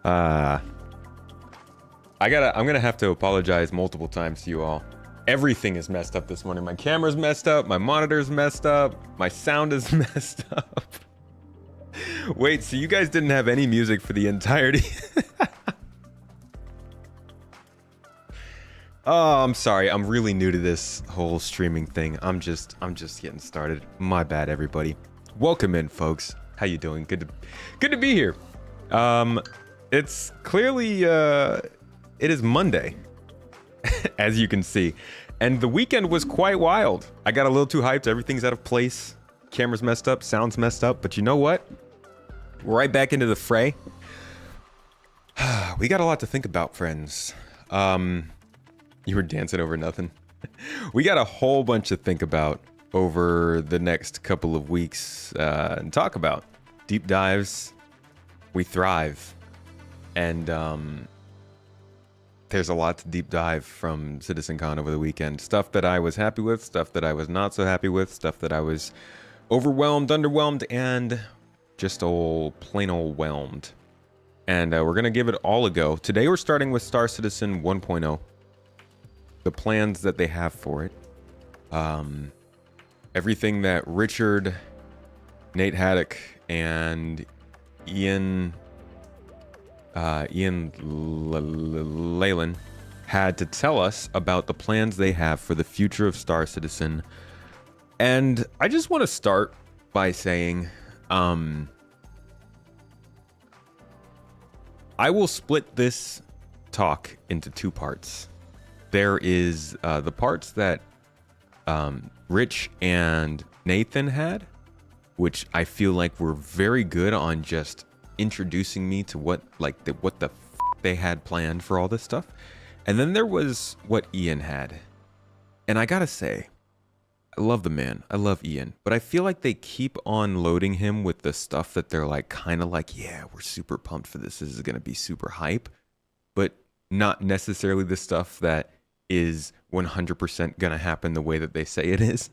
I'm gonna have to apologize multiple times to you all. Everything is messed up this morning. My camera's messed up, my monitor's messed up, my sound is messed up. Wait, so you guys didn't have any music for the entirety? Oh, I'm sorry. I'm really new to this whole streaming thing. I'm just getting started. My bad, everybody. Welcome in, folks. How you doing? Good to be here. It's clearly it is Monday, as you can see, and the weekend was quite wild. I got a little too hyped. Everything's out of place. Camera's messed up. Sound's messed up. But you know what? We're right back into the fray. We got a lot to think about, friends. You were dancing over nothing. We got a whole bunch to think about over the next couple of weeks and talk about. Deep dives. We thrive. And there's a lot to deep dive from CitizenCon over the weekend. Stuff that I was happy with, stuff that I was not so happy with, stuff that I was overwhelmed, underwhelmed, and just plain old whelmed. And we're going to give it all a go. Today we're starting with Star Citizen 1.0. The plans that they have for it. Everything that Richard, Nate Haddock, and Ian Leyland had to tell us about the plans they have for the future of Star Citizen. And I just want to start by saying, I will split this talk into two parts. There is the parts that Rich and Nathan had, which I feel like were very good on just introducing me to what the they had planned for all this stuff. And then there was what Ian had. And I gotta say, I love the man. I love Ian. But I feel like they keep on loading him with the stuff that they're like, kind of like, yeah, we're super pumped for this. This is going to be super hype. But not necessarily the stuff that is 100% going to happen the way that they say it is.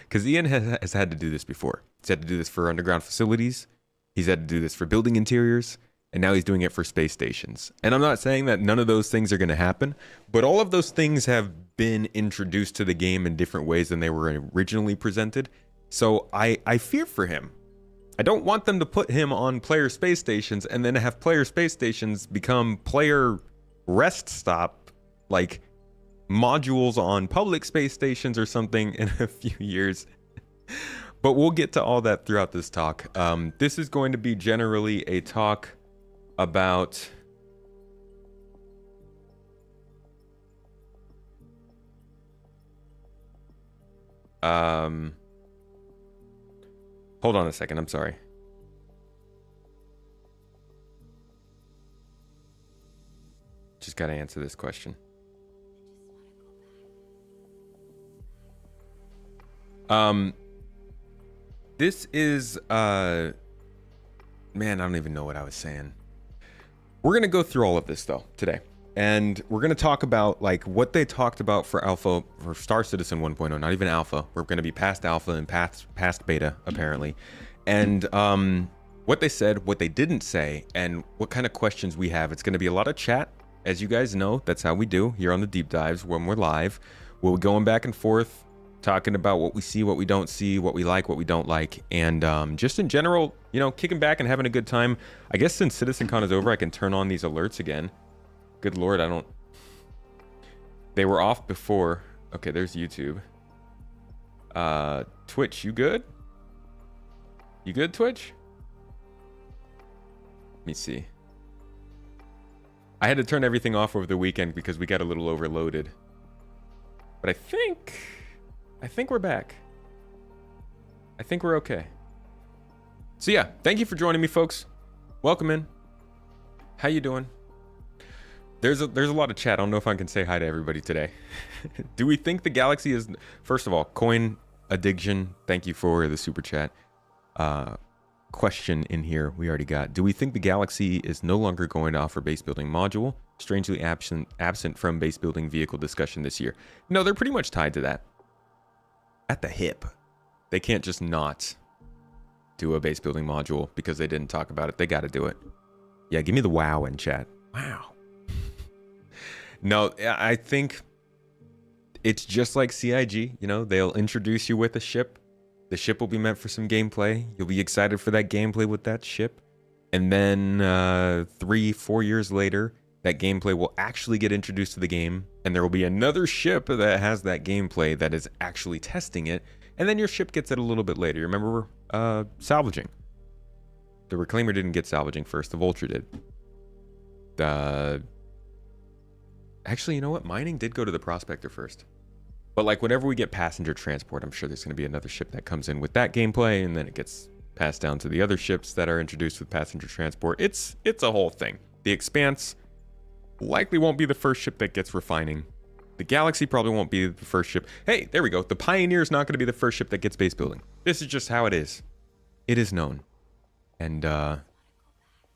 Because Ian has had to do this before. He's had to do this for underground facilities. He's had to do this for building interiors. And now he's doing it for space stations. And I'm not saying that none of those things are going to happen, but all of those things have been introduced to the game in different ways than they were originally presented. So I fear for him. I don't want them to put him on player space stations and then have player space stations become player rest stop, like modules on public space stations or something in a few years. But we'll get to all that throughout this talk. This is going to be generally a talk about hold on a second, I'm sorry. Just gotta answer this question. This is man, I don't even know what I was saying. We're gonna go through all of this though today, and we're gonna talk about like what they talked about for Alpha, for Star Citizen 1.0, not even Alpha. We're gonna be past Alpha and past Beta apparently, and what they said, what they didn't say, and what kind of questions we have. It's gonna be a lot of chat, as you guys know. That's how we do here on the deep dives when we're live. We'll be going back and forth, talking about what we see, what we don't see, what we like, what we don't like, and just in general, you know, kicking back and having a good time. I guess since CitizenCon is over, I can turn on these alerts again. Good Lord, I don't... They were off before. Okay, there's YouTube. Twitch, you good? You good, Twitch? Let me see. I had to turn everything off over the weekend because we got a little overloaded. But I think we're back. I think we're okay. So yeah, thank you for joining me, folks. Welcome in. How you doing? There's a lot of chat. I don't know if I can say hi to everybody today. Do we think the galaxy is... First of all, Coin Addiction, thank you for the super chat. Question in here we already got. Do we think the galaxy is no longer going to offer base building module? Strangely absent from base building vehicle discussion this year. No, they're pretty much tied to that. At the hip. They can't just not do a base building module because they didn't talk about it. They got to do it. Yeah, give me the wow in chat. Wow. No, I think it's just like CIG. You know, they'll introduce you with a ship. The ship will be meant for some gameplay. You'll be excited for that gameplay with that ship. And then 3-4 years later, that gameplay will actually get introduced to the game. And there will be another ship that has that gameplay that is actually testing it. And then your ship gets it a little bit later. You remember salvaging? The Reclaimer didn't get salvaging first. The Vulture did. Actually, you know what? Mining did go to the Prospector first. But like whenever we get passenger transport, I'm sure there's going to be another ship that comes in with that gameplay, and then it gets passed down to the other ships that are introduced with passenger transport. It's a whole thing. The Expanse likely won't be the first ship that gets refining. The Galaxy probably won't be the first ship. Hey, there we go. The Pioneer is not going to be the first ship that gets base building. This is just how it is. It is known. And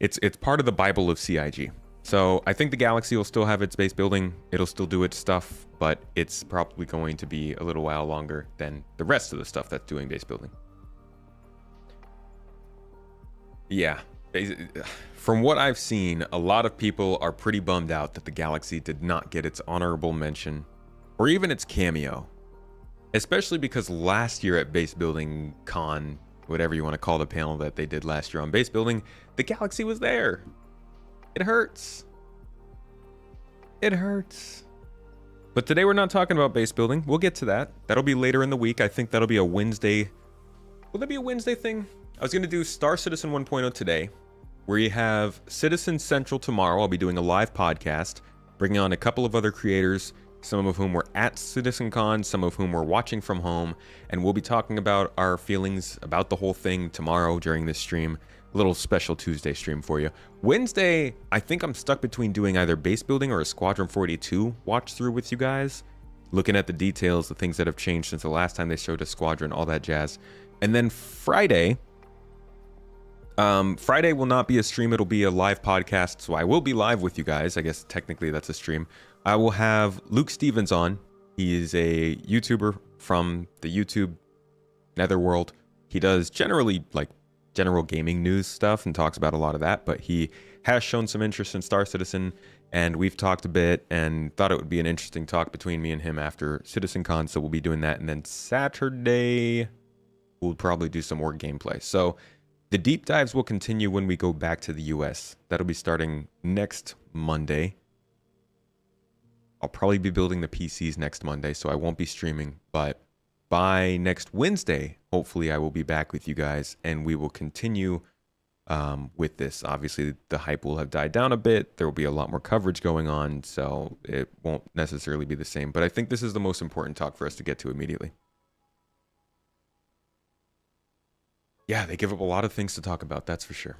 it's part of the Bible of CIG. So I think the Galaxy will still have its base building. It'll still do its stuff, but it's probably going to be a little while longer than the rest of the stuff that's doing base building. Yeah. From what I've seen, a lot of people are pretty bummed out that the Galaxy did not get its honorable mention or even its cameo. Especially because last year at Base Building Con, whatever you want to call the panel that they did last year on base building, the Galaxy was there. It hurts. It hurts. But today we're not talking about base building. We'll get to that. That'll be later in the week. I think that'll be a Wednesday. Will that be a Wednesday thing? I was going to do Star Citizen 1.0 today. We have Citizen Central tomorrow. I'll be doing a live podcast, bringing on a couple of other creators, some of whom were at CitizenCon, some of whom were watching from home, and we'll be talking about our feelings about the whole thing tomorrow during this stream. Little special Tuesday stream for you. Wednesday, I think I'm stuck between doing either base building or a Squadron 42 watch through with you guys, looking at the details, the things that have changed since the last time they showed a Squadron, all that jazz. And then Friday will not be a stream, it'll be a live podcast, so I will be live with you guys. I guess technically that's a stream. I will have Luke Stevens on. He is a YouTuber from the YouTube netherworld. He does generally like general gaming news stuff and talks about a lot of that, but he has shown some interest in Star Citizen, and we've talked a bit and thought it would be an interesting talk between me and him after CitizenCon, so we'll be doing that. And then Saturday we'll probably do some more gameplay. So the deep dives will continue when we go back to the US. That'll be starting next Monday. I'll probably be building the PCs next Monday, so I won't be streaming, but by next Wednesday, hopefully I will be back with you guys, and we will continue with this. Obviously, the hype will have died down a bit. There will be a lot more coverage going on, so it won't necessarily be the same. But I think this is the most important talk for us to get to immediately. Yeah, they give up a lot of things to talk about, that's for sure.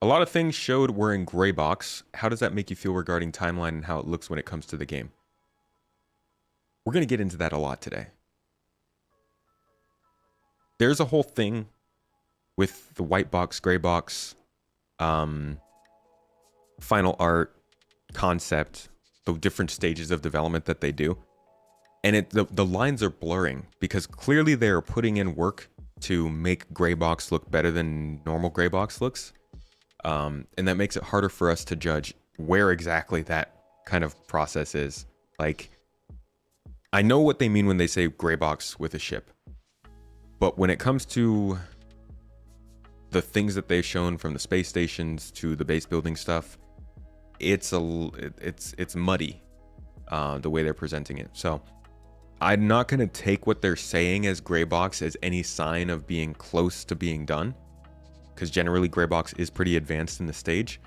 A lot of things showed were in gray box. How does that make you feel regarding timeline and how it looks when it comes to the game? We're going to get into that a lot today. There's a whole thing with the white box, gray box, final art, concept, the different stages of development that they do. And the lines are blurring because clearly they're putting in work to make gray box look better than normal gray box looks. And that makes it harder for us to judge where exactly that kind of process is. Like, I know what they mean when they say gray box with a ship. But when it comes to the things that they've shown from the space stations to the base building stuff, it's muddy, the way they're presenting it. So I'm not going to take what they're saying as gray box as any sign of being close to being done, because generally gray box is pretty advanced in the stage.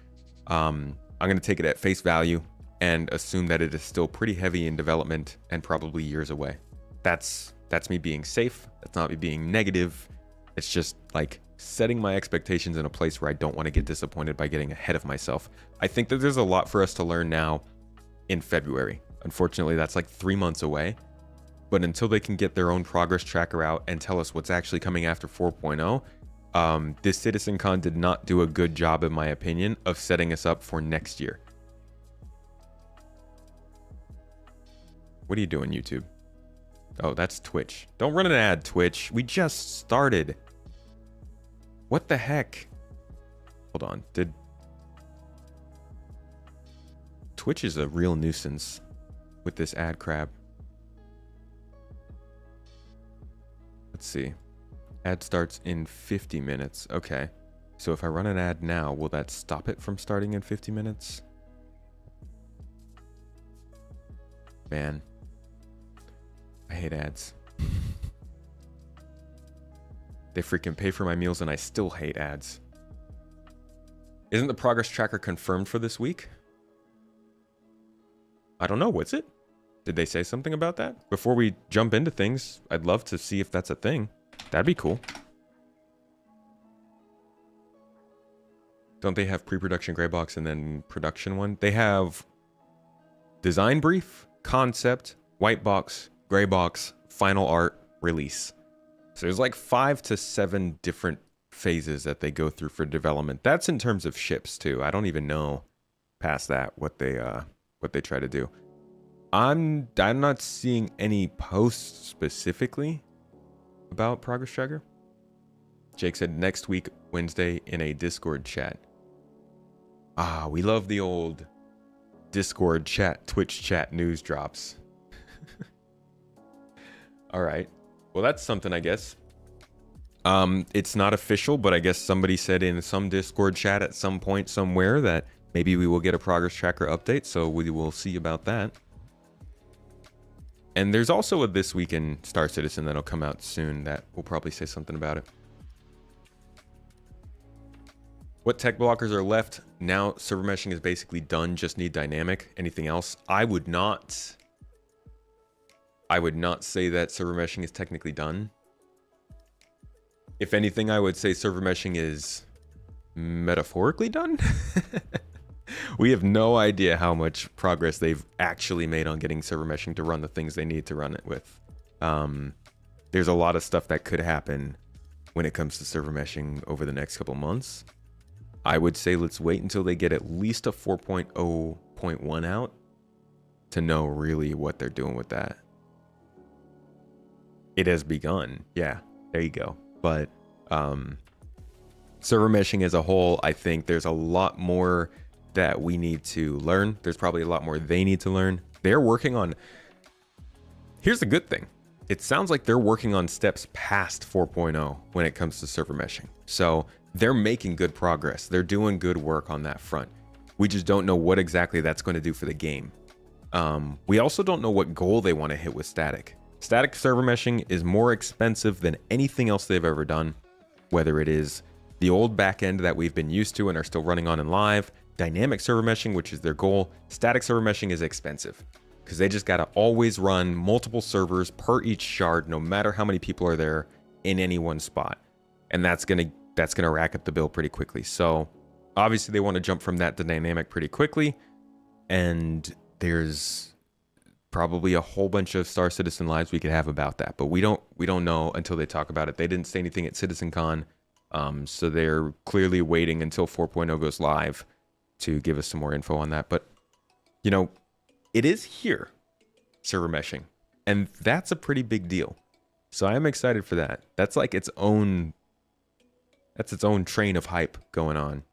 I'm going to take it at face value and assume that it is still pretty heavy in development and probably years away. That's me being safe. That's not me being negative. It's just like setting my expectations in a place where I don't want to get disappointed by getting ahead of myself. I think that there's a lot for us to learn now in February. Unfortunately, that's like 3 months away. But until they can get their own progress tracker out and tell us what's actually coming after 4.0, this CitizenCon did not do a good job, in my opinion, of setting us up for next year. What are you doing, YouTube? Oh, that's Twitch. Don't run an ad, Twitch. We just started. What the heck? Hold on. Twitch is a real nuisance with this ad crap. Let's see. Ad starts in 50 minutes. Okay. So if I run an ad now, will that stop it from starting in 50 minutes? Man. I hate ads. They freaking pay for my meals and I still hate ads. Isn't the progress tracker confirmed for this week? I don't know. What's it? Did they say something about that? Before we jump into things, I'd love to see if that's a thing. That'd be cool. Don't they have pre-production gray box and then production one? They have design brief, concept, white box, gray box, final art, release. So there's like 5 to 7 different phases that they go through for development. That's in terms of ships too. I don't even know past that what they try to do. I'm not seeing any posts specifically about progress tracker. Jake said next week Wednesday in a Discord chat. Ah, we love the old Discord chat, Twitch chat news drops. All right. Well, that's something, I guess. It's not official, but I guess somebody said in some Discord chat at some point somewhere that maybe we will get a progress tracker update, so we will see about that. And there's also a This Week in Star Citizen that'll come out soon that will probably say something about it. What tech blockers are left? Now server meshing is basically done, just need dynamic. Anything else? I would not say that server meshing is technically done. If anything, I would say server meshing is metaphorically done. We have no idea how much progress they've actually made on getting server meshing to run the things they need to run it with. There's a lot of stuff that could happen when it comes to server meshing over the next couple months. I would say let's wait until they get at least a 4.0.1 out to know really what they're doing with that. It has begun. Yeah, there you go. But server meshing as a whole, I think there's a lot more that we need to learn. There's probably a lot more they need to learn. They're working on... Here's the good thing. It sounds like they're working on steps past 4.0 when it comes to server meshing. So they're making good progress. They're doing good work on that front. We just don't know what exactly that's going to do for the game. We also don't know what goal they want to hit with static. Static server meshing is more expensive than anything else they've ever done, whether it is the old backend that we've been used to and are still running on in live, dynamic server meshing, which is their goal. Static server meshing is expensive because they just got to always run multiple servers per each shard, no matter how many people are there in any one spot. And that's going to rack up the bill pretty quickly. So obviously they want to jump from that to dynamic pretty quickly. And there's probably a whole bunch of Star Citizen lives we could have about that, but we don't know until they talk about it. They didn't say anything at CitizenCon, so they're clearly waiting until 4.0 goes live to give us some more info on that. But you know, it is here, server meshing, and that's a pretty big deal. So I am excited for that. That's like its own train of hype going on.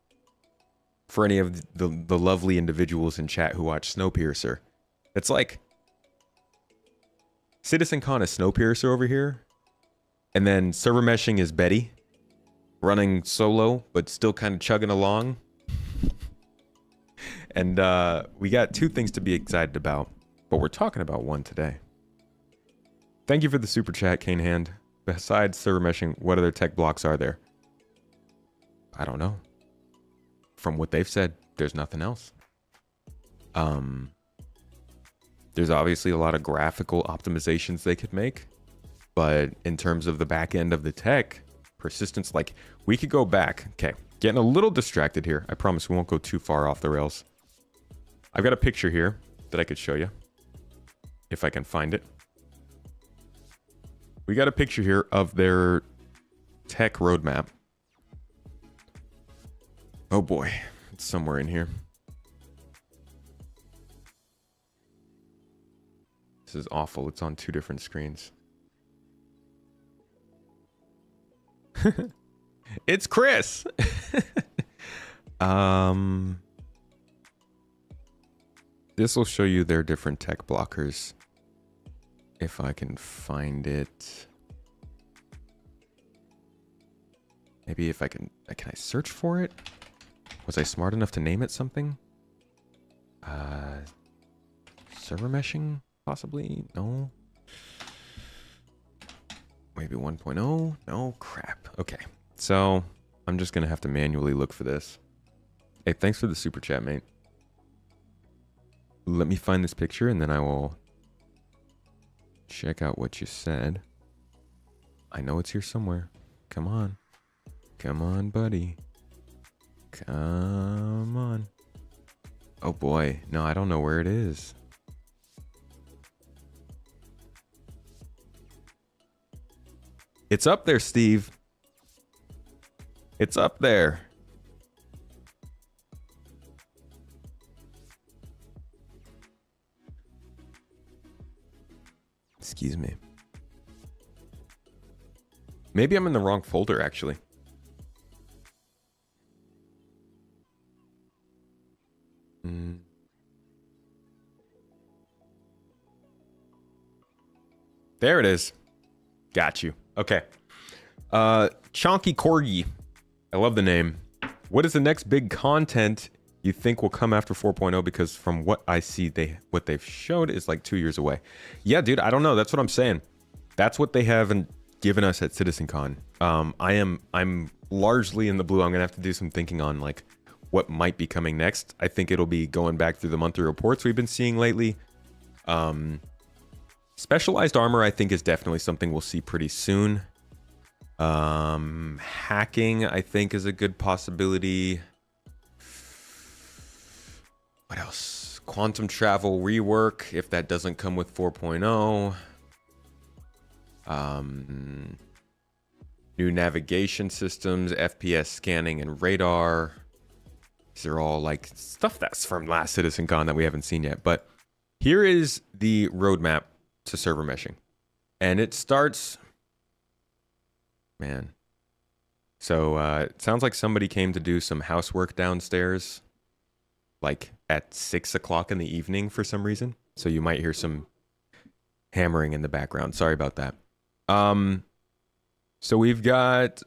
For any of the lovely individuals in chat who watch Snowpiercer, it's like CitizenCon is Snowpiercer over here, and then server meshing is Betty, running solo but still kind of chugging along. And we got 2 things to be excited about, but we're talking about one today. Thank you for the super chat, Cane Hand. Besides server meshing, what other tech blocks are there? I don't know. From what they've said, there's nothing else. There's obviously a lot of graphical optimizations they could make, but in terms of the back end of the tech, persistence, like we could go back. Okay, getting a little distracted here. I promise we won't go too far off the rails. I've got a picture here that I could show you if I can find it. We got a picture here of their tech roadmap. Oh boy, it's somewhere in here. This is awful. It's on 2 different screens. It's Chris. This will show you their different tech blockers. If I can find it. Maybe if I can I search for it? Was I smart enough to name it something? Server meshing, possibly? No. Maybe 1.0? No, crap. Okay, so I'm just gonna have to manually look for this. Hey, thanks for the super chat, mate. Let me find this picture and then I will check out what you said. I know it's here somewhere. Come on. Come on, buddy. Come on. Oh boy. No, I don't know where it is. It's up there, Steve. It's up there. Excuse me. Maybe I'm in the wrong folder, actually. There it is. Got you. Okay. Chonky Corgi. I love the name. What is the next big content you think will come after 4.0? Because from what I see, what they've showed is like 2 years away. Yeah, dude, I don't know. That's what I'm saying. That's what they haven't given us at CitizenCon. I'm largely in the blue. I'm gonna have to do some thinking on like what might be coming next. I think it'll be going back through the monthly reports we've been seeing lately. Specialized armor, I think, is definitely something we'll see pretty soon. Hacking, I think, is a good possibility. What else? Quantum travel rework, if that doesn't come with 4.0. New navigation systems, FPS scanning, and radar. These are all like stuff that's from last CitizenCon that we haven't seen yet. But here is the roadmap to server meshing. And it starts... Man. So it sounds like somebody came to do some housework downstairs, like at 6 o'clock in the evening for some reason. So you might hear some hammering in the background. Sorry about that. So we've got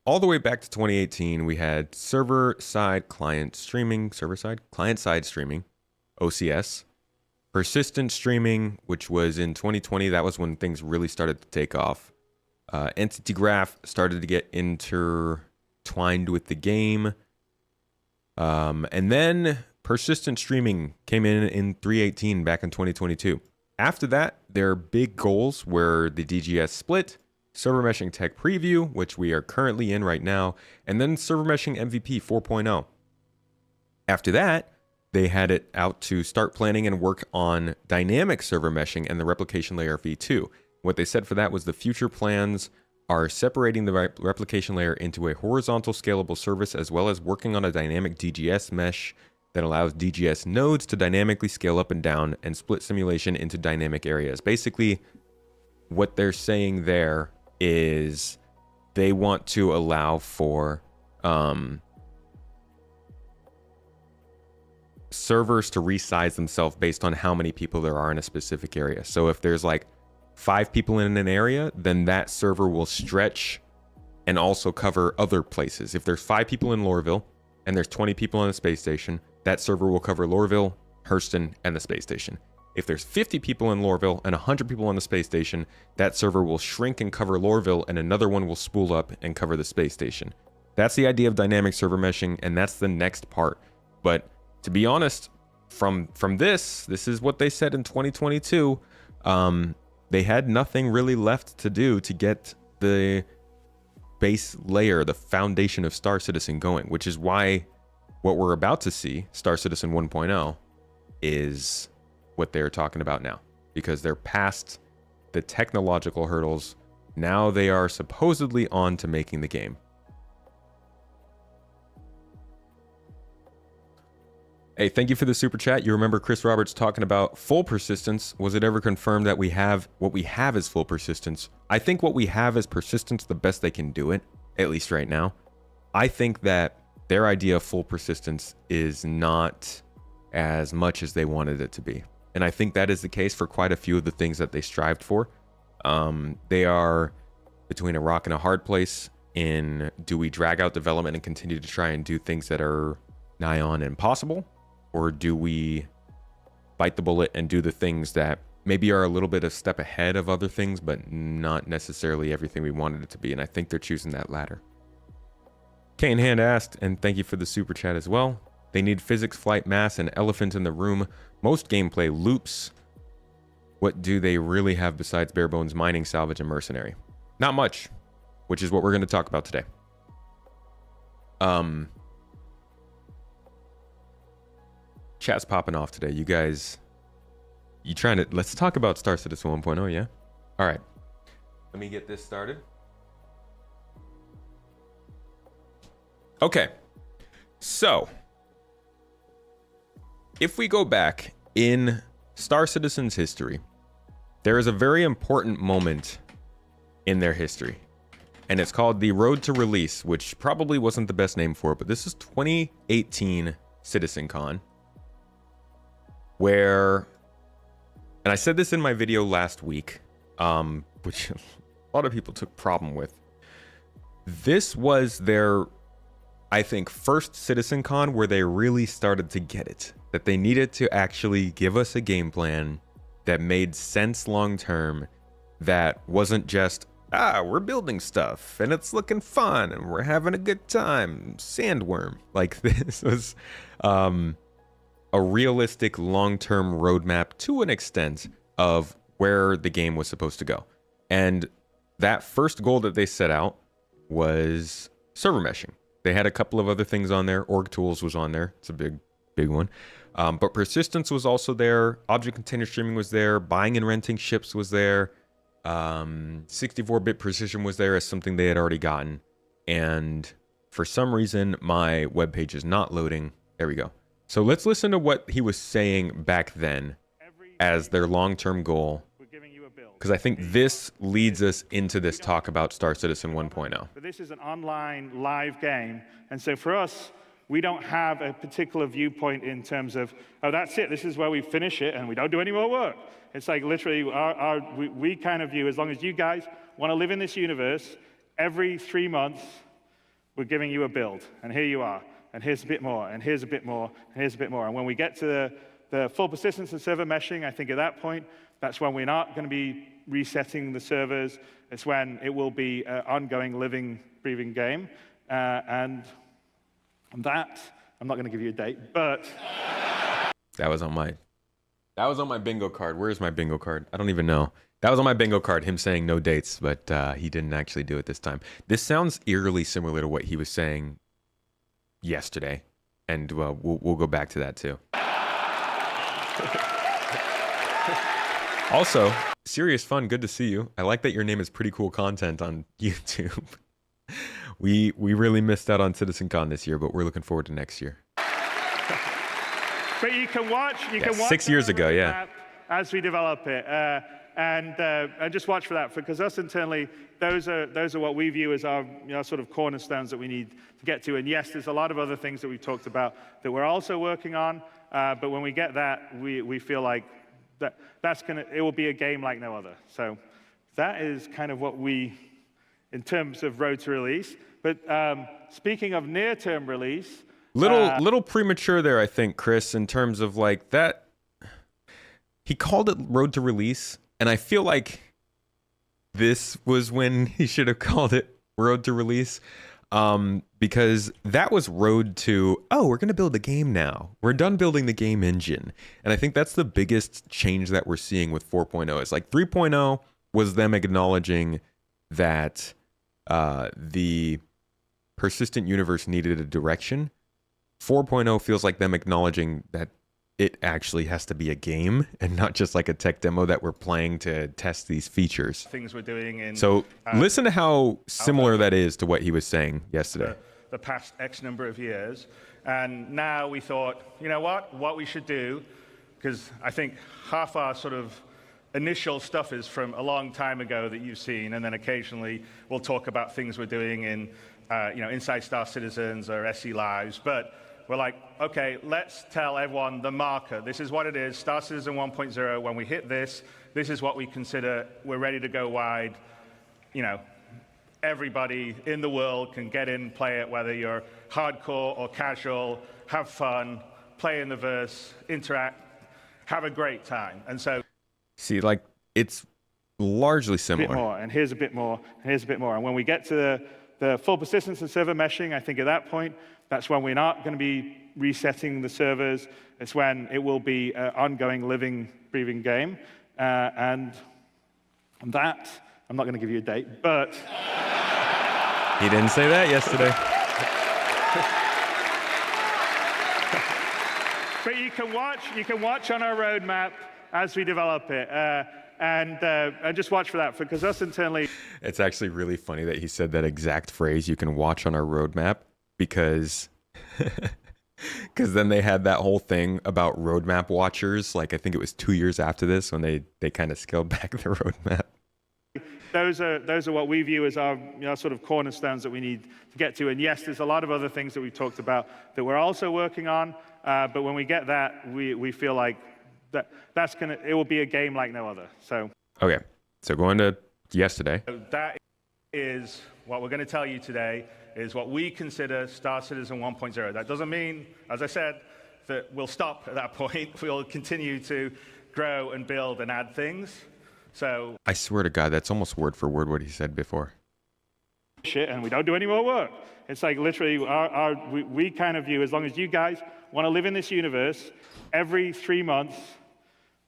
all the way back to 2018. We had server-side client streaming, server-side client-side streaming, OCS. Persistent streaming, which was in 2020. That was when things really started to take off. Entity graph started to get intertwined with the game. And then persistent streaming came in 3.18 back in 2022. After that, their big goals were the DGS split, server meshing tech preview, which we are currently in right now, and then server meshing MVP 4.0. After that, they had it out to start planning and work on dynamic server meshing and the replication layer v2. What they said for that was the future plans are separating the replication layer into a horizontal scalable service, as well as working on a dynamic DGS mesh that allows DGS nodes to dynamically scale up and down and split simulation into dynamic areas. Basically, what they're saying there is they want to allow for servers to resize themselves based on how many people there are in a specific area. So if there's like 5 people in an area, then that server will stretch and also cover other places. If there's 5 people in Lorville and there's 20 people on the space station, that server will cover Lorville, Hurston, and the space station. If there's 50 people in Lorville and 100 people on the space station, that server will shrink and cover Lorville, and another one will spool up and cover the space station. That's the idea of dynamic server meshing, and that's the next part. But to be honest, from this is what they said in 2022. They had nothing really left to do to get the base layer, the foundation of Star Citizen going, which is why what we're about to see, Star Citizen 1.0, is what they're talking about now, because they're past the technological hurdles. Now they are supposedly on to making the game. Hey, thank you for the super chat. You remember Chris Roberts talking about full persistence. Was it ever confirmed that what we have is full persistence? I think what we have is persistence the best they can do it, at least right now. I think that their idea of full persistence is not as much as they wanted it to be. And I think that is the case for quite a few of the things that they strived for. They are between a rock and a hard place in, do we drag out development and continue to try and do things that are nigh on impossible? Or do we bite the bullet and do the things that maybe are a little bit a step ahead of other things, but not necessarily everything we wanted it to be? And I think they're choosing that latter. Kane Hand asked, and thank you for the super chat as well. They need physics, flight, mass, and elephant in the room. Most gameplay loops. What do they really have besides bare bones mining, salvage, and mercenary? Not much, which is what we're going to talk about today. Chat's popping off today. You guys, let's talk about Star Citizen 1.0, yeah? All right. Let me get this started. Okay. So, if we go back in Star Citizen's history, there is a very important moment in their history, and it's called the Road to Release, which probably wasn't the best name for it, but this is 2018 CitizenCon, where, and I said this in my video last week, which a lot of people took problem with. This was their, I think, first CitizenCon where they really started to get it, that they needed to actually give us a game plan that made sense long term, that wasn't just, we're building stuff and it's looking fun and we're having a good time, sandworm. Like, this was a realistic long-term roadmap to an extent of where the game was supposed to go. And that first goal that they set out was server meshing. They had a couple of other things on there. Org tools was on there. It's a big one. But persistence was also there. Object container streaming was there. Buying and renting ships was there. 64-bit precision was there as something they had already gotten. And for some reason, my webpage is not loading. There we go. So let's listen to what he was saying back then as their long-term goal, because I think this leads us into this talk about Star Citizen 1.0. But this is an online live game, and so for us, we don't have a particular viewpoint in terms of, oh, that's it, this is where we finish it, and we don't do any more work. It's like literally, we kind of view, as long as you guys want to live in this universe, every 3 months, we're giving you a build, and here you are, and here's a bit more, and here's a bit more, and here's a bit more. And when we get to the full persistence and server meshing, I think at that point, that's when we're not going to be resetting the servers. It's when it will be an ongoing, living, breathing game. And that, I'm not going to give you a date, but that was on my bingo card. Where's my bingo card? I don't even know. That was on my bingo card, him saying no dates, but he didn't actually do it this time. This sounds eerily similar to what he was saying yesterday, and we'll go back to that too. Also, Serious Fun, good to see you. I like that your name is Pretty Cool Content on YouTube. We really missed out on CitizenCon this year, but we're looking forward to next year. But you can watch. You can watch 6 years ago, yeah. As we develop it, and just watch for that, because us internally, those are what we view as our sort of cornerstones that we need to get to. And yes, there's a lot of other things that we've talked about that we're also working on. But when we get that, we feel like it will be a game like no other. So that is kind of what we, in terms of road to release. But speaking of near-term release, little premature there, I think, Chris, in terms of like that. He called it road to release, and I feel like this was when he should have called it road to release, because that was road to, we're going to build a game now. We're done building the game engine. And I think that's the biggest change that we're seeing with 4.0. It's like 3.0 was them acknowledging that the persistent universe needed a direction. 4.0 feels like them acknowledging that it actually has to be a game and not just like a tech demo that we're playing to test these features. Things we're doing in. So listen to how similar that is to what he was saying yesterday. The past X number of years. And now we thought, you know what we should do, because I think half our sort of initial stuff is from a long time ago that you've seen, and then occasionally we'll talk about things we're doing in inside Star Citizens or SC Lives, but we're like, okay, let's tell everyone the marker. This is what it is, Star Citizen 1.0. When we hit this, this is what we consider we're ready to go wide. Everybody in the world can get in, play it, whether you're hardcore or casual, have fun, play in the verse, interact, have a great time. And so, see, like, it's largely similar. A bit more, and here's a bit more, and here's a bit more. And when we get to the full persistence and server meshing, I think at that point, that's when we're not going to be resetting the servers. It's when it will be an ongoing, living, breathing game. And that, I'm not going to give you a date, but... He didn't say that yesterday. But you can watch on our roadmap as we develop it. And just watch for that, because us internally... It's actually really funny that he said that exact phrase, you can watch on our roadmap, because then they had that whole thing about roadmap watchers, like I think it was 2 years after this when they kind of scaled back the roadmap. Those are what we view as our sort of cornerstones that we need to get to. And yes, there's a lot of other things that we've talked about that we're also working on, but when we get that, we feel like it will be a game like no other. So okay, so going to yesterday. So that is what we're going to tell you today, is what we consider Star Citizen 1.0. That doesn't mean, as I said, that we'll stop at that point. We'll continue to grow and build and add things. So I swear to God, that's almost word for word what he said before. Shit, and we don't do any more work. It's like literally we kind of view, as long as you guys want to live in this universe, every 3 months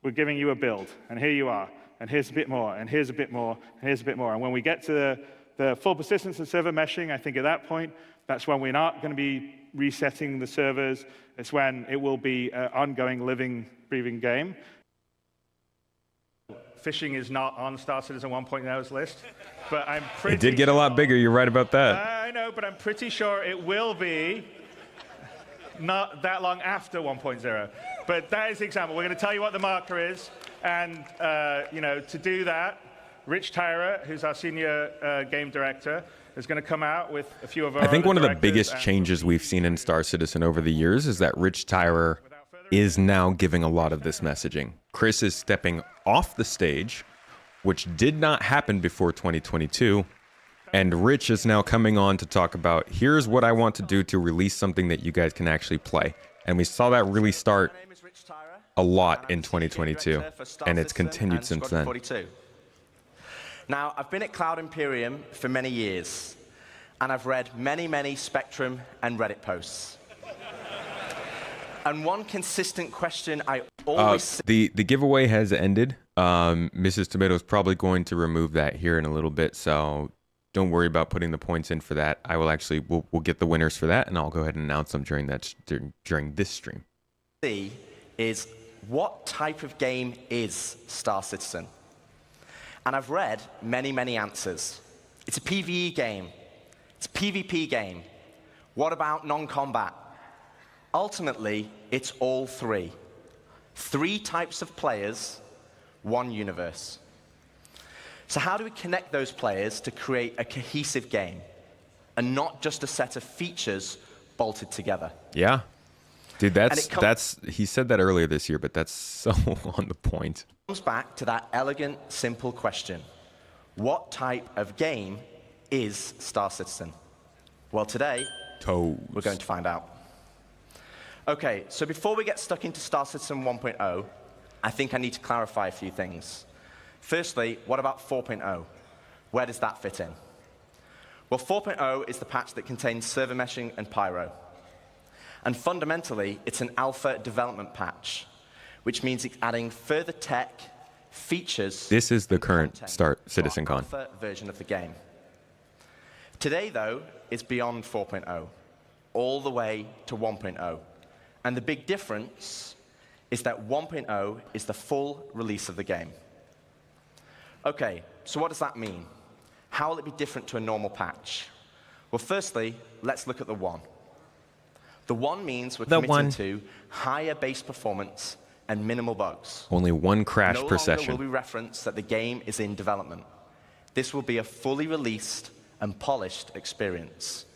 we're giving you a build, and here you are, and here's a bit more, and here's a bit more, and here's a bit more. And when we get to the full persistence and server meshing, I think at that point, that's when we're not going to be resetting the servers. It's when it will be an ongoing, living, breathing game. Fishing is not on Star Citizen 1.0's list, but I'm pretty It did get a lot bigger, you're right about that. I know, but I'm pretty sure it will be not that long after 1.0. But that is the example. We're going to tell you what the marker is, and to do that, Rich Tyra, who's our senior game director, is going to come out with a few of our I think other one of the directors biggest and changes we've seen in Star Citizen over the years is that Rich Tyra is now giving a lot of this messaging. Chris is stepping off the stage, which did not happen before 2022. And Rich is now coming on to talk about, here's what I want to do to release something that you guys can actually play. And we saw that really start a lot in 2022, and it's continued since then. Now, I've been at Cloud Imperium for many years, and I've read many, many Spectrum and Reddit posts. And one consistent question I always... The giveaway has ended. Mrs. Tomato's probably going to remove that here in a little bit, so don't worry about putting the points in for that. I will actually, we'll get the winners for that, and I'll go ahead and announce them during this stream. Is what type of game is Star Citizen? And I've read many, many answers. It's a PvE game. It's a PvP game. What about non-combat? Ultimately, it's all three. 3 types of players, 1 universe. So how do we connect those players to create a cohesive game and not just a set of features bolted together? Yeah. Dude, he said that earlier this year, but that's so on the point. It comes back to that elegant, simple question. What type of game is Star Citizen? Well, today, we're going to find out. Okay, so before we get stuck into Star Citizen 1.0, I think I need to clarify a few things. Firstly, what about 4.0? Where does that fit in? Well, 4.0 is the patch that contains server meshing and pyro. And fundamentally, it's an alpha development patch, which means it's adding further tech, features... This is the current CitizenCon. Alpha version of the game. Today, though, is beyond 4.0, all the way to 1.0. And the big difference is that 1.0 is the full release of the game. Okay, so what does that mean? How will it be different to a normal patch? Well, firstly, let's look at the 1. The 1 means we're committing to higher base performance and minimal bugs. Only 1 crash per session. No longer will we reference that the game is in development. This will be a fully released and polished experience.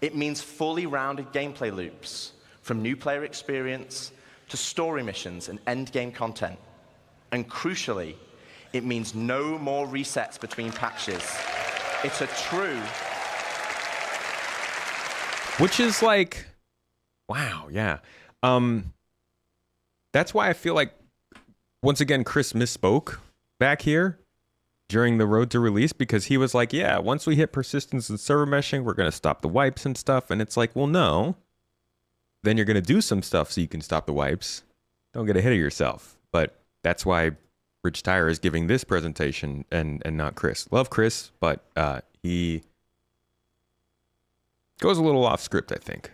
It means fully rounded gameplay loops, from new player experience to story missions and endgame content. And crucially, it means no more resets between patches. It's a true... Which is like, wow, yeah. That's why I feel like, once again, Chris misspoke back here during the road to release, because he was like, yeah, once we hit persistence and server meshing, we're going to stop the wipes and stuff. And it's like, well, no. Then you're going to do some stuff so you can stop the wipes. Don't get ahead of yourself. But that's why Rich Tyre is giving this presentation and not Chris. Love Chris, but he goes a little off script, I think.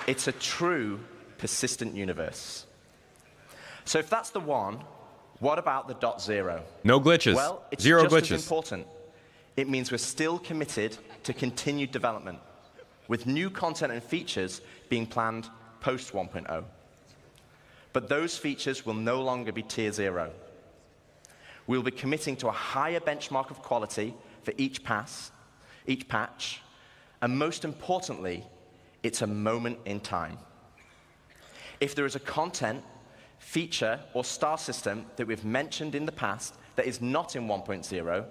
It's a true persistent universe. So if that's the one, what about the .0? No glitches. Well, it's Zero just glitches. as important. It means we're still committed to continued development, with new content and features being planned post 1.0. But those features will no longer be tier 0. We'll be committing to a higher benchmark of quality for each patch, and most importantly, it's a moment in time. If there is a content, feature, or star system that we've mentioned in the past that is not in 1.0,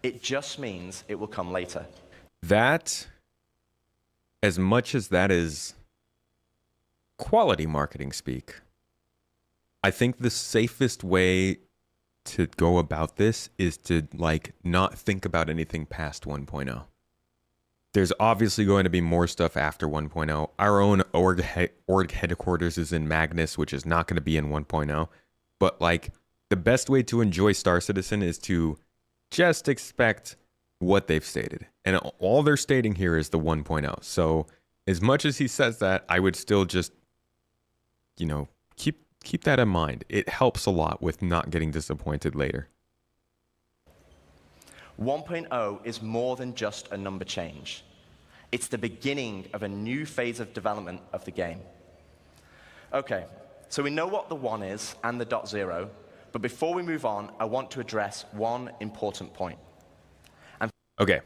it just means it will come later. That, as much as that is quality marketing speak, I think the safest way to go about this is to not think about anything past 1.0. There's obviously going to be more stuff after 1.0. Our own org headquarters is in Magnus, which is not going to be in 1.0. But the best way to enjoy Star Citizen is to just expect what they've stated. And all they're stating here is the 1.0. So as much as he says that, I would still just, keep that in mind. It helps a lot with not getting disappointed later. 1.0 is more than just a number change. It's the beginning of a new phase of development of the game. Okay, so we know what the 1 is and the .0, but before we move on, I want to address one important point. Okay,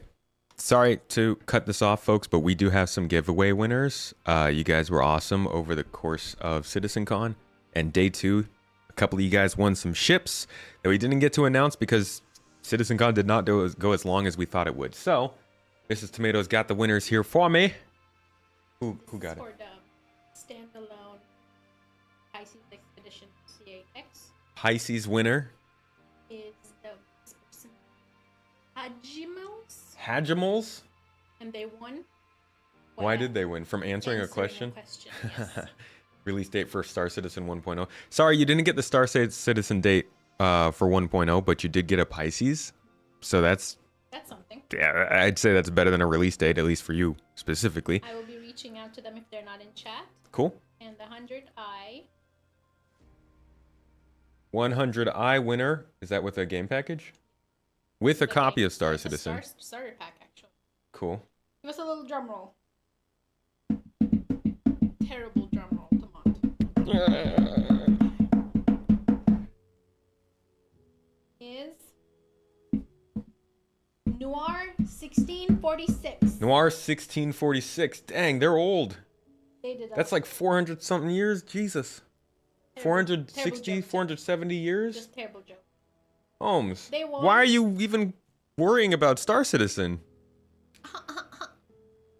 sorry to cut this off, folks, but we do have some giveaway winners. You guys were awesome over the course of CitizenCon, and day 2, a couple of you guys won some ships that we didn't get to announce because CitizenCon did not go as long as we thought it would. So, Mrs. Tomatoes got the winners here for me. Who got it? For the standalone Pisces Expedition CAX Pisces winner. is the person Hajimals? And they won. Why did they win? From answering a question? question? Yes. Release date for Star Citizen 1.0. Sorry, you didn't get the Star Citizen date for 1.0, but you did get a Pisces. So that's something. Yeah, I'd say that's better than a release date, at least for you specifically. I will be reaching out to them if they're not in chat. Cool. And the 100i 100i winner, is that with a game package? With a copy of Star Citizen. Starter pack, actually. Cool. Give us a little drum roll. Terrible drum roll. Come on. Is Noir 1646. Noir 1646. Dang, they're old. They did That's like 400 something years. Jesus. 460, 470 years? Just terrible joke. Holmes, They won. why are you even worrying about Star Citizen?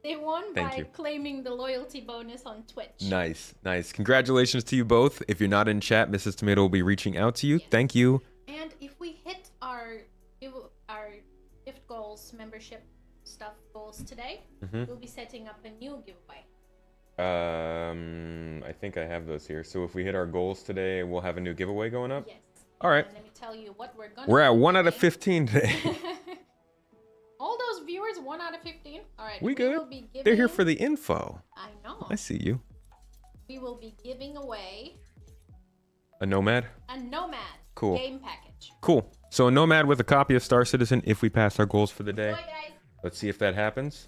They won Thank by you. claiming the loyalty bonus on Twitch. Nice, nice. Congratulations to you both. If you're not in chat, Mrs. Tomato will be reaching out to you. Yes. Thank you. And if we hit our gift goals, membership stuff goals today, we'll be setting up a new giveaway. I think I have those here. So if we hit our goals today, we'll have a new giveaway going up? Yes. All right. And let me tell you what we're gonna We're at do 1 out of today. 15 today. All those viewers, 1 out of 15. All right. We good. will be They're here giving- for the info. I know. I see you. We will be giving away A Nomad? a Nomad Cool. game package. Cool. So a Nomad with a copy of Star Citizen if we pass our goals for the day. Bye, guys. Let's see if that happens.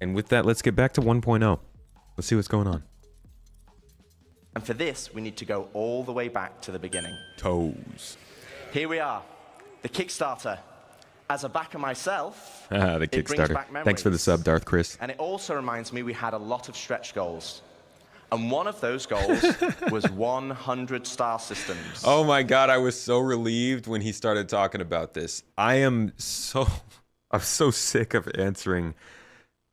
And with that, let's get back to 1.0. Let's see what's going on. And for this, we need to go all the way back to the beginning. Toes. Here we are, the Kickstarter. As a backer myself, the it brings Kickstarter. back memories. Thanks for the sub, Darth Chris. And it also reminds me we had a lot of stretch goals. And one of those goals was 100 star systems. Oh my God, I was so relieved when he started talking about this. I'm so sick of answering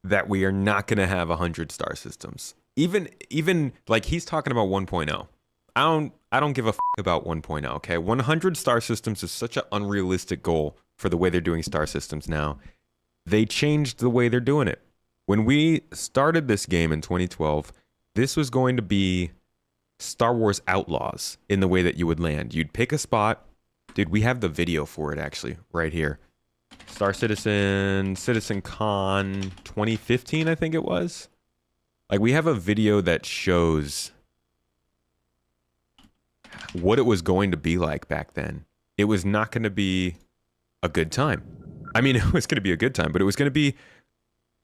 that we are not going to have 100 star systems. Even like he's talking about 1.0. I don't give a about 1.0, okay? 100 star systems is such an unrealistic goal for the way they're doing star systems now. They changed the way they're doing it. When we started this game in 2012, this was going to be Star Wars Outlaws in the way that you would land. You'd pick a spot. Dude, we have the video for it actually right here. Star Citizen, CitizenCon 2015, I think it was. Like, we have a video that shows what it was going to be like back then. It was not going to be a good time. I mean, it was going to be a good time, but it was going to be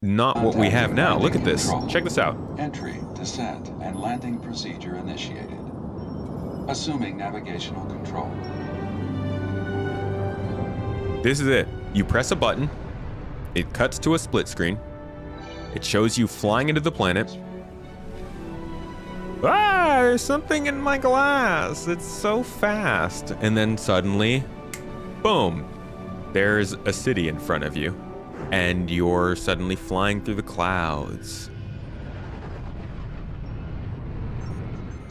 not what we have now. Look at this. Check this out. Entry, descent, and landing procedure initiated. Assuming navigational control. This is it. You press a button. It cuts to a split screen. It shows you flying into the planet. Ah, there's something in my glass. It's so fast. And then suddenly, boom, there's a city in front of you. And you're suddenly flying through the clouds.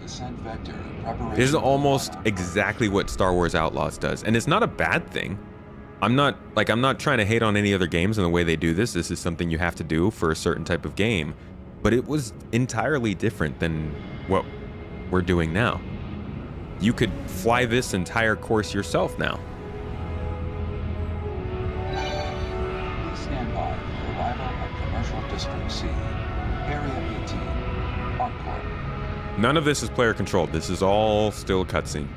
Descent vector preparation. This is almost exactly what Star Wars Outlaws does. And it's not a bad thing. I'm not trying to hate on any other games in the way they do this. This is something you have to do for a certain type of game. But it was entirely different than what we're doing now. You could fly this entire course yourself now. Please stand by for arrival at Commercial District C, Area 18, Arcorp. None of this is player controlled. This is all still cutscene.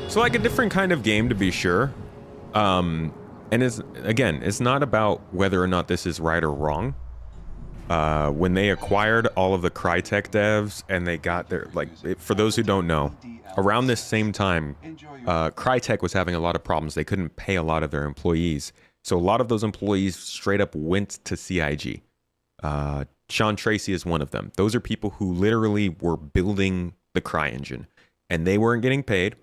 So like a different kind of game, to be sure. And it's not about whether or not this is right or wrong. When they acquired all of the Crytek devs and they got their, for those who don't know, around this same time, Crytek was having a lot of problems. They couldn't pay a lot of their employees. So a lot of those employees straight up went to CIG. Sean Tracy is one of them. Those are people who literally were building the CryEngine and they weren't getting paid.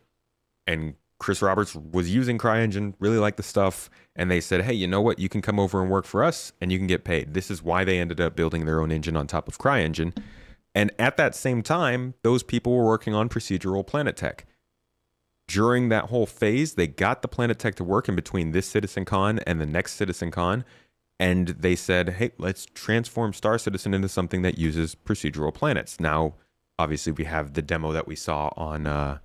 And Chris Roberts was using CryEngine, really liked the stuff, and they said, hey, you know what? You can come over and work for us, and you can get paid. This is why they ended up building their own engine on top of CryEngine. And at that same time, those people were working on procedural Planet Tech. During that whole phase, they got the Planet Tech to work in between this CitizenCon and the next CitizenCon, and they said, hey, let's transform Star Citizen into something that uses procedural planets. Now, obviously, we have the demo that we saw on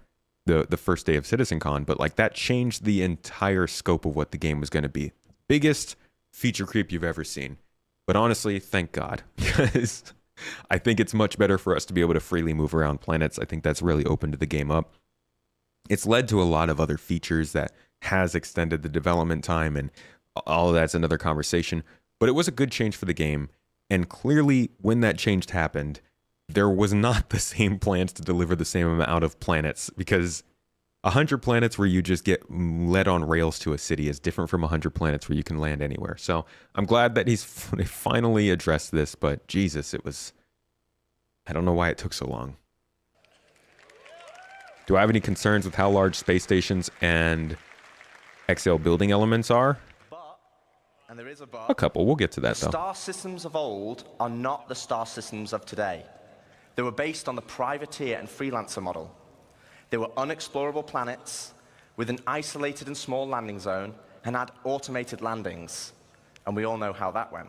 the first day of CitizenCon, but like that changed the entire scope of what the game was going to be. Biggest feature creep you've ever seen. But honestly, thank God, because I think it's much better for us to be able to freely move around planets. I think that's really opened the game up. It's led to a lot of other features that has extended the development time, and all of that's another conversation. But it was a good change for the game, and clearly when that change happened, there was not the same plans to deliver the same amount of planets, because 100 planets where you just get led on rails to a city is different from 100 planets where you can land anywhere. So I'm glad that he's finally addressed this, but Jesus, I don't know why it took so long. Do I have any concerns with how large space stations and XL building elements are? And there is a but. A couple. We'll get to that, though. The star systems of old are not the star systems of today. They were based on the privateer and freelancer model. They were unexplorable planets with an isolated and small landing zone and had automated landings. And we all know how that went.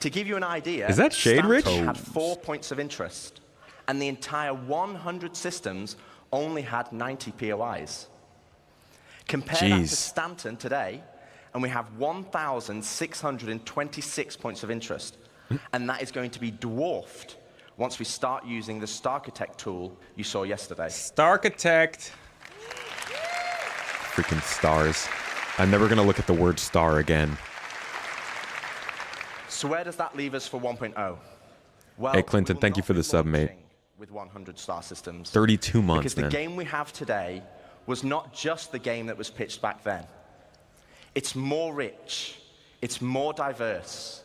To give you an idea, is that shade, Rich? Stanford had 4 points of interest, and the entire 100 systems only had 90 POIs. Compare that to Stanton today, and we have 1,626 points of interest. And that is going to be dwarfed once we start using the Starchitect tool you saw yesterday. Starchitect. Freaking stars. I'm never going to look at the word star again. So where does that leave us for 1.0? Well, Hey, Clinton, thank you for the sub, mate. With 100 star systems. 32 months, because the man. game we have today was not just the game that was pitched back then. It's more rich, it's more diverse,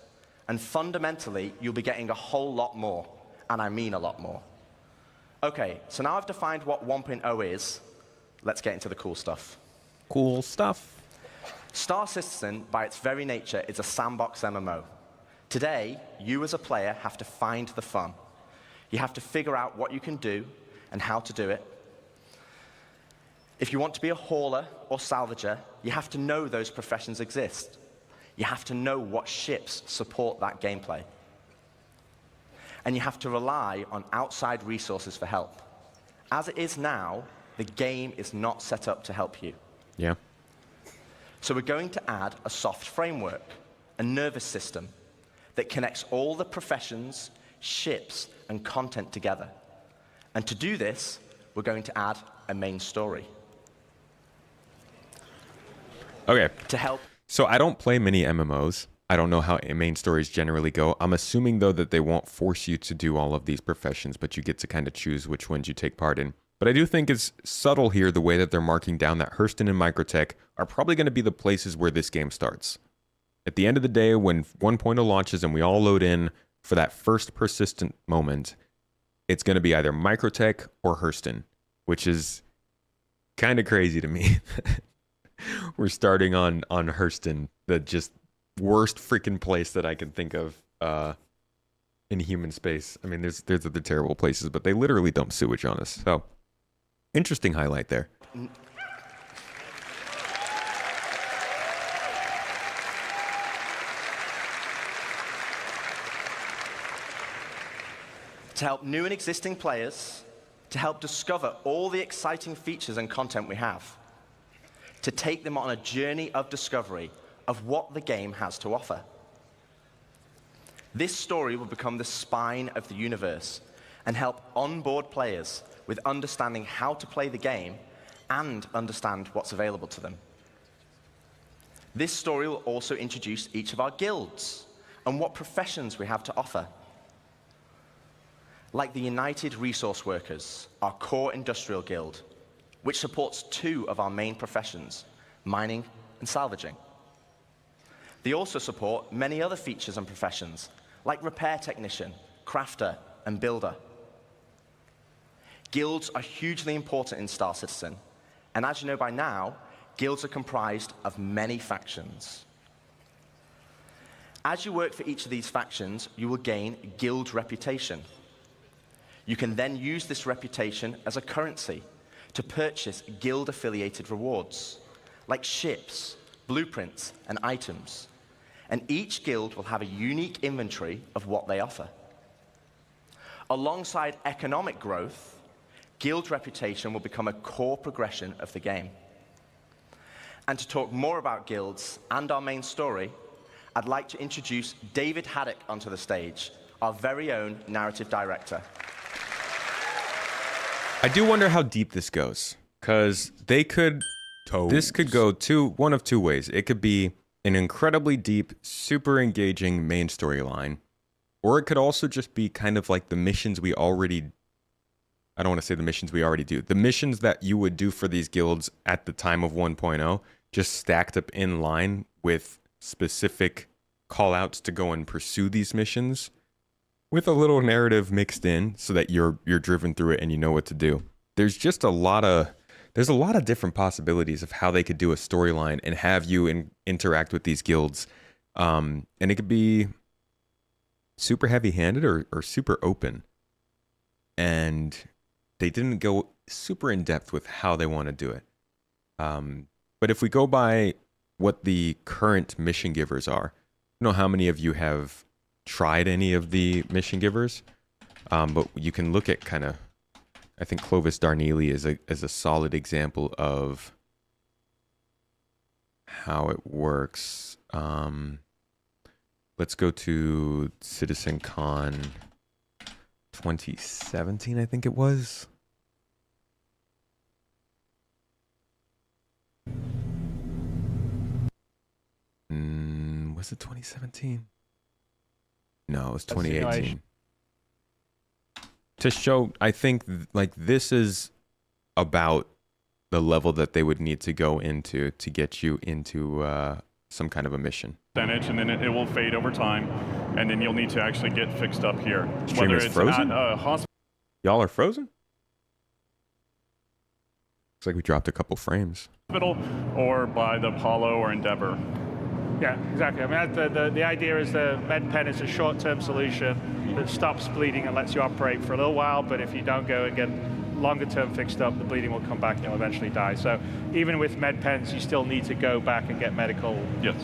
and fundamentally, you'll be getting a whole lot more, and I mean a lot more. Okay, so now I've defined what 1.0 is, let's get into the cool stuff. Cool stuff. Star Citizen, by its very nature, is a sandbox MMO. Today, you as a player have to find the fun. You have to figure out what you can do and how to do it. If you want to be a hauler or salvager, you have to know those professions exist. You have to know what ships support that gameplay. And you have to rely on outside resources for help. As it is now, the game is not set up to help you. Yeah. So we're going to add a soft framework, a nervous system, that connects all the professions, ships, and content together. And to do this, we're going to add a main story. Okay. To help. So I don't play many MMOs. I don't know how main stories generally go. I'm assuming, though, that they won't force you to do all of these professions, but you get to kind of choose which ones you take part in. But I do think it's subtle here, the way that they're marking down that Hurston and Microtech are probably going to be the places where this game starts. At the end of the day, when 1.0 launches and we all load in for that first persistent moment, it's going to be either Microtech or Hurston, which is kind of crazy to me. We're starting on Hurston, the just worst freaking place that I can think of in human space. I mean, there's other terrible places, but they literally dump sewage on us. So, interesting highlight there. To help new and existing players, to help discover all the exciting features and content we have, to take them on a journey of discovery of what the game has to offer. This story will become the spine of the universe and help onboard players with understanding how to play the game and understand what's available to them. This story will also introduce each of our guilds and what professions we have to offer. Like the United Resource Workers, our core industrial guild, which supports two of our main professions, mining and salvaging. They also support many other features and professions, like repair technician, crafter, and builder. Guilds are hugely important in Star Citizen, and as you know by now, guilds are comprised of many factions. As you work for each of these factions, you will gain guild reputation. You can then use this reputation as a currency to purchase guild-affiliated rewards, like ships, blueprints, and items. And each guild will have a unique inventory of what they offer. Alongside economic growth, guild reputation will become a core progression of the game. And to talk more about guilds and our main story, I'd like to introduce David Haddock onto the stage, our very own narrative director. I do wonder how deep this goes, because this could go one of two ways. It could be an incredibly deep, super engaging main storyline, or it could also just be kind of like the missions we already, I don't want to say the missions we already do, the missions that you would do for these guilds at the time of 1.0, just stacked up in line with specific call-outs to go and pursue these missions, with a little narrative mixed in so that you're driven through it and you know what to do. There's just a lot of different possibilities of how they could do a storyline and have you interact with these guilds. And it could be super heavy-handed or super open. And they didn't go super in-depth with how they want to do it. But if we go by what the current mission givers are, I don't know how many of you have tried any of the mission givers, but you can look at kind of, I think Clovis Darnley is a solid example of how it works. Let's go to CitizenCon 2017, I think it was. Was it 2017? No, it was 2018. To show, I think, like, this is about the level that they would need to go into to get you into some kind of a mission. Percentage, and then it will fade over time, and then you'll need to actually get fixed up here. Stream Whether is it's frozen? at a hospital. Y'all are frozen? Looks like we dropped a couple frames. Or by the Apollo or Endeavor. Yeah, exactly. I mean, the idea is the MedPen is a short-term solution that stops bleeding and lets you operate for a little while, but if you don't go and get longer-term fixed up, the bleeding will come back and you'll eventually die. So even with MedPens, you still need to go back and get medical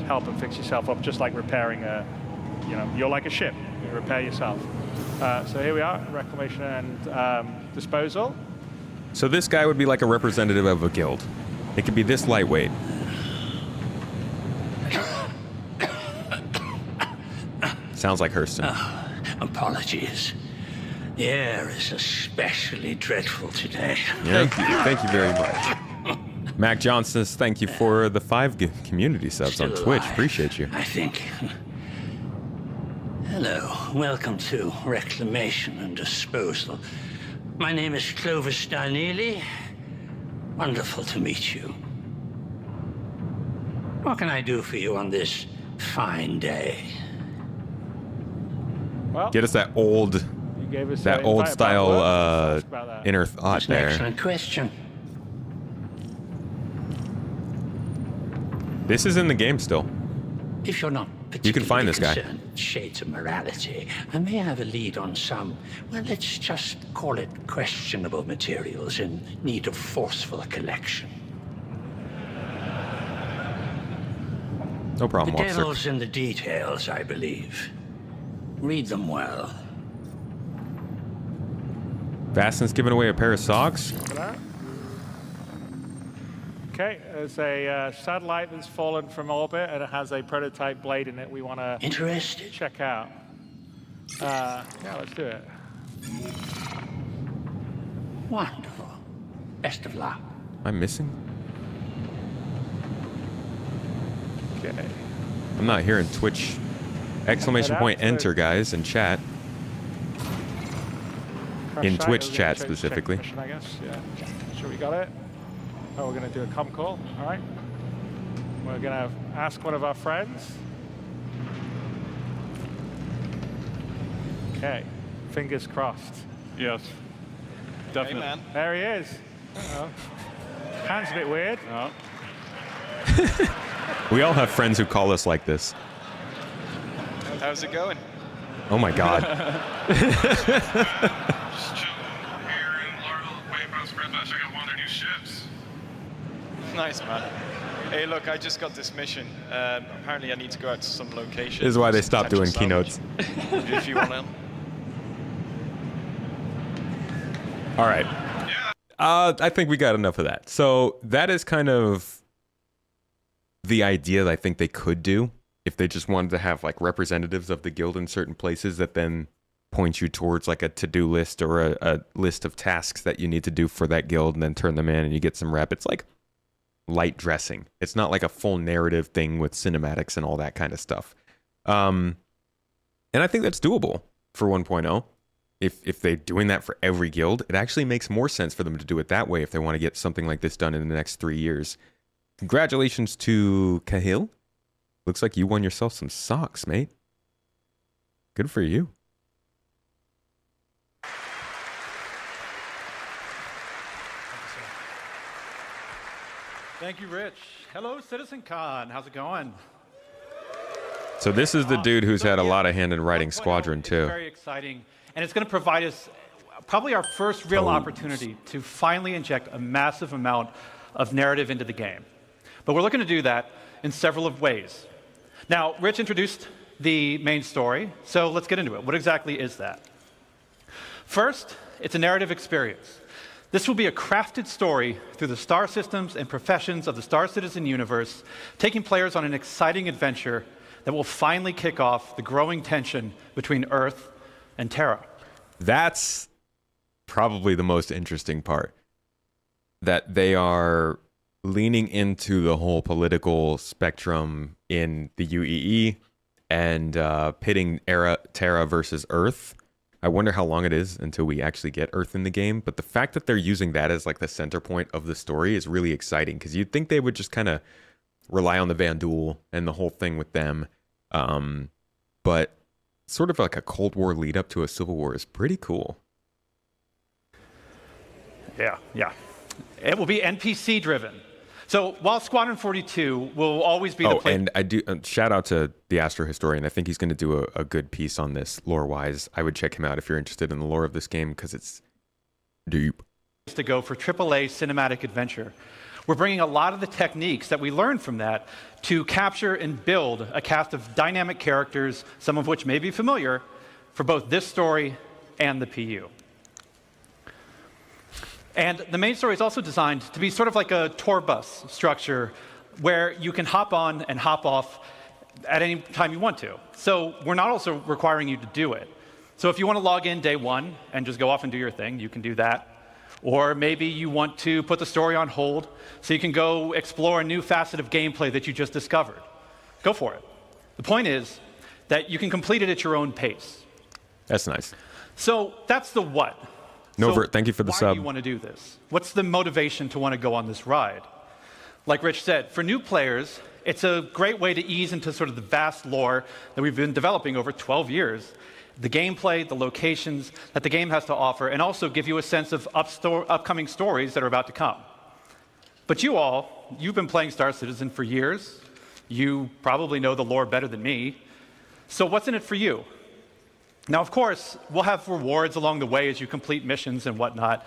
help and fix yourself up, just like repairing you're like a ship. You repair yourself. So here we are, reclamation and disposal. So this guy would be like a representative of a guild. It could be this lightweight. Sounds like Hurston. Apologies. The air is especially dreadful today. Yeah, thank you very much. Mac Johnson, thank you for the 5 community subs Still on Twitch. alive, Appreciate you. I think. Hello, welcome to Reclamation and Disposal. My name is Clovis Darnley. Wonderful to meet you. What can I do for you on this fine day? Well, Get us that old, you gave us that an old invite about style work. Let's ask about that. inner thought That's an there. excellent question. This is in the game still. If you're not You can find this guy. particularly concerned with shades of morality, I may have a lead on some, well, let's just call it questionable materials in need of forceful collection. No problem, The officer. devil's in the details, I believe. Read them well. Baston's giving away a pair of socks. Okay, there's a satellite that's fallen from orbit and it has a prototype blade in it we want to Interested? check out. Yeah, let's do it. Wonderful. Best of luck. I'm missing? Okay. I'm not hearing Twitch exclamation point enter, guys, in chat. In Twitch chat specifically. Mission, I guess. Yeah. Sure, we got it. Oh, we're going to do a comm call. All right. We're going to ask one of our friends. Okay. Fingers crossed. Yes. Definitely. Hey, man. There he is. Uh-oh. Hand's a bit weird. Oh. We all have friends who call us like this. How's it going? Oh my god. Just chilling here in Largo, waiting for the spread that check out one of their new ships. Nice, man. Hey, look, I just got this mission. Apparently, I need to go out to some location. This is why they stopped doing Potential keynotes. salvage. If you want to. All right. I think we got enough of that. So that is kind of the idea that I think they could do if they just wanted to have like representatives of the guild in certain places that then point you towards like a to-do list or a list of tasks that you need to do for that guild and then turn them in and you get some rep. It's like light dressing. It's not like a full narrative thing with cinematics and all that kind of stuff. And I think that's doable for 1.0. If they're doing that for every guild, it actually makes more sense for them to do it that way if they want to get something like this done in the next 3 years. Congratulations to Cahill. Looks like you won yourself some socks, mate. Good for you. Thank you, Rich. Hello, CitizenCon. How's it going? So this is the dude who's had a lot of hand in writing Squadron It's too. very exciting, and it's going to provide us probably our first real opportunity to finally inject a massive amount of narrative into the game. But we're looking to do that in several of ways. Now, Rich introduced the main story, so let's get into it. What exactly is that? First, it's a narrative experience. This will be a crafted story through the star systems and professions of the Star Citizen universe, taking players on an exciting adventure that will finally kick off the growing tension between Earth and Terra. That's probably the most interesting part, that they are leaning into the whole political spectrum in the UEE and pitting Terra versus Earth. I wonder how long it is until we actually get Earth in the game, but the fact that they're using that as like the center point of the story is really exciting, because you'd think they would just kind of rely on the Vanduul and the whole thing with them. But sort of like a Cold War lead up to a Civil War is pretty cool. Yeah. It will be NPC driven. So while Squadron 42 will always be the place. And I do shout out to the Astro Historian. I think he's going to do a good piece on this lore-wise. I would check him out if you're interested in the lore of this game, because it's deep. To go for AAA cinematic adventure. We're bringing a lot of the techniques that we learned from that to capture and build a cast of dynamic characters, some of which may be familiar, for both this story and the PU. And the main story is also designed to be sort of like a tour bus structure where you can hop on and hop off at any time you want to. So we're not also requiring you to do it. So if you want to log in day one and just go off and do your thing, you can do that. Or maybe you want to put the story on hold so you can go explore a new facet of gameplay that you just discovered. Go for it. The point is that you can complete it at your own pace. That's nice. So that's the what. Novert, thank you for the sub. Why do you want to do this? What's the motivation to want to go on this ride? Like Rich said, for new players, it's a great way to ease into sort of the vast lore that we've been developing over 12 years. The gameplay, the locations that the game has to offer, and also give you a sense of upcoming stories that are about to come. But you've been playing Star Citizen for years. You probably know the lore better than me. So what's in it for you? Now, of course, we'll have rewards along the way as you complete missions and whatnot,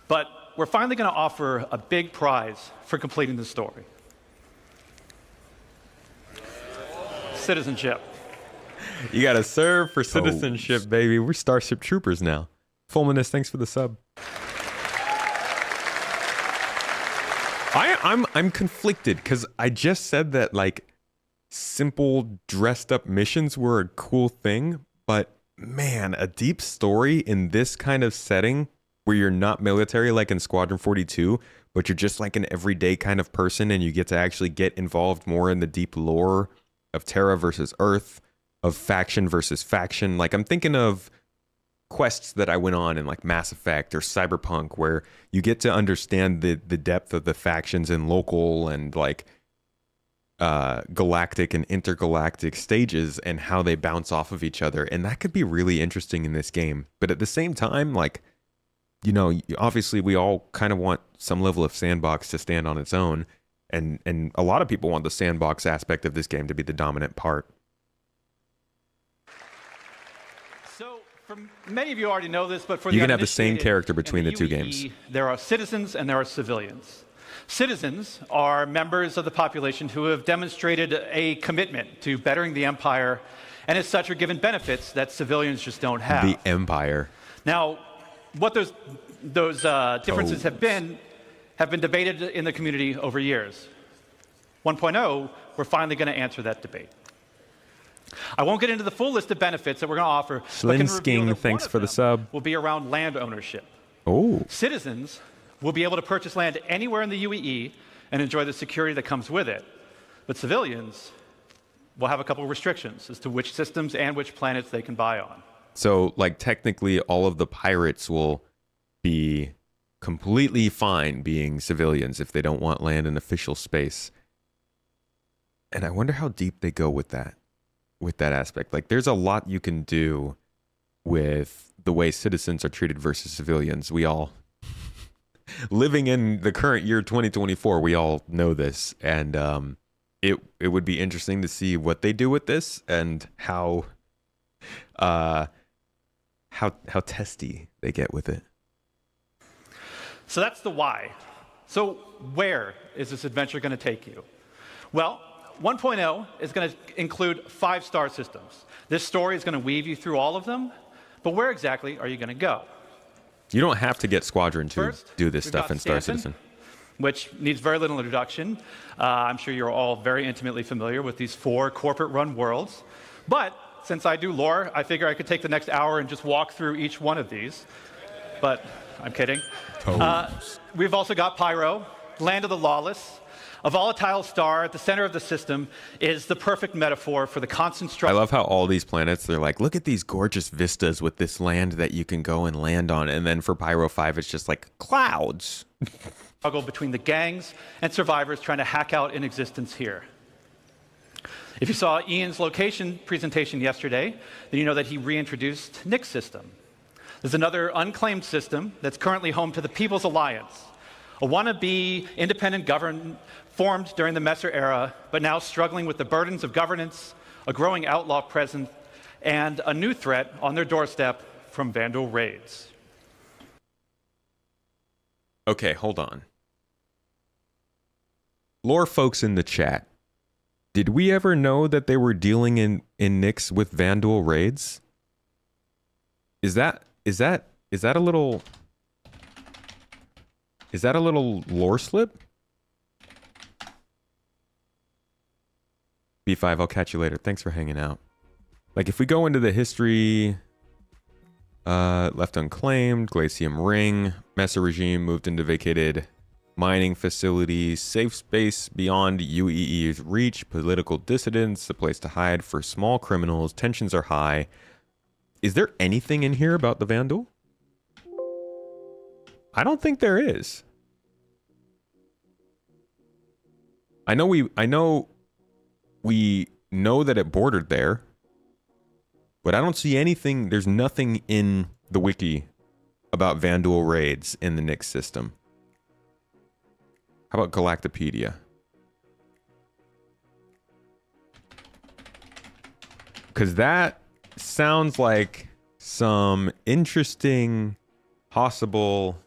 but we're finally going to offer a big prize for completing the story. Citizenship. You got to serve for citizenship, baby. We're Starship Troopers now. Fulminous, thanks for the sub. I'm conflicted, because I just said that like simple dressed up missions were a cool thing, but man, a deep story in this kind of setting where you're not military like in Squadron 42, but you're just like an everyday kind of person, and you get to actually get involved more in the deep lore of Terra versus Earth, of faction versus faction. Like I'm thinking of quests that I went on in like Mass Effect or Cyberpunk, where you get to understand the depth of the factions in local and like galactic and intergalactic stages and how they bounce off of each other, and that could be really interesting in this game. But at the same time, like, you know, obviously we all kind of want some level of sandbox to stand on its own, and a lot of people want the sandbox aspect of this game to be the dominant part. So many of you already know this, but for you can have the same character between the two games. There are citizens and there are civilians. Citizens are members of the population who have demonstrated a commitment to bettering the Empire, and as such are given benefits that civilians just don't have. The Empire. Now, what those differences have been debated in the community over years. 1.0, we're finally going to answer that debate. I won't get into the full list of benefits that we're going to offer. Slinsking, thanks for the sub. Will be around land ownership. Oh. Citizens will be able to purchase land anywhere in the UEE and enjoy the security that comes with it. But civilians will have a couple of restrictions as to which systems and which planets they can buy on. So, like, technically, all of the pirates will be completely fine being civilians if they don't want land in official space. And I wonder how deep they go with that aspect. Like, there's a lot you can do with the way citizens are treated versus civilians. We all, living in the current year 2024, we all know this. And it would be interesting to see what they do with this and how testy they get with it. So that's the why. So where is this adventure going to take you? Well, 1.0 is going to include 5 star systems. This story is going to weave you through all of them, but where exactly are you going to go? You don't have to get Squadron to do this we've stuff got in Star Stanton, Citizen. which needs very little introduction. I'm sure you're all very intimately familiar with these 4 corporate-run worlds. But since I do lore, I figure I could take the next hour and just walk through each one of these. But I'm kidding. We've also got Pyro, Land of the Lawless. A volatile star at the center of the system is the perfect metaphor for the constant I struggle. love how all these planets, they're like, look at these gorgeous vistas with this land that you can go and land on. And then for Pyro 5, it's just like clouds. Struggle between the gangs and survivors trying to hack out an existence here. If you saw Ian's location presentation yesterday, then you know that he reintroduced Nick's system. There's another unclaimed system that's currently home to the People's Alliance, a wannabe independent government formed during the Messer era, but now struggling with the burdens of governance, a growing outlaw presence, and a new threat on their doorstep from Vandal raids. Okay, hold on. Lore folks in the chat, did we ever know that they were dealing in Nyx with Vandal raids? Is that a little lore slip? B5, I'll catch you later. Thanks for hanging out. Like, if we go into the history, left unclaimed, Glacium Ring, Messer regime moved into vacated mining facilities, safe space beyond UEE's reach, political dissidents, a place to hide for small criminals, tensions are high. Is there anything in here about the Vandal? I don't think there is. I know we know that it bordered there, but I don't see anything. There's nothing in the wiki about Vandal raids in the Nyx system. How about Galactopedia? Because that sounds like some interesting possible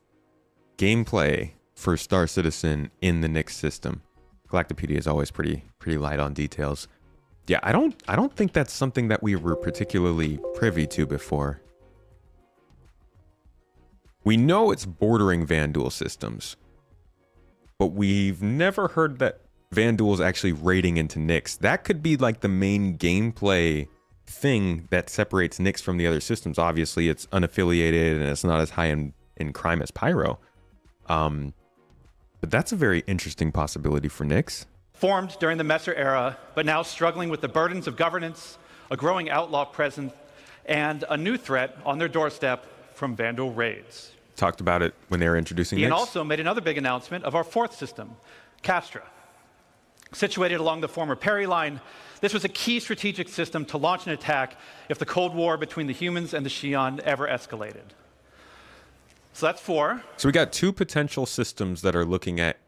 gameplay for Star Citizen in the Nyx system. Galactopedia is always pretty light on details. Yeah, I don't think that's something that we were particularly privy to before. We know it's bordering Vandal systems, but we've never heard that Vandal is actually raiding into Nyx. That could be like the main gameplay thing that separates Nyx from the other systems. Obviously, it's unaffiliated and it's not as high in crime as Pyro. But that's a very interesting possibility for Nyx. Formed during the Messer era, but now struggling with the burdens of governance, a growing outlaw presence, and a new threat on their doorstep from Vandal raids. Talked about it when they were introducing Ian Nyx. also made another big announcement of our 4th system, Castra. Situated along the former Perry line, this was a key strategic system to launch an attack if the Cold War between the humans and the Xi'an ever escalated. So that's 4. So we got 2 potential systems that are looking at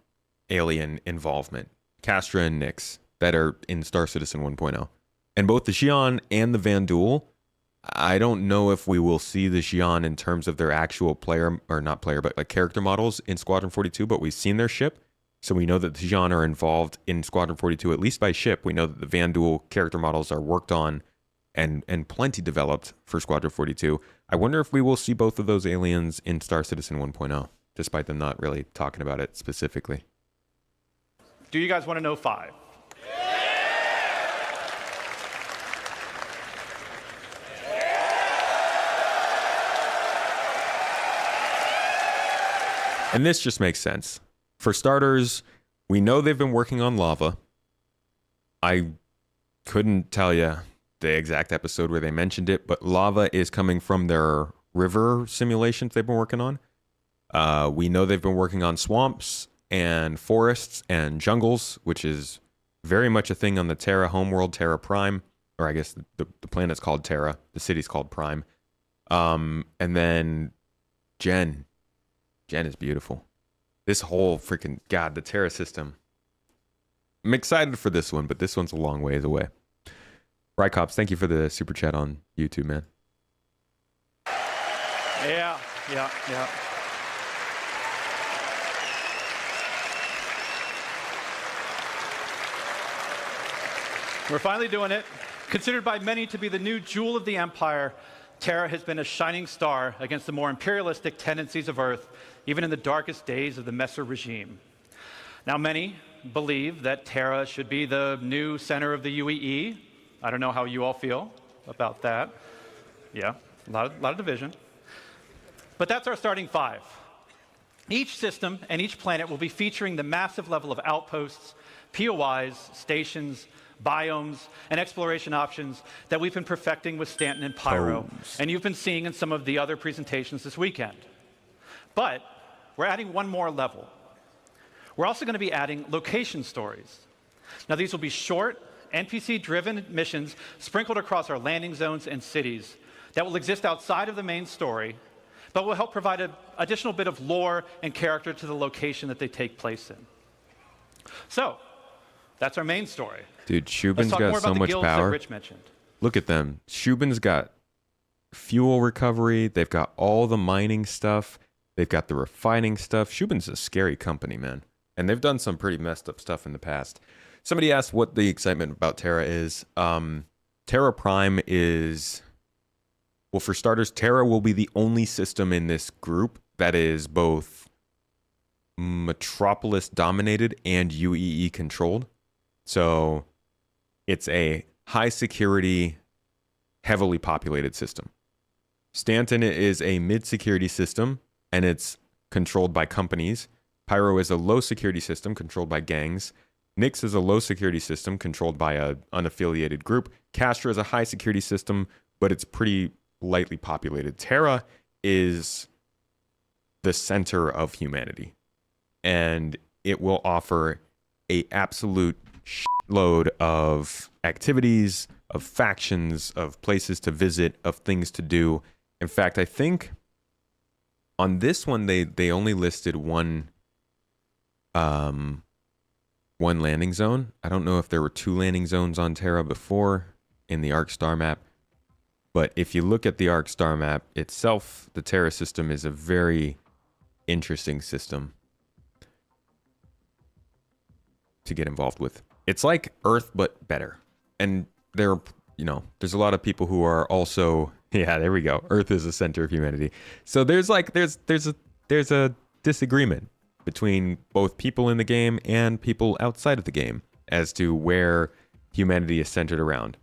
alien involvement, Castra and Nyx, that are in Star Citizen 1.0. And both the Xi'an and the Vandal, I don't know if we will see the Xi'an in terms of their actual player, or not player, but like character models in Squadron 42, but we've seen their ship. So we know that the Xi'an are involved in Squadron 42, at least by ship. We know that the Vandal character models are worked on and plenty developed for Squadron 42. I wonder if we will see both of those aliens in Star Citizen 1.0, despite them not really talking about it specifically. Do you guys want to know 5? And this just makes sense. For starters, we know they've been working on lava. I couldn't tell you the exact episode where they mentioned it, but lava is coming from their river simulations they've been working on. We know they've been working on swamps and forests and jungles, which is very much a thing on the Terra homeworld, Terra Prime, or I guess the planet's called Terra, the city's called Prime. And then Jen is beautiful. This whole freaking, God, the Terra system. I'm excited for this one, but this one's a long ways away. Rycops, thank you for the super chat on YouTube, man. Yeah. We're finally doing it. Considered by many to be the new jewel of the Empire, Terra has been a shining star against the more imperialistic tendencies of Earth, even in the darkest days of the Messer regime. Now, many believe that Terra should be the new center of the UEE. I don't know how you all feel about that. Yeah, a lot of division. But that's our starting 5. Each system and each planet will be featuring the massive level of outposts, POIs, stations, biomes, and exploration options that we've been perfecting with Stanton and Pyro, and you've been seeing in some of the other presentations this weekend. But we're adding one more level. We're also going to be adding location stories. Now, these will be short, NPC-driven missions sprinkled across our landing zones and cities that will exist outside of the main story, but will help provide an additional bit of lore and character to the location that they take place in. So, that's our main story. Dude, Shubin's got so much power. Rich mentioned. Look at them. Shubin's got fuel recovery. They've got all the mining stuff. They've got the refining stuff. Shubin's a scary company, man. And they've done some pretty messed up stuff in the past. Somebody asked what the excitement about Terra is. Terra Prime is... Well, for starters, Terra will be the only system in this group that is both Metropolis-dominated and UEE-controlled. So it's a high-security, heavily populated system. Stanton is a mid-security system, and it's controlled by companies. Pyro is a low-security system controlled by gangs. Nyx is a low-security system controlled by an unaffiliated group. Castra is a high-security system, but it's pretty lightly populated. Terra is the center of humanity, and it will offer a absolute load of activities, of factions, of places to visit, of things to do. In fact, I think on this one they only listed one landing zone. I don't know if there were 2 landing zones on Terra before in the Arc Star map, but if you look at the Arc Star map itself, the Terra system is a very interesting system to get involved with. It's like Earth, but better. And there's a lot of people who are also, yeah, there we go. Earth is the center of humanity. So there's a disagreement between both people in the game and people outside of the game as to where humanity is centered around.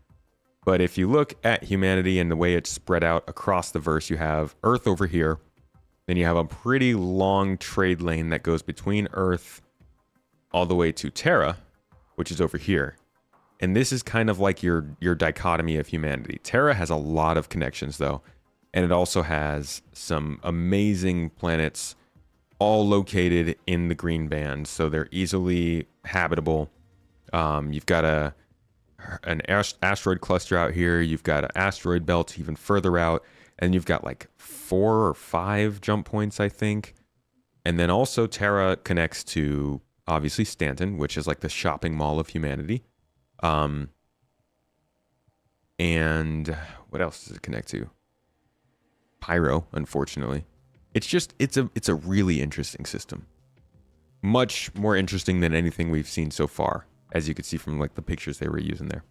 But if you look at humanity and the way it's spread out across the verse, you have Earth over here, then you have a pretty long trade lane that goes between Earth all the way to Terra, which is over here. And this is kind of like your dichotomy of humanity. Terra has a lot of connections, though, and it also has some amazing planets all located in the green band, so they're easily habitable. You've got an asteroid cluster out here. You've got an asteroid belt even further out, and you've got like 4 or 5 jump points, I think. And then also Terra connects to, obviously, Stanton, which is like the shopping mall of humanity. And what else does it connect to? Pyro, unfortunately. It's a really interesting system. Much more interesting than anything we've seen so far, as you could see from like the pictures they were using there.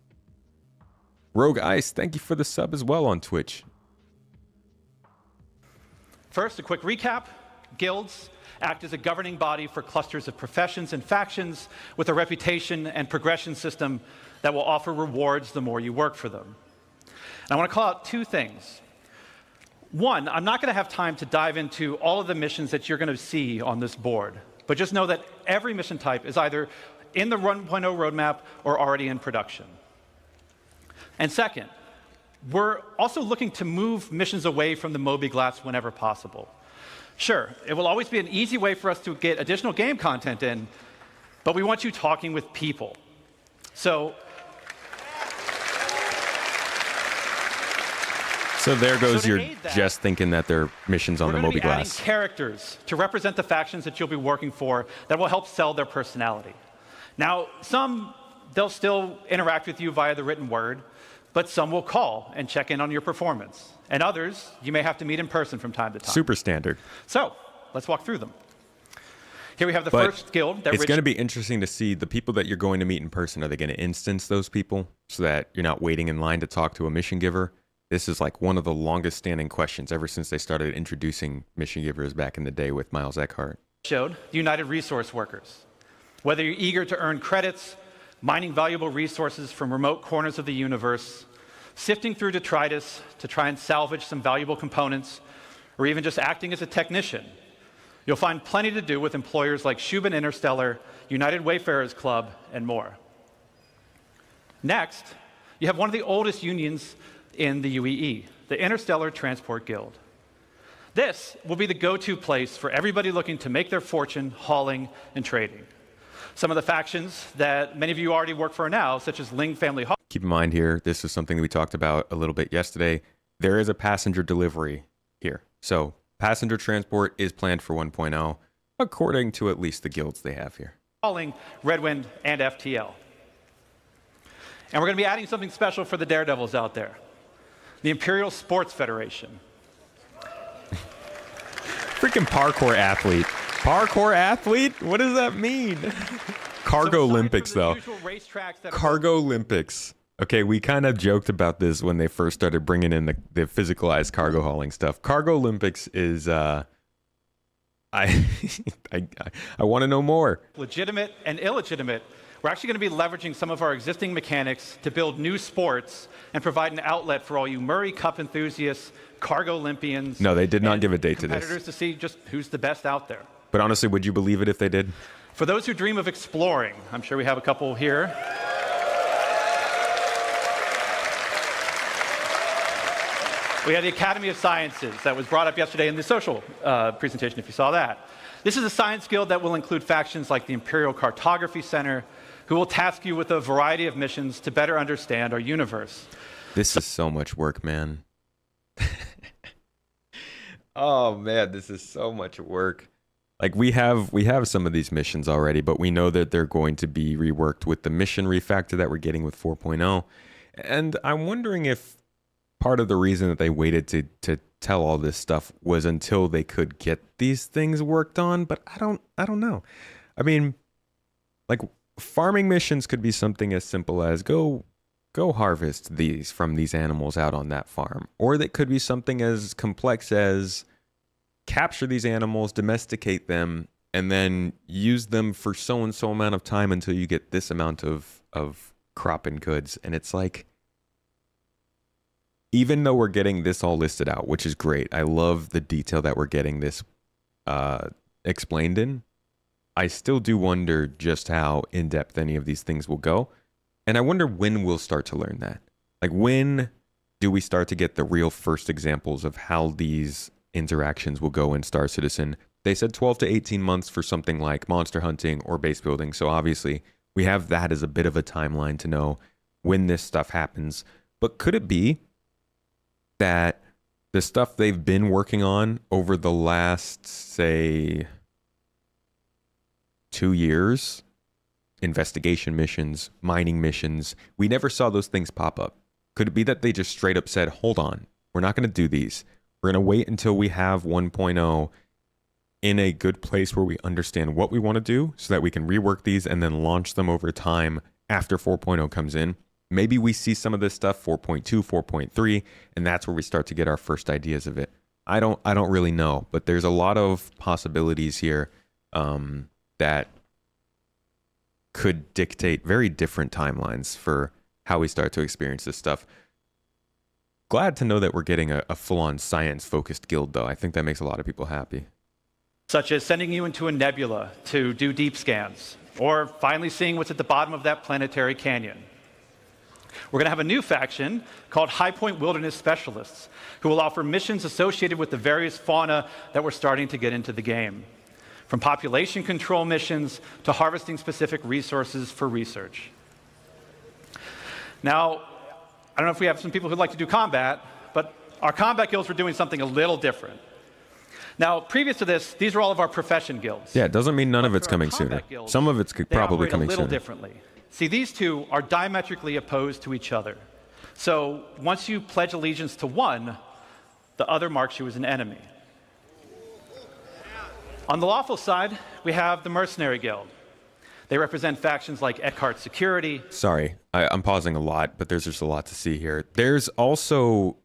Rogue Ice, thank you for the sub as well on Twitch. First, a quick recap. Guilds act as a governing body for clusters of professions and factions with a reputation and progression system that will offer rewards the more you work for them. And I want to call out 2 things. One, I'm not going to have time to dive into all of the missions that you're going to see on this board, but just know that every mission type is either in the 1.0 roadmap or already in production. And second, we're also looking to move missions away from the Moby Glass whenever possible. Sure, it will always be an easy way for us to get additional game content in, but we want you talking with people. So there goes your just thinking that they're missions on the Moby Glass. Adding characters to represent the factions that you'll be working for that will help sell their personality. Now, some, they'll still interact with you via the written word, but some will call and check in on your performance. And others, you may have to meet in person from time to time. Super standard. So, let's walk through them. Here we have the first guild. It's going to be interesting to see the people that you're going to meet in person. Are they going to instance those people so that you're not waiting in line to talk to a mission giver? This is like one of the longest standing questions ever since they started introducing mission givers back in the day with Miles Eckhart. Showed the United Resource Workers. Whether you're eager to earn credits, mining valuable resources from remote corners of the universe, sifting through detritus to try and salvage some valuable components, or even just acting as a technician, you'll find plenty to do with employers like Shubin Interstellar, United Wayfarers Club, and more. Next, you have one of the oldest unions in the UEE, the Interstellar Transport Guild. This will be the go-to place for everybody looking to make their fortune hauling and trading. Some of the factions that many of you already work for now, such as Ling Family Haul. Keep in mind here, this is something that we talked about a little bit yesterday. There is a passenger delivery here. So passenger transport is planned for 1.0, according to at least the guilds they have here. Hauling, Redwind, and FTL. And we're going to be adding something special for the daredevils out there. The Imperial Sports Federation. Freaking parkour athlete. Parkour athlete? What does that mean? Cargo Olympics, though. Cargo Olympics. Okay, we kind of joked about this when they first started bringing in the physicalized cargo hauling stuff. Cargo Olympics is, I want to know more. Legitimate and illegitimate. We're actually going to be leveraging some of our existing mechanics to build new sports and provide an outlet for all you Murray Cup enthusiasts, cargo Olympians. No, they did not give a date to this. Competitors to see just who's the best out there. But honestly, would you believe it if they did? For those who dream of exploring, I'm sure we have a couple here. We had the Academy of Sciences that was brought up yesterday in the social presentation, if you saw that. This is a science guild that will include factions like the Imperial Cartography Center, who will task you with a variety of missions to better understand our universe. This is so much work, man. Oh man, this is so much work. Like we have some of these missions already, but we know that they're going to be reworked with the mission refactor that we're getting with 4.0. And I'm wondering if part of the reason that they waited to tell all this stuff was until they could get these things worked on, but I don't know. I mean, like farming missions could be something as simple as go harvest these from these animals out on that farm, or that could be something as complex as capture these animals, domesticate them, and then use them for so and so amount of time until you get this amount of crop and goods. And it's like, even though we're getting this all listed out, which is great, I love the detail that we're getting this explained in, I still do wonder just how in-depth any of these things will go. And I wonder when we'll start to learn that. Like, when do we start to get the real first examples of how these interactions will go in Star Citizen? They said 12 to 18 months for something like monster hunting or base building. So obviously we have that as a bit of a timeline to know when this stuff happens. But could it be that the stuff they've been working on over the last, say, 2 years, investigation missions, mining missions, we never saw those things pop up? Could it be that they just straight up said, hold on, we're not going to do these. We're going to wait until we have 1.0 in a good place where we understand what we want to do so that we can rework these and then launch them over time after 4.0 comes in. Maybe we see some of this stuff 4.2, 4.3, and that's where we start to get our first ideas of it. I don't really know, but there's a lot of possibilities here that could dictate very different timelines for how we start to experience this stuff. Glad to know that we're getting a full-on science-focused guild, though. I think that makes a lot of people happy. Such as sending you into a nebula to do deep scans, or finally seeing what's at the bottom of that planetary canyon. We're going to have a new faction called High Point Wilderness Specialists, who will offer missions associated with the various fauna that we're starting to get into the game, from population control missions to harvesting specific resources for research. Now, I don't know if we have some people who'd like to do combat, but our combat guilds were doing something a little different. Now, previous to this, these are all of our profession guilds. Yeah, it doesn't mean none of it's coming sooner. Some of it's probably coming a little sooner. Differently. See, these two are diametrically opposed to each other. So once you pledge allegiance to one, the other marks you as an enemy. On the lawful side, we have the Mercenary Guild. They represent factions like Eckhart Security. Sorry, I'm pausing a lot, but there's just a lot to see here. There's also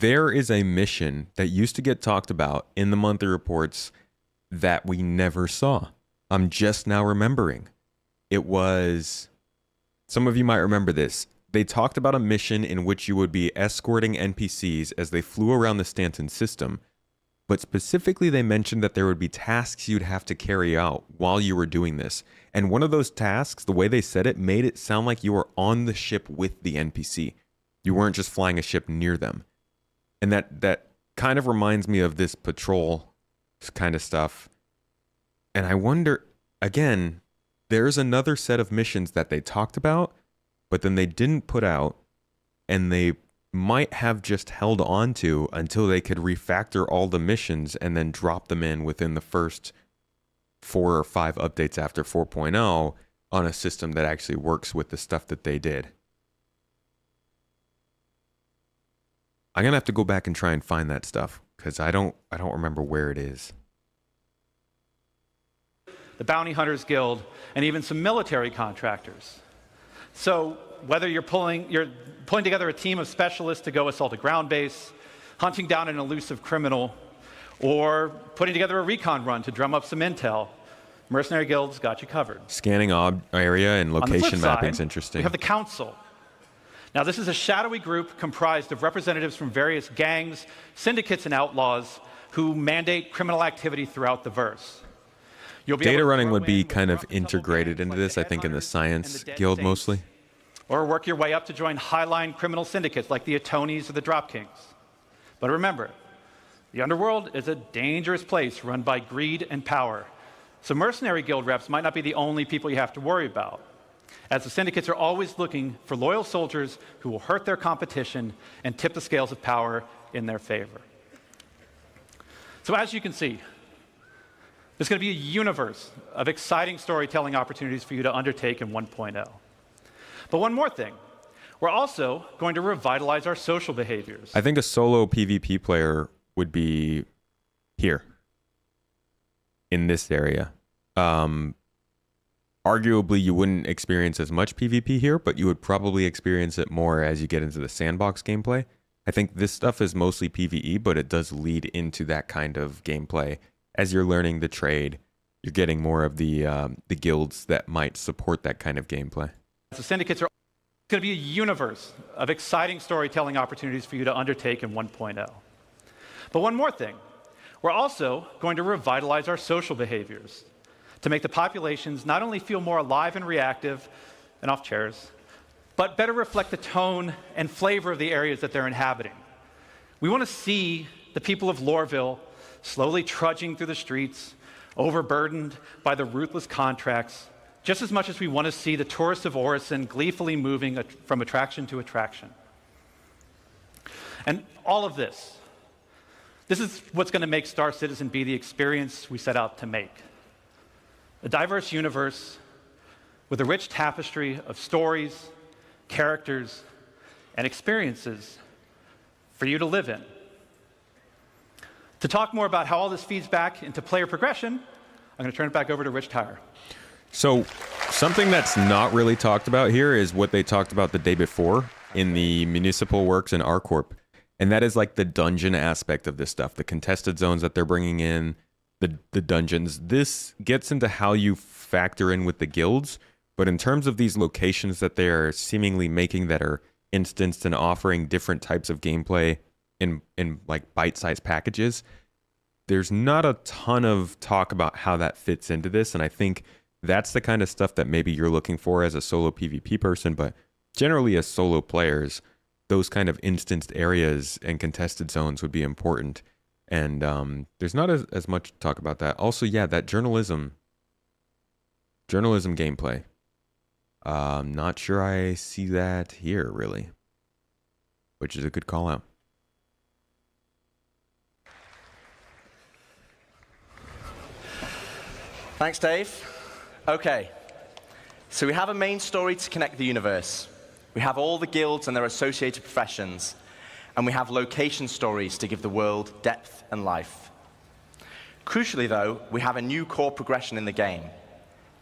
There is a mission that used to get talked about in the monthly reports that we never saw. I'm just now remembering. It was, some of you might remember this. They talked about a mission in which you would be escorting NPCs as they flew around the Stanton system. But specifically, they mentioned that there would be tasks you'd have to carry out while you were doing this. And one of those tasks, the way they said it, made it sound like you were on the ship with the NPC. You weren't just flying a ship near them. And that kind of reminds me of this patrol kind of stuff. And I wonder, again, there's another set of missions that they talked about, but then they didn't put out, and they might have just held on to until they could refactor all the missions and then drop them in within the first 4 or 5 updates after 4.0 on a system that actually works with the stuff that they did. I'm going to have to go back and try and find that stuff because I don't remember where it is. The Bounty Hunters Guild, and even some military contractors. So whether you're pulling together a team of specialists to go assault a ground base, hunting down an elusive criminal, or putting together a recon run to drum up some intel, Mercenary Guild's got you covered. Scanning area and location mapping is interesting. We have the Council. Now, this is a shadowy group comprised of representatives from various gangs, syndicates, and outlaws who mandate criminal activity throughout the verse. Data running would be kind of integrated into this, I think, in the Science Guild mostly. Or work your way up to join highline criminal syndicates like the Atonis or the Drop Kings. But remember, the underworld is a dangerous place run by greed and power. So Mercenary Guild reps might not be the only people you have to worry about, as the syndicates are always looking for loyal soldiers who will hurt their competition and tip the scales of power in their favor. So as you can see, there's going to be a universe of exciting storytelling opportunities for you to undertake in 1.0. But one more thing, we're also going to revitalize our social behaviors. I think a solo PvP player would be here, in this area. Arguably, you wouldn't experience as much PvP here, but you would probably experience it more as you get into the sandbox gameplay. I think this stuff is mostly PvE, but it does lead into that kind of gameplay. As you're learning the trade, you're getting more of the guilds that might support that kind of gameplay. The syndicates are going to be a universe of exciting storytelling opportunities for you to undertake in 1.0. But one more thing, we're also going to revitalize our social behaviors to make the populations not only feel more alive and reactive and off chairs, but better reflect the tone and flavor of the areas that they're inhabiting. We want to see the people of Loreville slowly trudging through the streets, overburdened by the ruthless contracts, just as much as we want to see the tourists of Orison gleefully moving from attraction to attraction. And all of this is what's going to make Star Citizen be the experience we set out to make. A diverse universe with a rich tapestry of stories, characters, and experiences for you to live in. To talk more about how all this feeds back into player progression, I'm going to turn it back over to Rich Tyre. So something that's not really talked about here is what they talked about the day before in the Municipal Works and ArcCorp. And that is like the dungeon aspect of this stuff, the contested zones that they're bringing in, the dungeons. This gets into how you factor in with the guilds. But in terms of these locations that they're seemingly making that are instanced and offering different types of gameplay in like bite-sized packages, there's not a ton of talk about how that fits into this. And I think that's the kind of stuff that maybe you're looking for as a solo PvP person, but generally as solo players, those kind of instanced areas and contested zones would be important. And there's not as much talk about that. Also, yeah, that journalism gameplay. Not sure I see that here, really, which is a good call out. Thanks, Dave. Okay, so we have a main story to connect the universe. We have all the guilds and their associated professions, and we have location stories to give the world depth and life. Crucially, though, we have a new core progression in the game,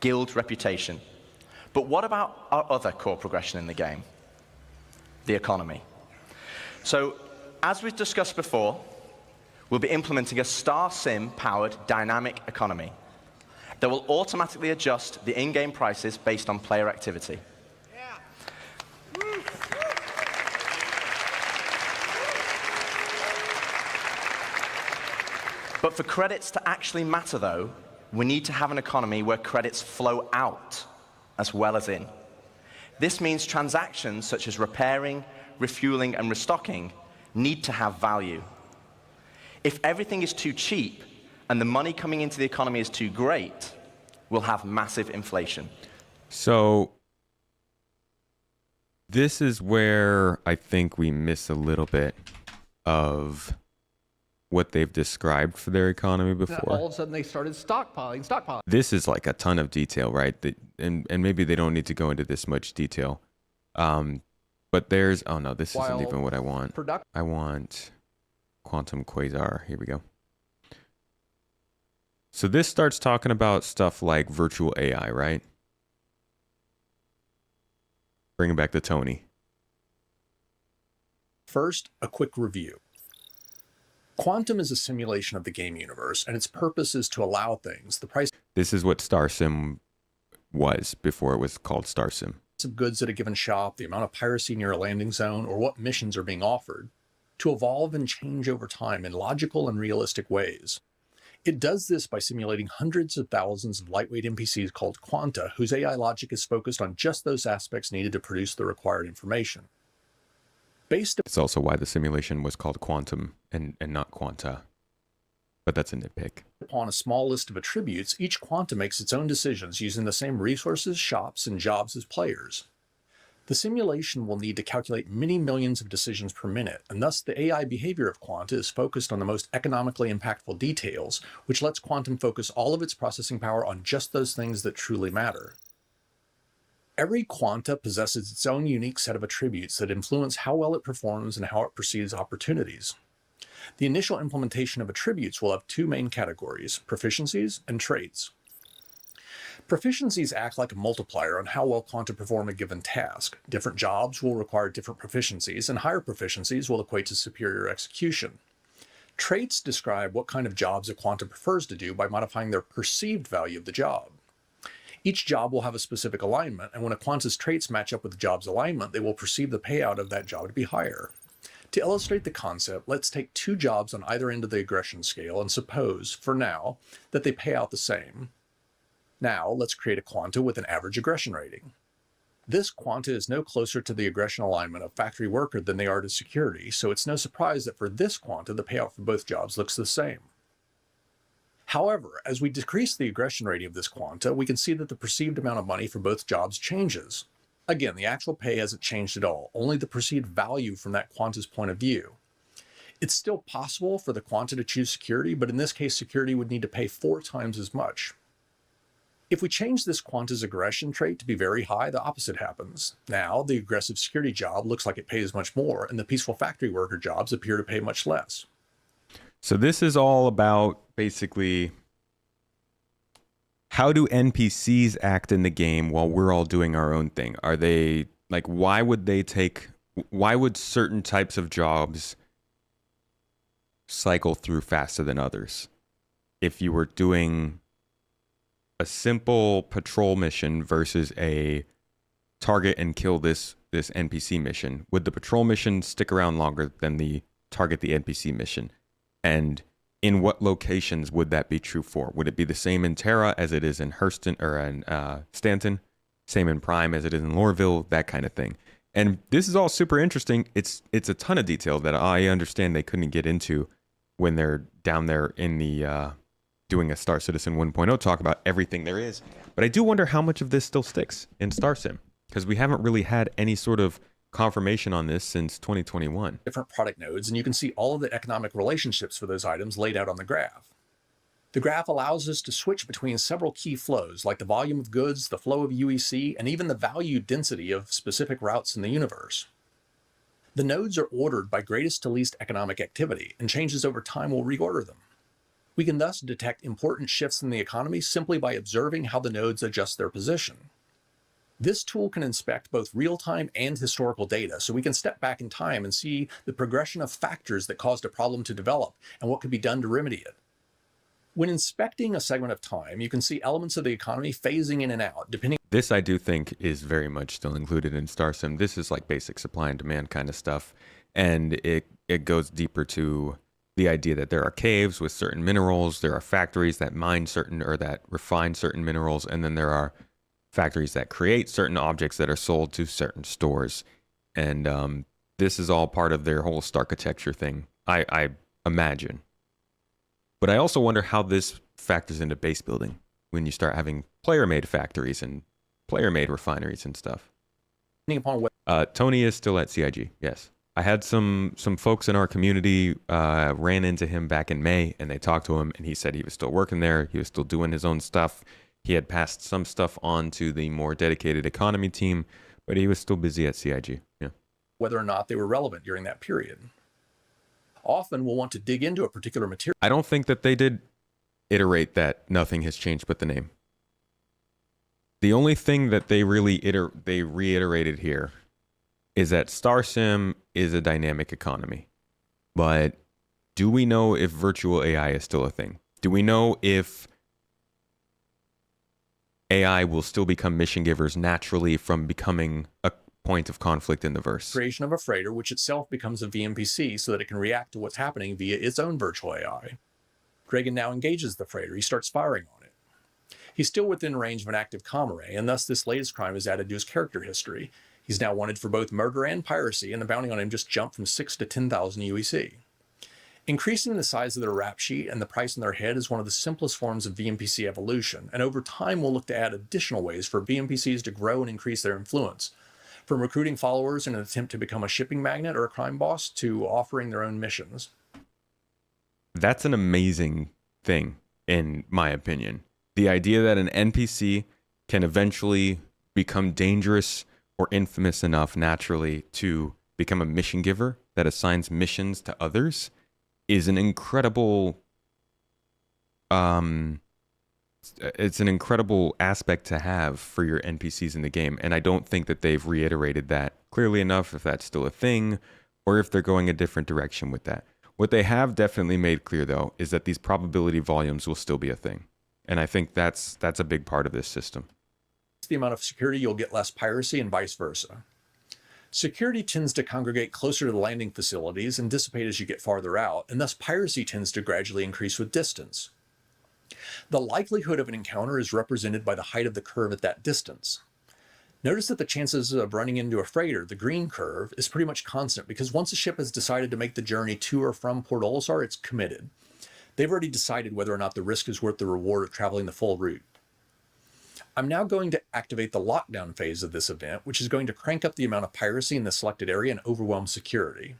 guild reputation. But what about our other core progression in the game? The economy. So As we've discussed before, we'll be implementing a star sim-powered dynamic economy that will automatically adjust the in-game prices based on player activity. But for credits to actually matter, though, we need to have an economy where credits flow out as well as in. This means transactions such as repairing, refueling, and restocking need to have value. If everything is too cheap and the money coming into the economy is too great, we'll have massive inflation. So this is where I think we miss a little bit of what they've described for their economy before. All of a sudden they started stockpiling. This is like a ton of detail, right? And maybe they don't need to go into this much detail. But there's, oh no, this isn't even what I want. I want quantum quasar. Here we go. So this starts talking about stuff like virtual AI, right? Bringing back to Tony. First, a quick review. Quantum is a simulation of the game universe, and its purpose is to allow things, the price This is what Star Sim was before it was called Star Sim. of goods at a given shop, the amount of piracy near a landing zone, or what missions are being offered, to evolve and change over time in logical and realistic ways. It does this by simulating hundreds of thousands of lightweight NPCs called quanta, whose AI logic is focused on just those aspects needed to produce the required information. It's also why the simulation was called quantum and not quanta. But that's a nitpick. Upon a small list of attributes, each quanta makes its own decisions using the same resources, shops, and jobs as players. The simulation will need to calculate many millions of decisions per minute, and thus the AI behavior of quanta is focused on the most economically impactful details, which lets quantum focus all of its processing power on just those things that truly matter. Every quanta possesses its own unique set of attributes that influence how well it performs and how it perceives opportunities. The initial implementation of attributes will have two main categories, proficiencies and traits. Proficiencies act like a multiplier on how well quanta perform a given task. Different jobs will require different proficiencies, and higher proficiencies will equate to superior execution. Traits describe what kind of jobs a quanta prefers to do by modifying their perceived value of the job. Each job will have a specific alignment, and when a quanta's traits match up with the job's alignment, they will perceive the payout of that job to be higher. To illustrate the concept, let's take two jobs on either end of the aggression scale and suppose, for now, that they pay out the same. Now, let's create a quanta with an average aggression rating. This quanta is no closer to the aggression alignment of factory worker than they are to security, so it's no surprise that for this quanta, the payout for both jobs looks the same. However, as we decrease the aggression rating of this quanta, we can see that the perceived amount of money for both jobs changes. Again, the actual pay hasn't changed at all, only the perceived value from that quanta's point of view. It's still possible for the quanta to choose security, but in this case, security would need to pay 4 times as much. If we change this quanta's aggression trait to be very high, the opposite happens. Now, the aggressive security job looks like it pays much more, and the peaceful factory worker jobs appear to pay much less. So this is all about basically how do NPCs act in the game while we're all doing our own thing? Are they like, why would certain types of jobs cycle through faster than others? If you were doing a simple patrol mission versus a target and kill this NPC mission, would the patrol mission stick around longer than the target the NPC mission? And in what locations would that be true for? Would it be the same in Terra as it is in Hurston or in Stanton? Same in Prime as it is in Lorville? That kind of thing. And this is all super interesting. It's a ton of detail that I understand they couldn't get into when they're down there in the doing a Star Citizen 1.0 talk about everything there is. But I do wonder how much of this still sticks in Star Sim, because we haven't really had any sort of confirmation on this since 2021. Different product nodes, and you can see all of the economic relationships for those items laid out on the graph. The graph allows us to switch between several key flows, like the volume of goods, the flow of UEC, and even the value density of specific routes in the universe. The nodes are ordered by greatest to least economic activity, and changes over time will reorder them. We can thus detect important shifts in the economy simply by observing how the nodes adjust their position. This tool can inspect both real-time and historical data, so we can step back in time and see the progression of factors that caused a problem to develop and what could be done to remedy it. When inspecting a segment of time, you can see elements of the economy phasing in and out, depending. This I do think is very much still included in StarSim. This is like basic supply and demand kind of stuff, and it goes deeper to the idea that there are caves with certain minerals, there are factories that mine certain or that refine certain minerals, and then there are factories that create certain objects that are sold to certain stores. And this is all part of their whole Starkitecture thing, I imagine. But I also wonder how this factors into base building when you start having player-made factories and player-made refineries and stuff. Tony is still at CIG, yes. I had some folks in our community ran into him back in May, and they talked to him, and he said he was still working there. He was still doing his own stuff. He had passed some stuff on to the more dedicated economy team, but he was still busy at CIG. Yeah. Whether or not they were relevant during that period. Often we'll want to dig into a particular material. I don't think that they did iterate that nothing has changed but the name. The only thing that they really reiterated here is that StarSim is a dynamic economy. But do we know if virtual AI is still a thing? Do we know if AI will still become mission givers naturally from becoming a point of conflict in the verse? Creation of a freighter, which itself becomes a VNPC so that it can react to what's happening via its own virtual AI. Dragon now engages the freighter. He starts firing on it. He's still within range of an active comm array, and thus this latest crime is added to his character history. He's now wanted for both murder and piracy, and the bounty on him just jumped from 6 to 10,000 UEC. Increasing the size of their rap sheet and the price on their head is one of the simplest forms of VNPC evolution, and over time we'll look to add additional ways for VNPCs to grow and increase their influence, from recruiting followers in an attempt to become a shipping magnate or a crime boss to offering their own missions. That's an amazing thing, in my opinion. The idea that an NPC can eventually become dangerous or infamous enough naturally to become a mission giver that assigns missions to others is an incredible it's an incredible aspect to have for your NPCs in the game, and I don't think that they've reiterated that clearly enough, if that's still a thing or if they're going a different direction with that. What they have definitely made clear though is that these probability volumes will still be a thing, and I think that's a big part of this system. The amount of security, you'll get less piracy and vice versa. Security tends to congregate closer to the landing facilities and dissipate as you get farther out, and thus piracy tends to gradually increase with distance. The likelihood of an encounter is represented by the height of the curve at that distance. Notice that the chances of running into a freighter, the green curve, is pretty much constant because once a ship has decided to make the journey to or from Port Olisar, it's committed. They've already decided whether or not the risk is worth the reward of traveling the full route. I'm now going to activate the lockdown phase of this event, which is going to crank up the amount of piracy in the selected area and overwhelm security.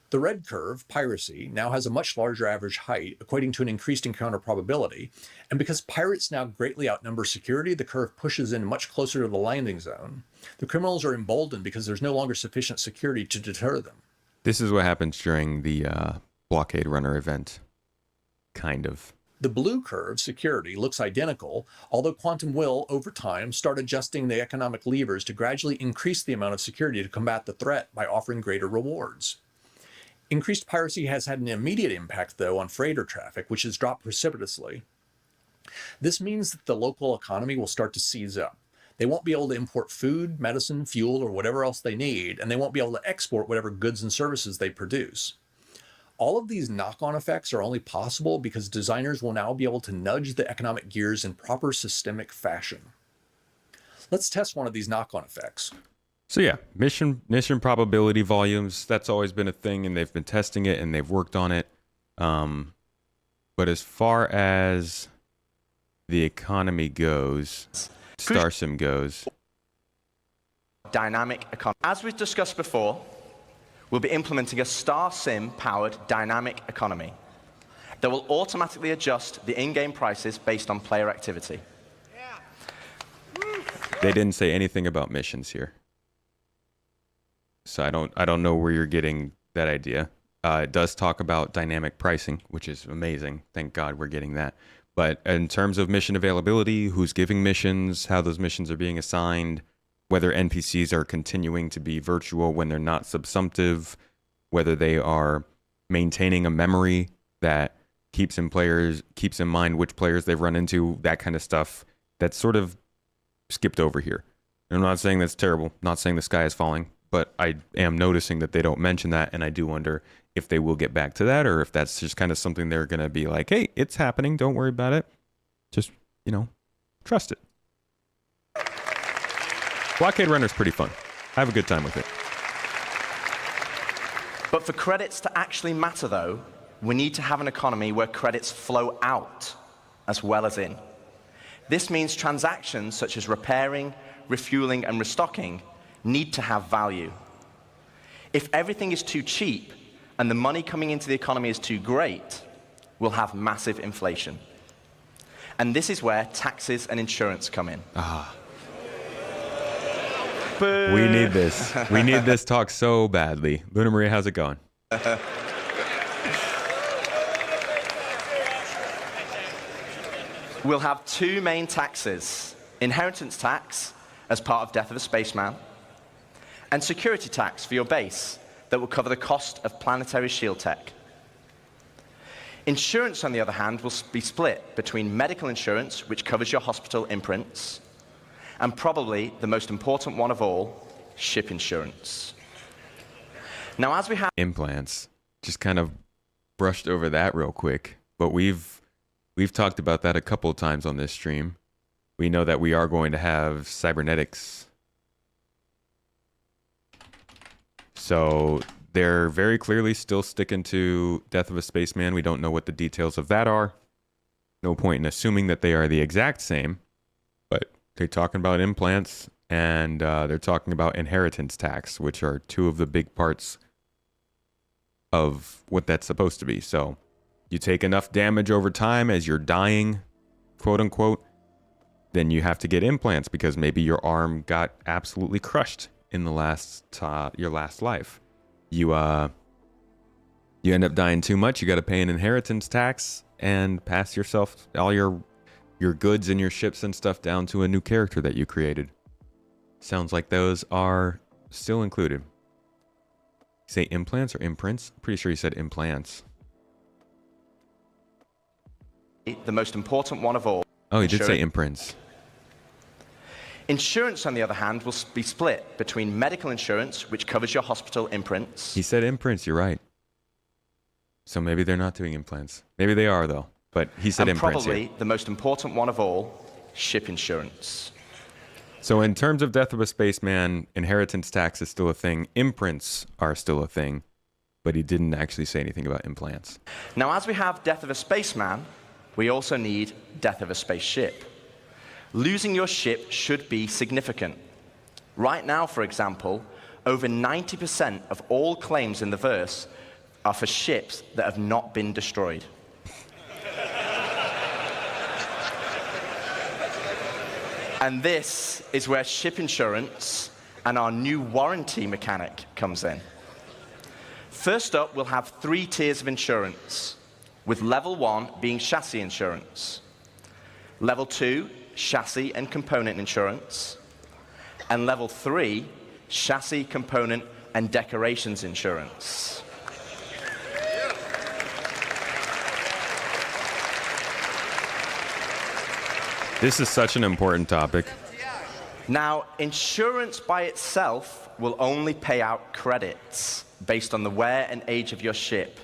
The red curve, piracy, now has a much larger average height, equating to an increased encounter probability, and because pirates now greatly outnumber security, the curve pushes in much closer to the landing zone. The criminals are emboldened because there's no longer sufficient security to deter them. This is what happens during the blockade runner event, kind of. The blue curve, security, looks identical, although Quantum will, over time, start adjusting the economic levers to gradually increase the amount of security to combat the threat by offering greater rewards. Increased piracy has had an immediate impact, though, on freighter traffic, which has dropped precipitously. This means that the local economy will start to seize up. They won't be able to import food, medicine, fuel, or whatever else they need, and they won't be able to export whatever goods and services they produce. All of these knock-on effects are only possible because designers will now be able to nudge the economic gears in proper systemic fashion. Let's test one of these knock-on effects. So yeah, mission probability volumes, that's always been a thing, and they've been testing it and they've worked on it. But as far as the economy goes, StarSim goes. Dynamic economy. As we've discussed before, we'll be implementing a StarSim-powered dynamic economy that will automatically adjust the in-game prices based on player activity. They didn't say anything about missions here, so I don't know where you're getting that idea. It does talk about dynamic pricing, which is amazing. Thank God we're getting that. But in terms of mission availability, who's giving missions, how those missions are being assigned, whether NPCs are continuing to be virtual when they're not subsumptive, whether they are maintaining a memory that keeps in mind which players they've run into, that kind of stuff, that's sort of skipped over here. And I'm not saying that's terrible, not saying the sky is falling, but I am noticing that they don't mention that, and I do wonder if they will get back to that, or if that's just kind of something they're going to be like, hey, it's happening, don't worry about it. Just, trust it. Blockade Runner's pretty fun. I have a good time with it. But for credits to actually matter, though, we need to have an economy where credits flow out as well as in. This means transactions such as repairing, refueling, and restocking need to have value. If everything is too cheap and the money coming into the economy is too great, we'll have massive inflation. And this is where taxes and insurance come in. We need this. We need this talk so badly. Luna Maria, how's it going? We'll have two main taxes: inheritance tax as part of Death of a Spaceman, and security tax for your base that will cover the cost of planetary shield tech. Insurance, on the other hand, will be split between medical insurance, which covers your hospital imprints, and probably the most important one of all, ship insurance. Now, as we have implants, just kind of brushed over that real quick, but we've talked about that a couple of times on this stream. We know that we are going to have cybernetics. So they're very clearly still sticking to Death of a Spaceman. We don't know what the details of that are. No point in assuming that they are the exact same, but they're talking about implants, and they're talking about inheritance tax, which are two of the big parts of what that's supposed to be. So you take enough damage over time as you're dying, quote unquote, then you have to get implants because maybe your arm got absolutely crushed in the your last life. You end up dying too much. You got to pay an inheritance tax and pass yourself all your goods and your ships and stuff down to a new character that you created. Sounds like those are still included. You say implants or imprints? I'm pretty sure you said implants. the most important one of all. Oh, he did say imprints. Insurance, on the other hand, will be split between medical insurance, which covers your hospital imprints. He said imprints, you're right. So maybe they're not doing implants. Maybe they are, though. But he said and imprints probably here. the most important one of all, ship insurance. So in terms of Death of a Spaceman, inheritance tax is still a thing. Imprints are still a thing. But he didn't actually say anything about implants. Now, as we have Death of a Spaceman, we also need Death of a Spaceship. Losing your ship should be significant. Right now, for example, over 90% of all claims in the verse are for ships that have not been destroyed. And this is where ship insurance and our new warranty mechanic comes in. First up, we'll have 3 tiers of insurance, with level 1 being chassis insurance, level 2, chassis and component insurance, and level 3, chassis, component, and decorations insurance. This is such an important topic. Now, insurance by itself will only pay out credits based on the wear and age of your ship.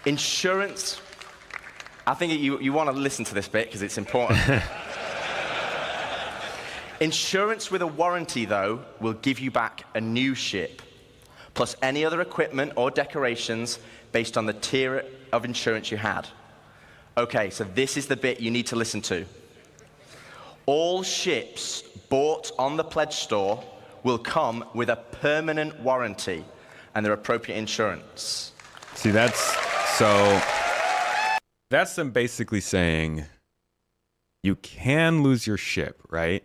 Insurance, I think you want to listen to this bit because it's important. Insurance with a warranty, though, will give you back a new ship, plus any other equipment or decorations based on the tier of insurance you had. Okay, so this is the bit you need to listen to. All ships bought on the pledge store will come with a permanent warranty and their appropriate insurance. See, that's them basically saying you can lose your ship, right?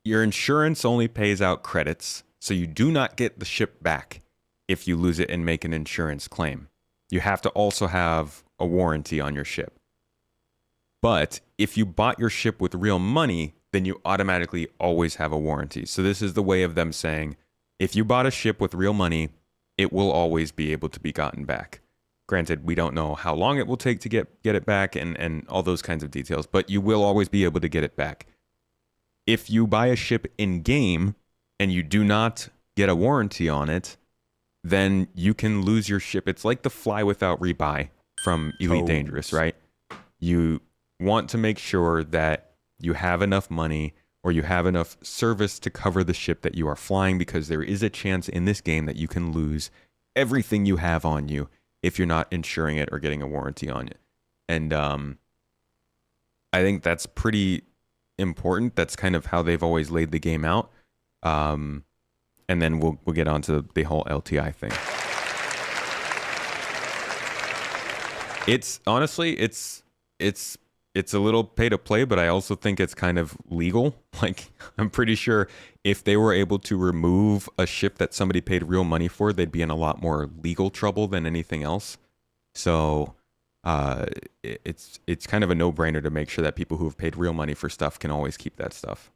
Your insurance only pays out credits, so you do not get the ship back if you lose it and make an insurance claim. You have to also have a warranty on your ship. But if you bought your ship with real money, then you automatically always have a warranty. So this is the way of them saying, if you bought a ship with real money, it will always be able to be gotten back. Granted, we don't know how long it will take to get it back and all those kinds of details, but you will always be able to get it back. If you buy a ship in-game and you do not get a warranty on it, then you can lose your ship. It's like the fly without rebuy from Elite Dangerous, right? You want to make sure that you have enough money or you have enough service to cover the ship that you are flying, because there is a chance in this game that you can lose everything you have on you if you're not insuring it or getting a warranty on it. And I think that's pretty important. That's kind of how they've always laid the game out. And then we'll get on to the whole LTI thing. It's honestly, it's a little pay to play, but I also think it's kind of legal. Like, I'm pretty sure if they were able to remove a ship that somebody paid real money for, they'd be in a lot more legal trouble than anything else. So it's kind of a no-brainer to make sure that people who have paid real money for stuff can always keep that stuff.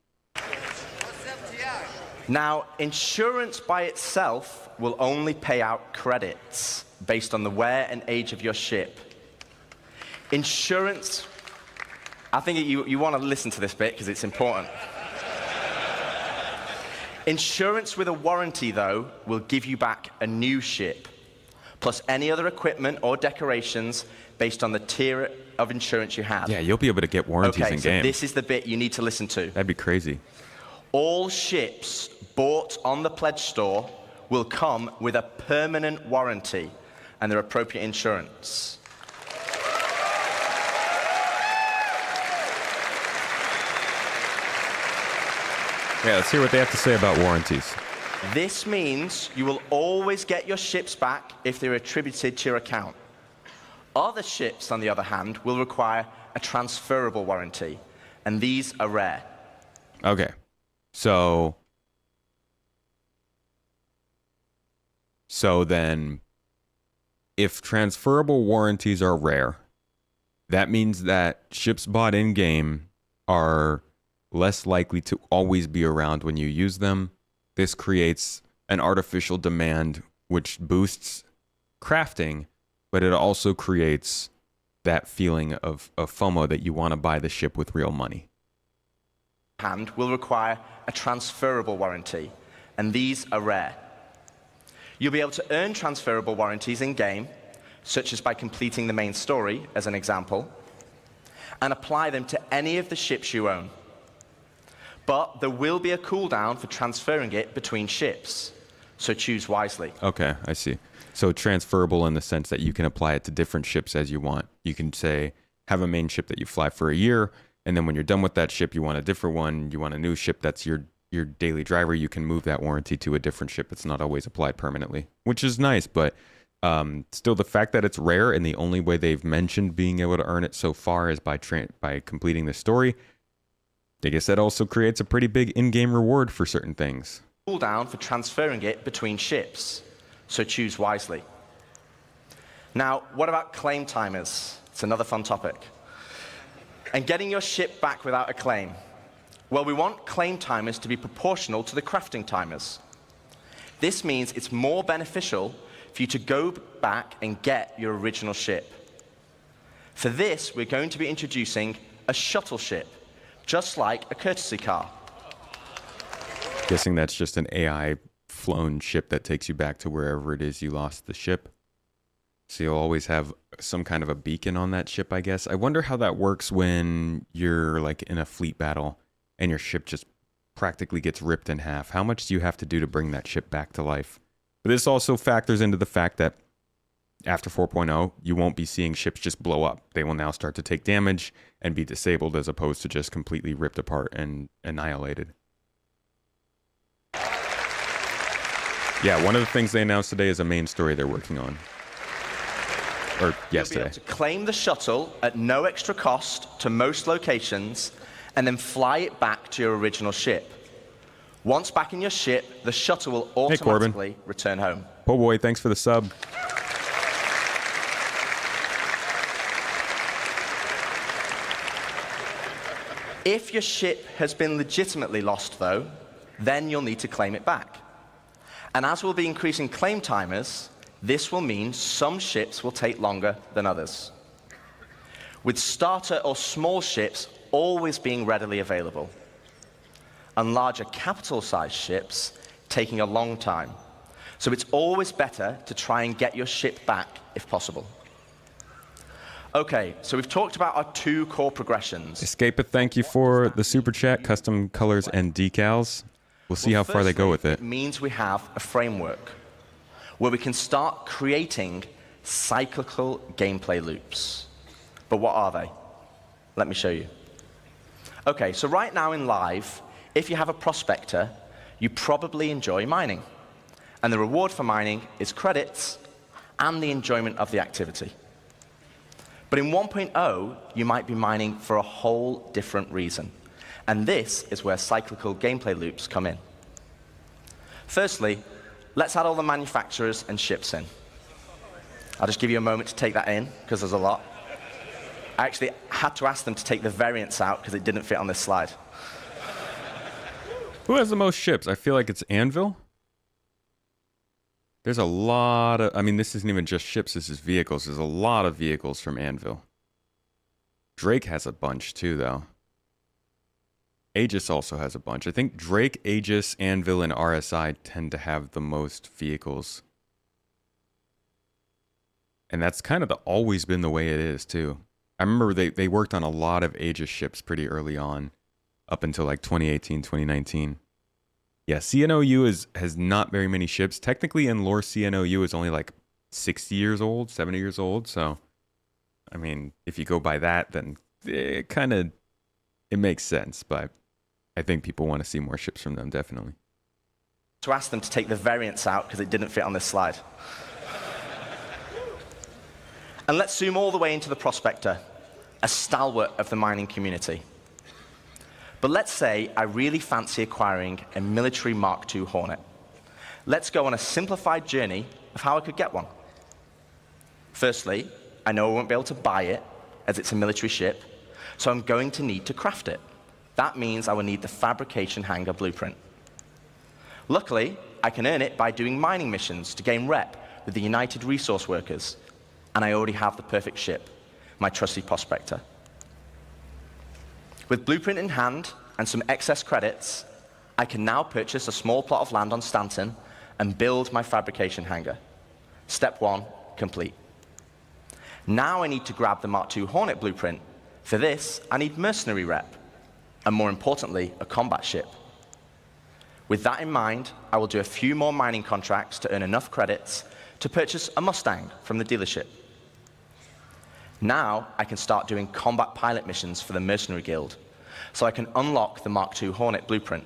Now, insurance by itself will only pay out credits based on the wear and age of your ship. Insurance, I think you want to listen to this bit because it's important. Insurance with a warranty, though, will give you back a new ship, plus any other equipment or decorations based on the tier of insurance you have. Yeah, you'll be able to get warranties in game. So this is the bit you need to listen to. That'd be crazy. All ships bought on the pledge store will come with a permanent warranty and their appropriate insurance. Yeah, let's hear what they have to say about warranties. This means you will always get your ships back if they're attributed to your account. Other ships, on the other hand, will require a transferable warranty, and these are rare. Okay. So then, if transferable warranties are rare, that means that ships bought in-game are less likely to always be around when you use them. This creates an artificial demand which boosts crafting, but it also creates that feeling of FOMO that you want to buy the ship with real money. Hand will require a transferable warranty, and these are rare. You'll be able to earn transferable warranties in-game, such as by completing the main story, as an example, and apply them to any of the ships you own. But there will be a cooldown for transferring it between ships, so choose wisely. Okay, I see. So transferable in the sense that you can apply it to different ships as you want. You can say, have a main ship that you fly for a year, and then when you're done with that ship, you want a different one, you want a new ship that's your daily driver, you can move that warranty to a different ship. It's not always applied permanently, which is nice, but still the fact that it's rare and the only way they've mentioned being able to earn it so far is by completing the story, I guess that also creates a pretty big in-game reward for certain things. Cooldown for transferring it between ships, so choose wisely. Now, what about claim timers? It's another fun topic. And getting your ship back without a claim. Well, we want claim timers to be proportional to the crafting timers. This means it's more beneficial for you to go back and get your original ship. For this, we're going to be introducing a shuttle ship, just like a courtesy car. Guessing that's just an AI flown ship that takes you back to wherever it is you lost the ship. So you'll always have some kind of a beacon on that ship, I guess. I wonder how that works when you're like in a fleet battle and your ship just practically gets ripped in half. How much do you have to do to bring that ship back to life? But this also factors into the fact that after 4.0, you won't be seeing ships just blow up. They will now start to take damage and be disabled as opposed to just completely ripped apart and annihilated. Yeah, one of the things they announced today is a main story they're working on. Or yesterday. You'll be able to claim the shuttle at no extra cost to most locations and then fly it back to your original ship. Once back in your ship, the shuttle will automatically return home. Oh boy, thanks for the sub. If your ship has been legitimately lost, though, then you'll need to claim it back. And as we'll be increasing claim timers, this will mean some ships will take longer than others, with starter or small ships always being readily available, and larger capital-sized ships taking a long time. So it's always better to try and get your ship back if possible. Okay, so we've talked about our 2 core progressions. Escape it, thank you for the super chat, custom colors and decals. We'll see how far they go with it. It means we have a framework where we can start creating cyclical gameplay loops. But what are they? Let me show you. Okay, so right now in live, if you have a prospector, you probably enjoy mining. And the reward for mining is credits and the enjoyment of the activity. But in 1.0, you might be mining for a whole different reason. And this is where cyclical gameplay loops come in. Firstly, let's add all the manufacturers and ships in. I'll just give you a moment to take that in, because there's a lot. I actually had to ask them to take the variants out, because it didn't fit on this slide. Who has the most ships? I feel like it's Anvil. There's a lot of, I mean, this isn't even just ships, this is vehicles. There's a lot of vehicles from Anvil. Drake has a bunch too, though. Aegis also has a bunch. I think Drake, Aegis, Anvil, and RSI tend to have the most vehicles. And that's kind of always been the way it is, too. I remember they worked on a lot of Aegis ships pretty early on, up until like 2018, 2019. Yeah, CNOU has not very many ships. Technically, in lore, CNOU is only like 60 years old, 70 years old. So, I mean, if you go by that, then it makes sense. But I think people want to see more ships from them, definitely. To ask them to take the variants out because it didn't fit on this slide. And let's zoom all the way into the prospector, a stalwart of the mining community. But let's say I really fancy acquiring a military Mark II Hornet. Let's go on a simplified journey of how I could get one. Firstly, I know I won't be able to buy it, as it's a military ship, so I'm going to need to craft it. That means I will need the fabrication hangar blueprint. Luckily, I can earn it by doing mining missions to gain rep with the United Resource Workers, and I already have the perfect ship, my trusty prospector. With blueprint in hand and some excess credits, I can now purchase a small plot of land on Stanton and build my fabrication hangar. Step 1, complete. Now I need to grab the Mark II Hornet blueprint. For this, I need mercenary rep, and more importantly, a combat ship. With that in mind, I will do a few more mining contracts to earn enough credits to purchase a Mustang from the dealership. Now I can start doing combat pilot missions for the Mercenary Guild, so I can unlock the Mark II Hornet blueprint.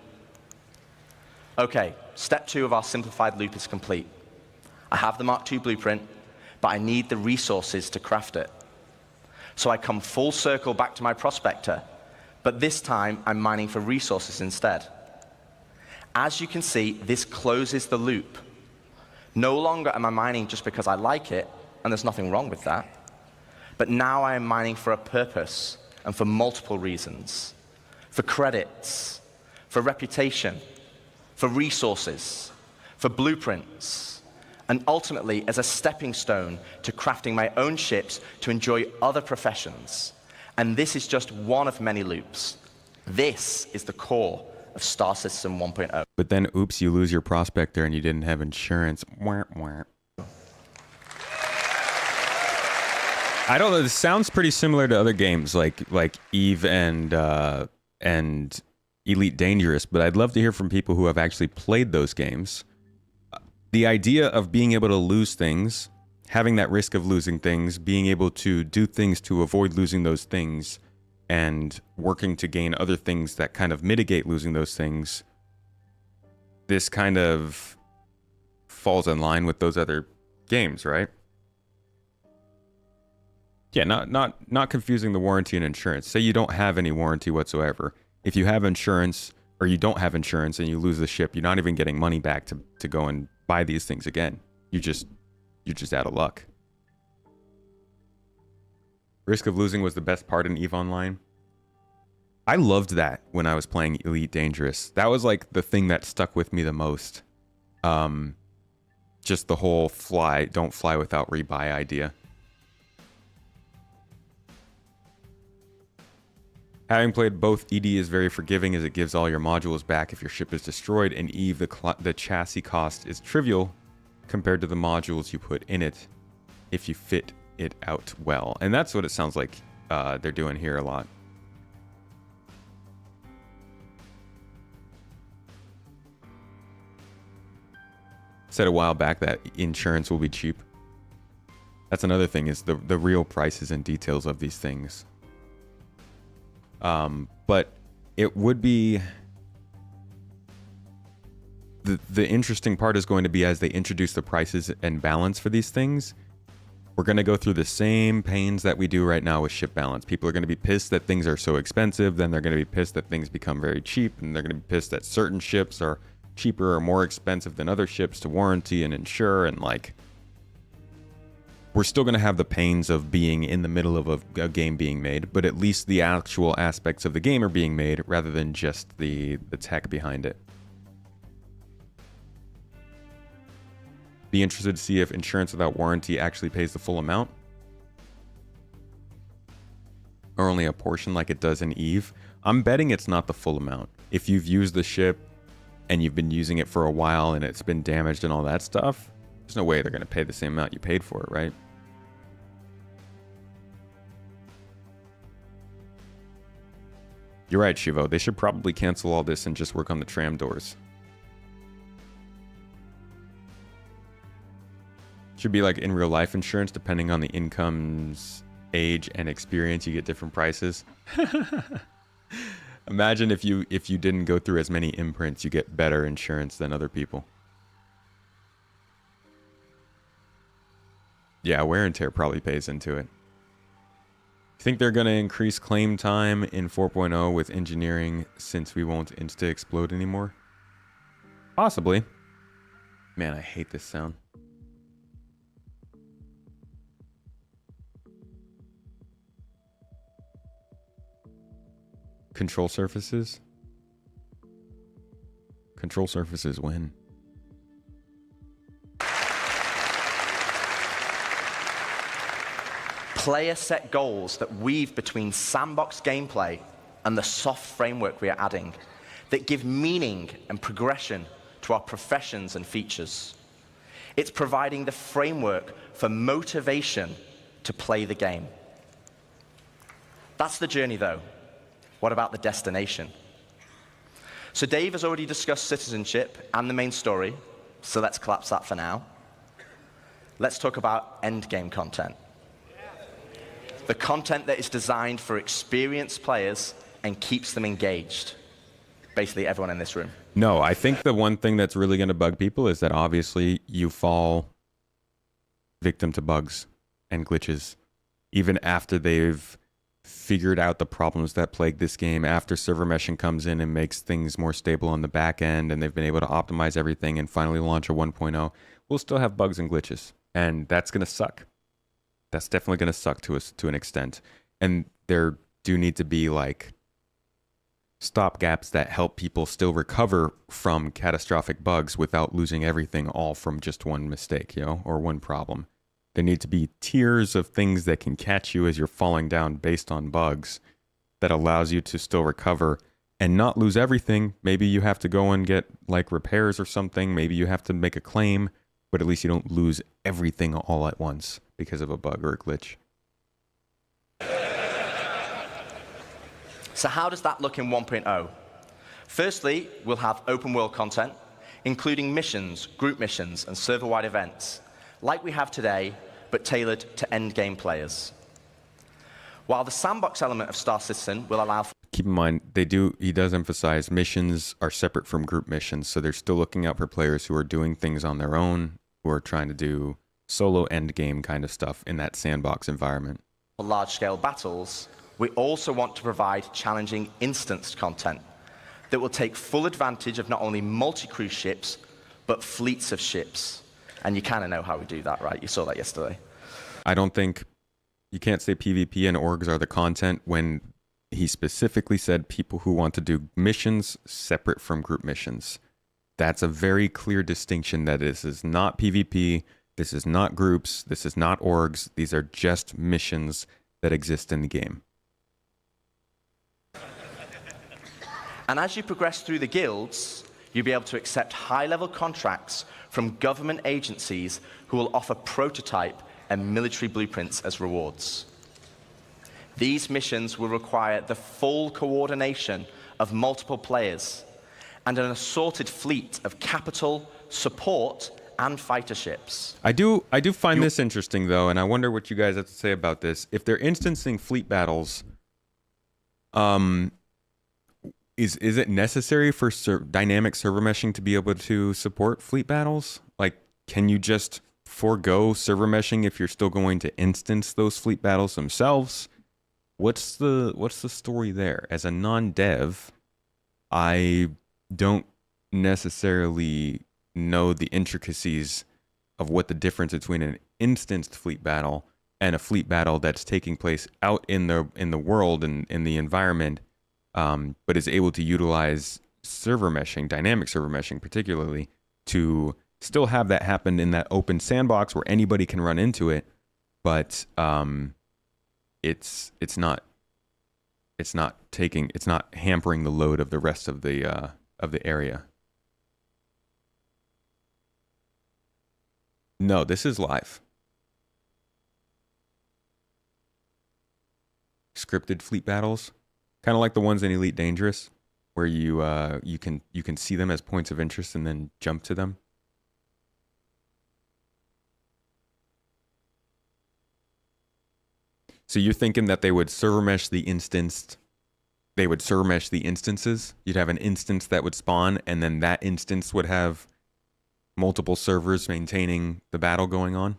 Okay, step 2 of our simplified loop is complete. I have the Mark II blueprint, but I need the resources to craft it. So I come full circle back to my prospector, but this time I'm mining for resources instead. As you can see, this closes the loop. No longer am I mining just because I like it, and there's nothing wrong with that. But now I am mining for a purpose and for multiple reasons. For credits, for reputation, for resources, for blueprints, and ultimately as a stepping stone to crafting my own ships to enjoy other professions. And this is just one of many loops. This is the core of Star Citizen 1.0. But then, oops, you lose your prospector and you didn't have insurance. Wah, wah. I don't know. This sounds pretty similar to other games like Eve and Elite Dangerous, but I'd love to hear from people who have actually played those games. The idea of being able to lose things, having that risk of losing things, being able to do things to avoid losing those things, and working to gain other things that kind of mitigate losing those things, this kind of falls in line with those other games, right? Yeah, not confusing the warranty and insurance. Say you don't have any warranty whatsoever. If you have insurance or you don't have insurance and you lose the ship, you're not even getting money back to go and buy these things again. You're just out of luck. Risk of losing was the best part in EVE Online. I loved that when I was playing Elite Dangerous. That was like the thing that stuck with me the most. Just the whole don't fly without rebuy idea. Having played both, ED is very forgiving as it gives all your modules back if your ship is destroyed, and EVE, the chassis cost is trivial compared to the modules you put in it if you fit it out well. And that's what it sounds like they're doing here a lot. Said a while back that insurance will be cheap. That's another thing, is the real prices and details of these things. But it would be the interesting part is going to be as they introduce the prices and balance for these things. We're going to go through the same pains that we do right now with ship balance. People are going to be pissed that things are so expensive. Then they're going to be pissed that things become very cheap. And they're going to be pissed that certain ships are cheaper or more expensive than other ships to warranty and insure. And like, we're still going to have the pains of being in the middle of a game being made, but at least the actual aspects of the game are being made rather than just the tech behind it. Be interested to see if insurance without warranty actually pays the full amount, or only a portion like it does in EVE. I'm betting it's not the full amount. If you've used the ship and you've been using it for a while and it's been damaged and all that stuff, there's no way they're going to pay the same amount you paid for it, right? You're right, Shivo. They should probably cancel all this and just work on the tram doors. Should be like in real life insurance, depending on the incomes, age, and experience, you get different prices. Imagine if you didn't go through as many imprints, you get better insurance than other people. Yeah, wear and tear probably pays into it. Think they're going to increase claim time in 4.0 with engineering since we won't insta-explode anymore? Possibly. Man, I hate this sound. Control surfaces? Control surfaces win. Player set goals that weave between sandbox gameplay and the soft framework we are adding that give meaning and progression to our professions and features. It's providing the framework for motivation to play the game. That's the journey, though. What about the destination? So Dave has already discussed citizenship and the main story, so let's collapse that for now. Let's talk about endgame content. The content that is designed for experienced players and keeps them engaged. Basically everyone in this room. No, I think the one thing that's really going to bug people is that obviously you fall victim to bugs and glitches even after they've figured out the problems that plague this game, after server meshing comes in and makes things more stable on the back end and they've been able to optimize everything and finally launch a 1.0. We'll still have bugs and glitches, and that's going to suck. That's definitely going to suck to us to an extent. And there do need to be like stopgaps that help people still recover from catastrophic bugs without losing everything all from just one mistake, you know, or one problem. There need to be tiers of things that can catch you as you're falling down based on bugs that allows you to still recover and not lose everything. Maybe you have to go and get like repairs or something. Maybe you have to make a claim, but at least you don't lose everything all at once because of a bug or a glitch. So how does that look in 1.0? Firstly, we'll have open world content, including missions, group missions, and server-wide events, like we have today, but tailored to end-game players. While the sandbox element of Star Citizen will allow for... Keep in mind, he does emphasize missions are separate from group missions, so they're still looking out for players who are doing things on their own, who are trying to do solo end-game kind of stuff in that sandbox environment. For large-scale battles, we also want to provide challenging instanced content that will take full advantage of not only multi-crew ships, but fleets of ships. And you kind of know how we do that, right? You saw that yesterday. I don't think you can't say PvP and orgs are the content when he specifically said people who want to do missions separate from group missions. That's a very clear distinction that this is not PvP, this is not groups, this is not orgs. These are just missions that exist in the game. And as you progress through the guilds, you'll be able to accept high-level contracts from government agencies who will offer prototype and military blueprints as rewards. These missions will require the full coordination of multiple players and an assorted fleet of capital, support, and fighter ships. I do find this interesting, though, and I wonder what you guys have to say about this. If they're instancing fleet battles, is it necessary for dynamic server meshing to be able to support fleet battles? Like, can you just forego server meshing if you're still going to instance those fleet battles themselves? What's the story there? As a non-dev, I don't necessarily know the intricacies of what the difference between an instanced fleet battle and a fleet battle that's taking place out in the world and in the environment, but is able to utilize server meshing, dynamic server meshing particularly, to still have that happen in that open sandbox where anybody can run into it, but it's not hampering the load of the rest of the area. No, this is live. Scripted fleet battles, kind of like the ones in Elite Dangerous, where you can see them as points of interest and then jump to them. So you're thinking that they would server mesh the instances? You'd have an instance that would spawn, and then that instance would have multiple servers maintaining the battle going on?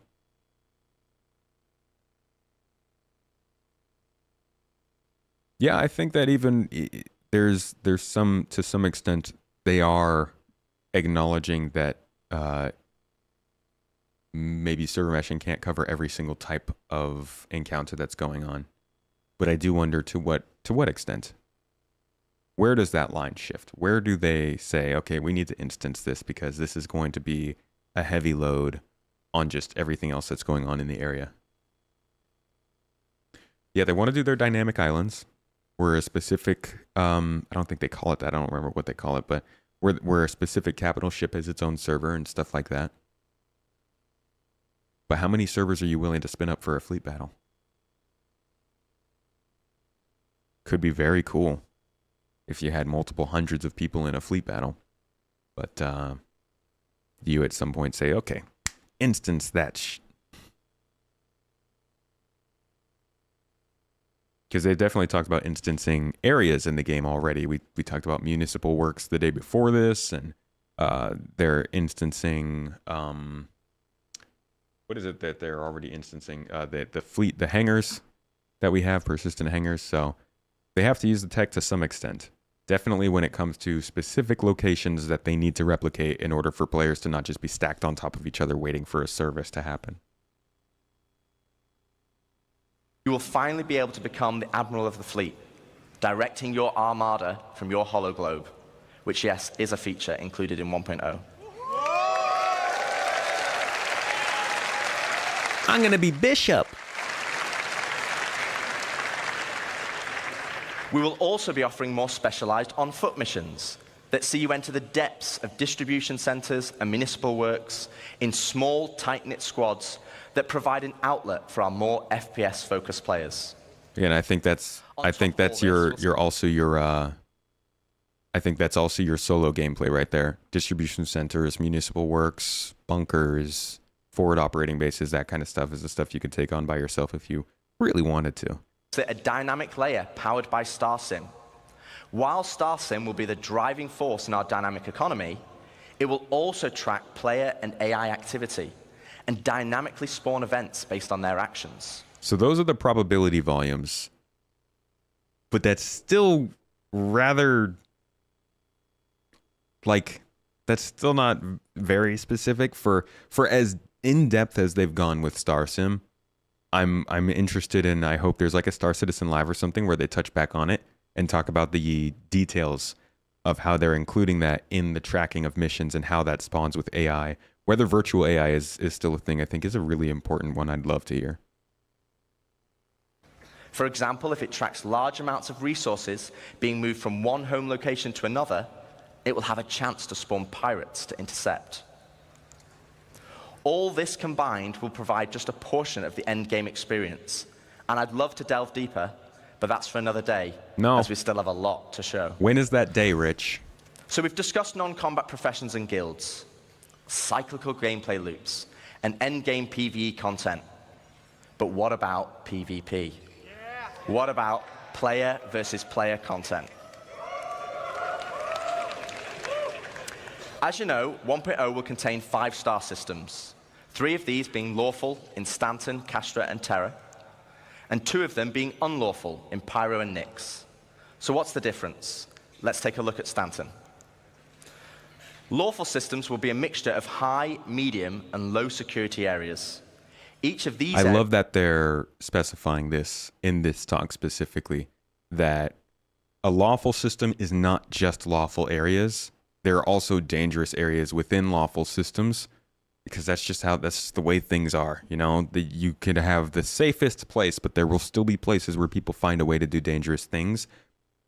Yeah, I think that even there's some, to some extent, they are acknowledging that maybe server meshing can't cover every single type of encounter that's going on. But I do wonder to what extent. Where does that line shift? Where do they say, okay, we need to instance this because this is going to be a heavy load on just everything else that's going on in the area? Yeah, they want to do their dynamic islands where a specific, I don't think they call it that. I don't remember what they call it, but where a specific capital ship has its own server and stuff like that. But how many servers are you willing to spin up for a fleet battle? Could be very cool if you had multiple hundreds of people in a fleet battle. But you at some point say, okay, instance that because they definitely talked about instancing areas in the game already. We talked about municipal works the day before this, and they're instancing, what is it that they're already instancing? The fleet, the hangars that we have, persistent hangars. So they have to use the tech to some extent. Definitely when it comes to specific locations that they need to replicate in order for players to not just be stacked on top of each other waiting for a service to happen. You will finally be able to become the admiral of the fleet, directing your armada from your hologlobe, which, yes, is a feature included in 1.0. I'm going to be Bishop. We will also be offering more specialized on-foot missions that see you enter the depths of distribution centers and municipal works in small, tight-knit squads that provide an outlet for our more FPS-focused players. Again, I think that's your solo gameplay right there. Distribution centers, municipal works, bunkers, forward operating bases, that kind of stuff is the stuff you could take on by yourself if you really wanted to. A dynamic layer powered by StarSim. While StarSim will be the driving force in our dynamic economy, it will also track player and AI activity and dynamically spawn events based on their actions. So those are the probability volumes, but that's still rather, like, that's still not very specific for as in-depth as they've gone with StarSim. I'm interested in, I hope there's like a Star Citizen Live or something where they touch back on it and talk about the details of how they're including that in the tracking of missions and how that spawns with AI. Whether virtual AI is still a thing, I think is a really important one I'd love to hear. For example, if it tracks large amounts of resources being moved from one home location to another, it will have a chance to spawn pirates to intercept. All this combined will provide just a portion of the end game experience. And I'd love to delve deeper, but that's for another day, as we still have a lot to show. When is that day, Rich? So we've discussed non-combat professions and guilds, cyclical gameplay loops, and end-game PvE content. But what about PvP? What about player versus player content? As you know, 1.0 will contain 5 star systems, 3 of these being lawful in Stanton, Castra, and Terra, and 2 of them being unlawful in Pyro and Nyx. So what's the difference? Let's take a look at Stanton. Lawful systems will be a mixture of high, medium, and low security areas. Each of these... I love that they're specifying this in this talk specifically, that a lawful system is not just lawful areas. There are also dangerous areas within lawful systems, because that's the way things are. You know, you could have the safest place, but there will still be places where people find a way to do dangerous things.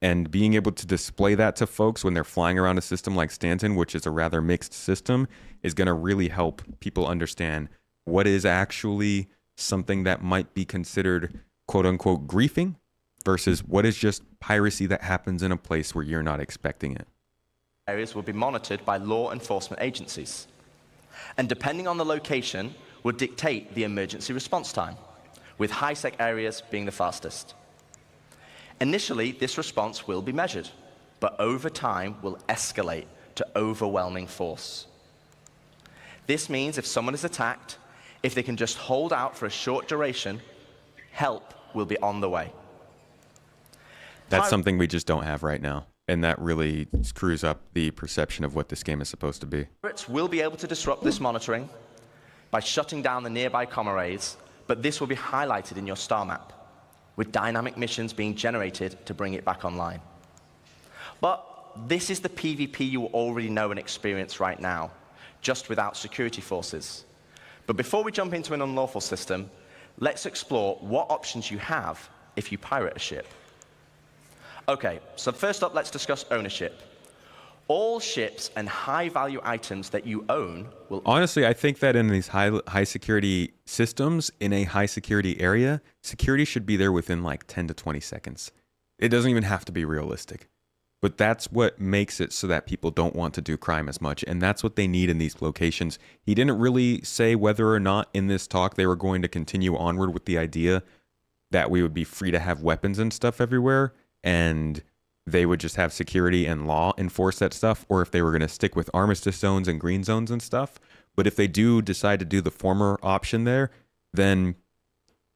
And being able to display that to folks when they're flying around a system like Stanton, which is a rather mixed system, is going to really help people understand what is actually something that might be considered quote unquote griefing versus what is just piracy that happens in a place where you're not expecting it. Areas will be monitored by law enforcement agencies. And depending on the location, will dictate the emergency response time, with high-sec areas being the fastest. Initially, this response will be measured, but over time will escalate to overwhelming force. This means if someone is attacked, if they can just hold out for a short duration, help will be on the way. That's something we just don't have right now, and that really screws up the perception of what this game is supposed to be. Pirates will be able to disrupt this monitoring by shutting down the nearby comm arrays, but this will be highlighted in your star map, with dynamic missions being generated to bring it back online. But this is the PvP you already know and experience right now, just without security forces. But before we jump into an unlawful system, let's explore what options you have if you pirate a ship. Okay, so first up, let's discuss ownership. All ships and high-value items that you own will... Honestly, I think that in these high security systems, in a high security area, security should be there within like 10 to 20 seconds. It doesn't even have to be realistic. But that's what makes it so that people don't want to do crime as much, and that's what they need in these locations. He didn't really say whether or not in this talk they were going to continue onward with the idea that we would be free to have weapons and stuff everywhere, and they would just have security and law enforce that stuff, or if they were going to stick with armistice zones and green zones and stuff. But if they do decide to do the former option there, then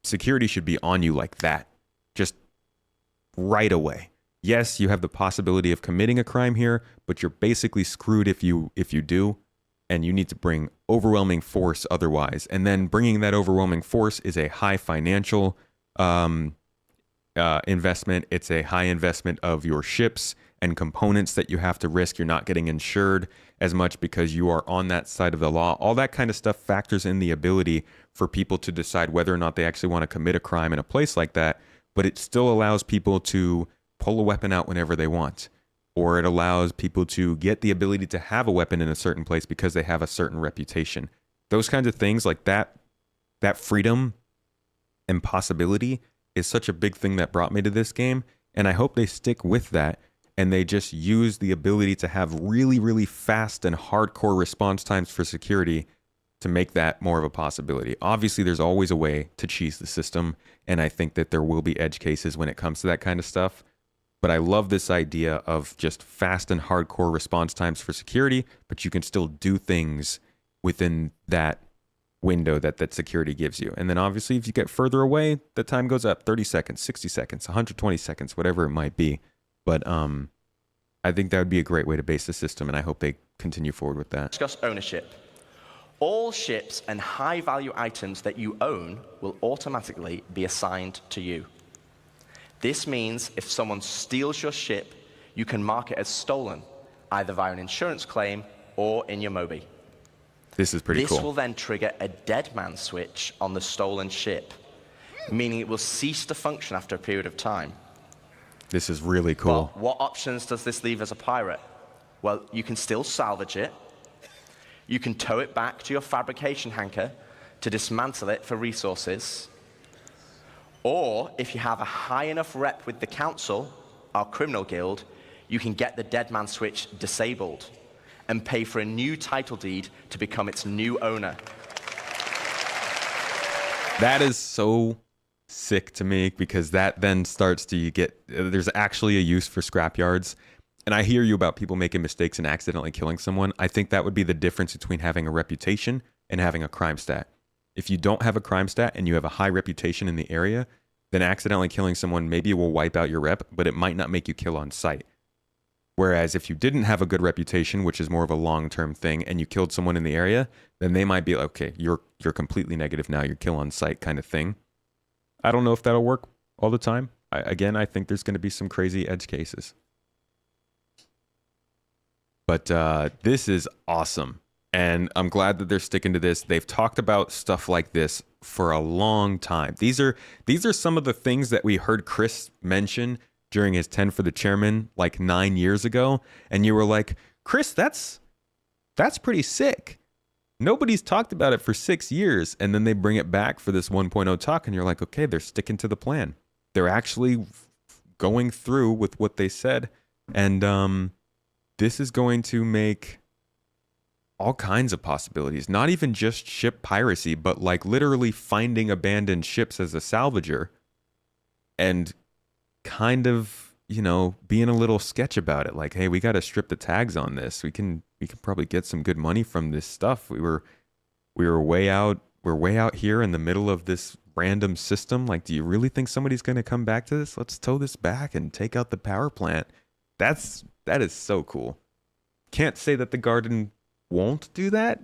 security should be on you like that, just right away. Yes, you have the possibility of committing a crime here, but you're basically screwed if you do, and you need to bring overwhelming force otherwise. And then bringing that overwhelming force is a high financial investment. It's a high investment of your ships and components that you have to risk. You're not getting insured as much because you are on that side of the law. All that kind of stuff factors in the ability for people to decide whether or not they actually want to commit a crime in a place like that, but it still allows people to pull a weapon out whenever they want, or it allows people to get the ability to have a weapon in a certain place because they have a certain reputation. Those kinds of things like that freedom and possibility is such a big thing that brought me to this game, and I hope they stick with that and they just use the ability to have really, really fast and hardcore response times for security to make that more of a possibility. Obviously, there's always a way to cheese the system, and I think that there will be edge cases when it comes to that kind of stuff. But I love this idea of just fast and hardcore response times for security, but you can still do things within that window that security gives you. And then obviously, if you get further away, the time goes up 30 seconds, 60 seconds, 120 seconds, whatever it might be. But I think that would be a great way to base the system, and I hope they continue forward with that. Discuss ownership. All ships and high-value items that you own will automatically be assigned to you. This means if someone steals your ship, you can mark it as stolen, either via an insurance claim or in your Moby. This is pretty cool. This will then trigger a dead man switch on the stolen ship, meaning it will cease to function after a period of time. This is really cool. But what options does this leave as a pirate? Well, you can still salvage it. You can tow it back to your fabrication hangar to dismantle it for resources. Or, if you have a high enough rep with the council, our criminal guild, you can get the dead man switch disabled and pay for a new title deed to become its new owner. That is so sick to me, because that then starts to there's actually a use for scrapyards. And I hear you about people making mistakes and accidentally killing someone. I think that would be the difference between having a reputation and having a crime stat. If you don't have a crime stat and you have a high reputation in the area, then accidentally killing someone maybe will wipe out your rep, but it might not make you kill on sight. Whereas if you didn't have a good reputation, which is more of a long-term thing, and you killed someone in the area, then they might be like, okay, you're completely negative now, you're kill on sight kind of thing. I don't know if that'll work all the time. I think there's going to be some crazy edge cases. But this is awesome. And I'm glad that they're sticking to this. They've talked about stuff like this for a long time. These are some of the things that we heard Chris mention during his 10 for the Chairman like 9 years ago. And you were like, Chris, that's pretty sick. Nobody's talked about it for 6 years. And then they bring it back for this 1.0 talk. And you're like, okay, they're sticking to the plan. They're actually going through with what they said. And this is going to make all kinds of possibilities. Not even just ship piracy, but like literally finding abandoned ships as a salvager and kind of, being a little sketch about it. Like, hey, we got to strip the tags on this. We can probably get some good money from this stuff. We're way out here in the middle of this random system. Like, do you really think somebody's going to come back to this? Let's tow this back and take out the power plant. That is so cool. Can't say that the Garden won't do that.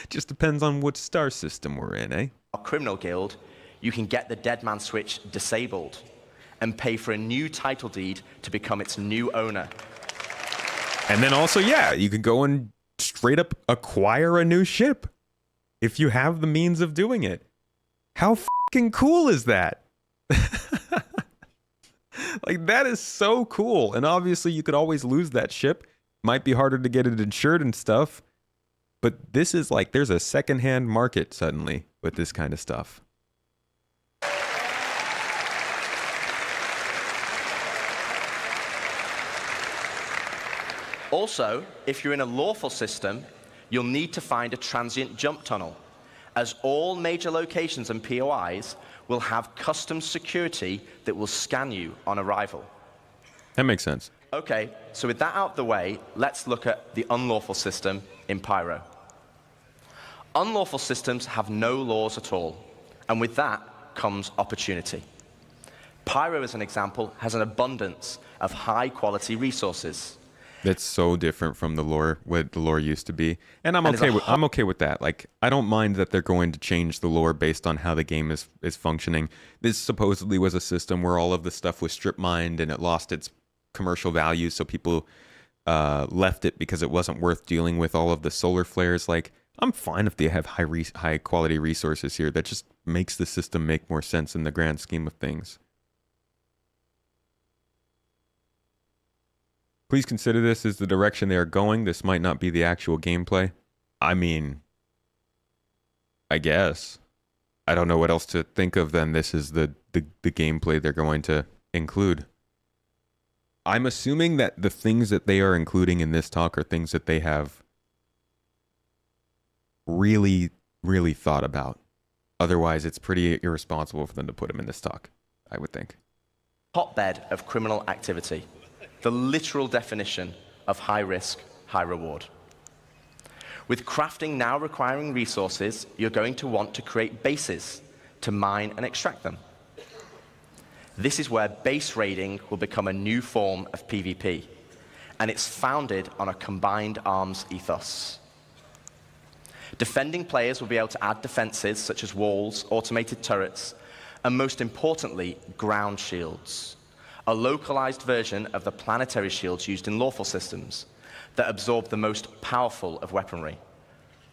Just depends on which star system we're in, eh? Our criminal guild, you can get the dead man switch disabled and pay for a new title deed to become its new owner. And then also, you can go and straight up acquire a new ship if you have the means of doing it. How fucking cool is that? Like, that is so cool. And obviously you could always lose that ship. Might be harder to get it insured and stuff. But this is like, there's a secondhand market suddenly with this kind of stuff. Also, if you're in a lawful system, you'll need to find a transient jump tunnel, as all major locations and POIs will have custom security that will scan you on arrival. That makes sense. Okay, so with that out of the way, let's look at the unlawful system in Pyro. Unlawful systems have no laws at all, and with that comes opportunity. Pyro, as an example, has an abundance of high-quality resources. That's so different from the lore, what the lore used to be. And I'm okay with that. Like, I don't mind that they're going to change the lore based on how the game is functioning. This supposedly was a system where all of the stuff was strip mined and it lost its commercial value, so people left it because it wasn't worth dealing with all of the solar flares. Like, I'm fine if they have high quality resources here. That just makes the system make more sense in the grand scheme of things. Please consider this as the direction they are going. This might not be the actual gameplay. I mean, I guess. I don't know what else to think of than this is the gameplay they're going to include. I'm assuming that the things that they are including in this talk are things that they have really, really thought about. Otherwise, it's pretty irresponsible for them to put them in this talk, I would think. Hotbed of criminal activity. The literal definition of high risk, high reward. With crafting now requiring resources, you're going to want to create bases to mine and extract them. This is where base raiding will become a new form of PvP, and it's founded on a combined arms ethos. Defending players will be able to add defenses such as walls, automated turrets, and most importantly, ground shields, a localized version of the planetary shields used in lawful systems that absorb the most powerful of weaponry.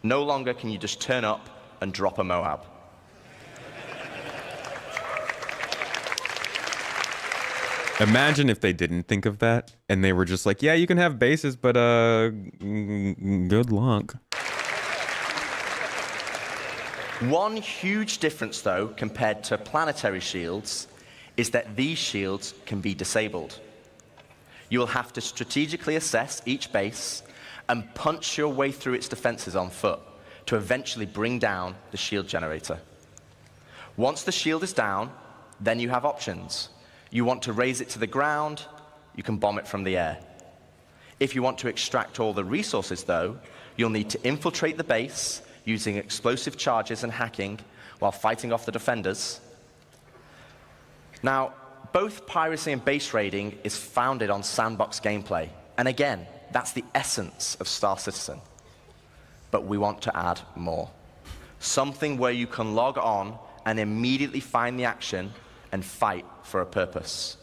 No longer can you just turn up and drop a Moab. Imagine if they didn't think of that and they were just like, yeah, you can have bases, but good luck. One huge difference, though, compared to planetary shields, is that these shields can be disabled. You will have to strategically assess each base and punch your way through its defenses on foot to eventually bring down the shield generator. Once the shield is down, then you have options. You want to raise it to the ground, you can bomb it from the air. If you want to extract all the resources, though, you'll need to infiltrate the base using explosive charges and hacking while fighting off the defenders. Now, both piracy and base raiding is founded on sandbox gameplay. And again, that's the essence of Star Citizen. But we want to add more. Something where you can log on and immediately find the action and fight for a purpose.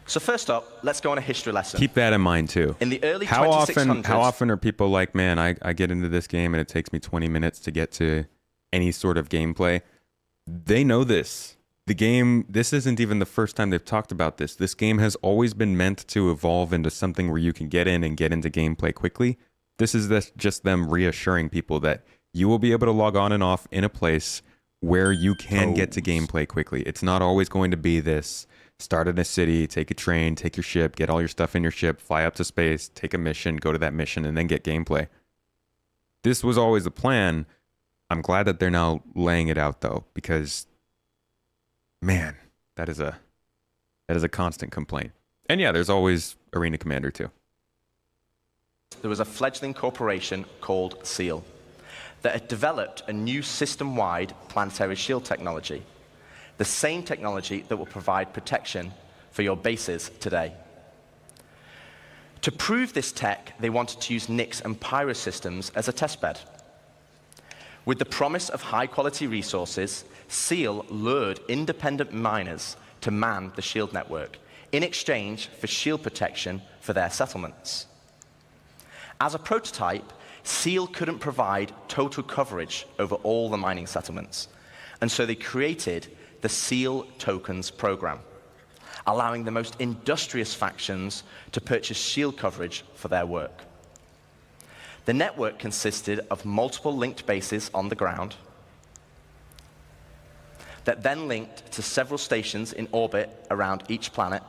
So first up, let's go on a history lesson. Keep that in mind too. In the early how 2600s... How often are people like, man, I get into this game and it takes me 20 minutes to get to any sort of gameplay? They know this. The game, this isn't even the first time they've talked about this. This game has always been meant to evolve into something where you can get in and get into gameplay quickly. This is just them reassuring people that you will be able to log on and off in a place where you can get to gameplay quickly. It's not always going to be this start in a city, take a train, take your ship, get all your stuff in your ship, fly up to space, take a mission, go to that mission, and then get gameplay. This was always the plan. I'm glad that they're now laying it out, though, because, man, that is a constant complaint. And yeah, there's always Arena Commander, too. There was a fledgling corporation called SEAL that had developed a new system-wide planetary shield technology, the same technology that will provide protection for your bases today. To prove this tech, they wanted to use Nyx and Pyro systems as a testbed. With the promise of high-quality resources, SEAL lured independent miners to man the shield network in exchange for shield protection for their settlements. As a prototype, SEAL couldn't provide total coverage over all the mining settlements, and so they created the SEAL Tokens program, allowing the most industrious factions to purchase shield coverage for their work. The network consisted of multiple linked bases on the ground that then linked to several stations in orbit around each planet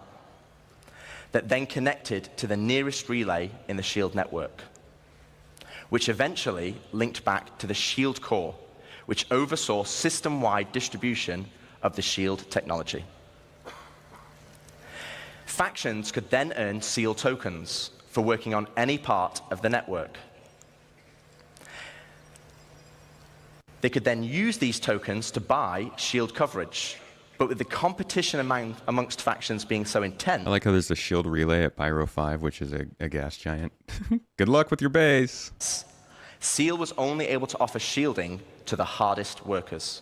that then connected to the nearest relay in the shield network, which eventually linked back to the shield core, which oversaw system-wide distribution of the shield technology. Factions could then earn SEAL tokens for working on any part of the network. They could then use these tokens to buy shield coverage, but with the competition amongst factions being so intense... I like how there's a shield relay at Pyro 5, which is a gas giant. Good luck with your base. SEAL was only able to offer shielding to the hardest workers.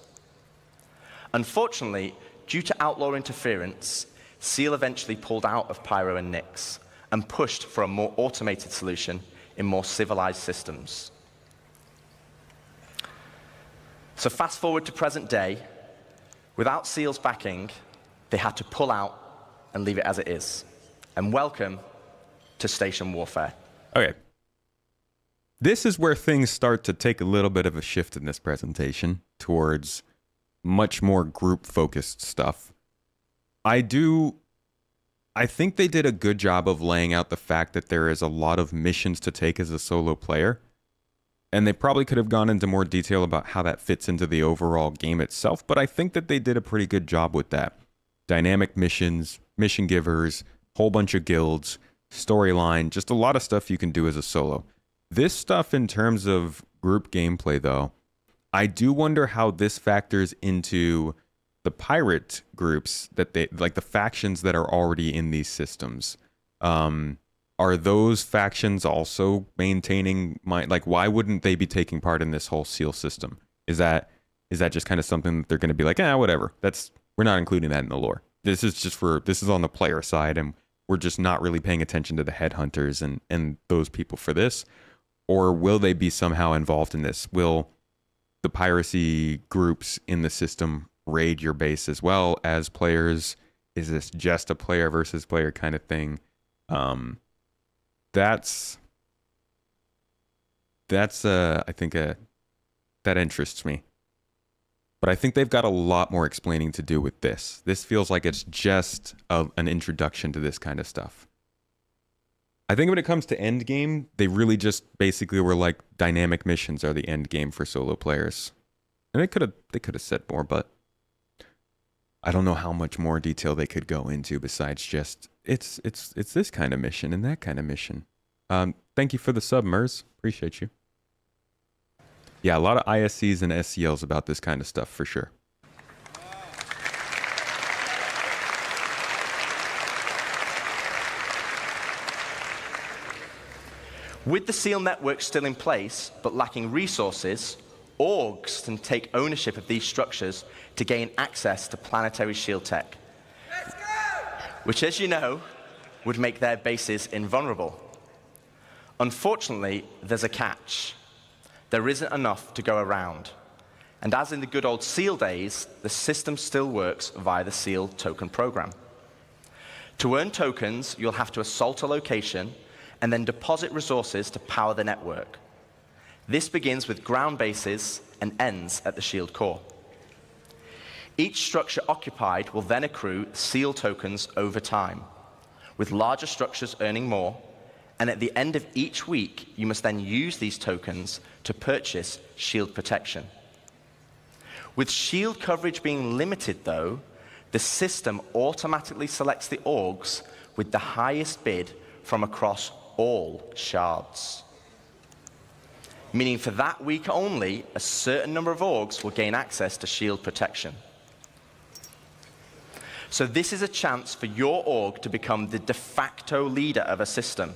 Unfortunately, due to outlaw interference, SEAL eventually pulled out of Pyro and Nyx and pushed for a more automated solution in more civilized systems. So fast forward to present day, without SEAL's backing, they had to pull out and leave it as it is. And welcome to Station Warfare. Okay. This is where things start to take a little bit of a shift in this presentation towards much more group-focused stuff. I think they did a good job of laying out the fact that there is a lot of missions to take as a solo player, and they probably could have gone into more detail about how that fits into the overall game itself, but I think that they did a pretty good job with that. Dynamic missions, mission givers, whole bunch of guilds, storyline, just a lot of stuff you can do as a solo. This stuff in terms of group gameplay, though, I do wonder how this factors into the pirate groups that they, like the factions that are already in these systems. are those factions also maintaining why wouldn't they be taking part in this whole seal system? Is that just kind of something that they're going to be like, whatever. We're not including that in the lore. This is on the player side, and we're just not really paying attention to the headhunters and those people for this. Or will they be somehow involved in this? Will the piracy groups in the system raid your base as well as players? Is this just a player versus player kind of thing? That's I think that interests me. But I think they've got a lot more explaining to do with this. This feels like it's just an introduction to this kind of stuff. I think when it comes to end game, they really just basically were like, dynamic missions are the end game for solo players. And they could have said more, but I don't know how much more detail they could go into besides just it's this kind of mission and that kind of mission. Thank you for the sub, Mers. Appreciate you. Yeah, a lot of ISCs and SCLs about this kind of stuff for sure. With the SEAL network still in place, but lacking resources, orgs can take ownership of these structures to gain access to planetary shield tech. Which, as you know, would make their bases invulnerable. Unfortunately, there's a catch. There isn't enough to go around. And as in the good old SEAL days, the system still works via the SEAL token program. To earn tokens, you'll have to assault a location and then deposit resources to power the network. This begins with ground bases and ends at the shield core. Each structure occupied will then accrue SEAL tokens over time, with larger structures earning more, and at the end of each week, you must then use these tokens to purchase shield protection. With shield coverage being limited, though, the system automatically selects the orgs with the highest bid from across all shards. Meaning for that week only, a certain number of orgs will gain access to shield protection. So this is a chance for your org to become the de facto leader of a system.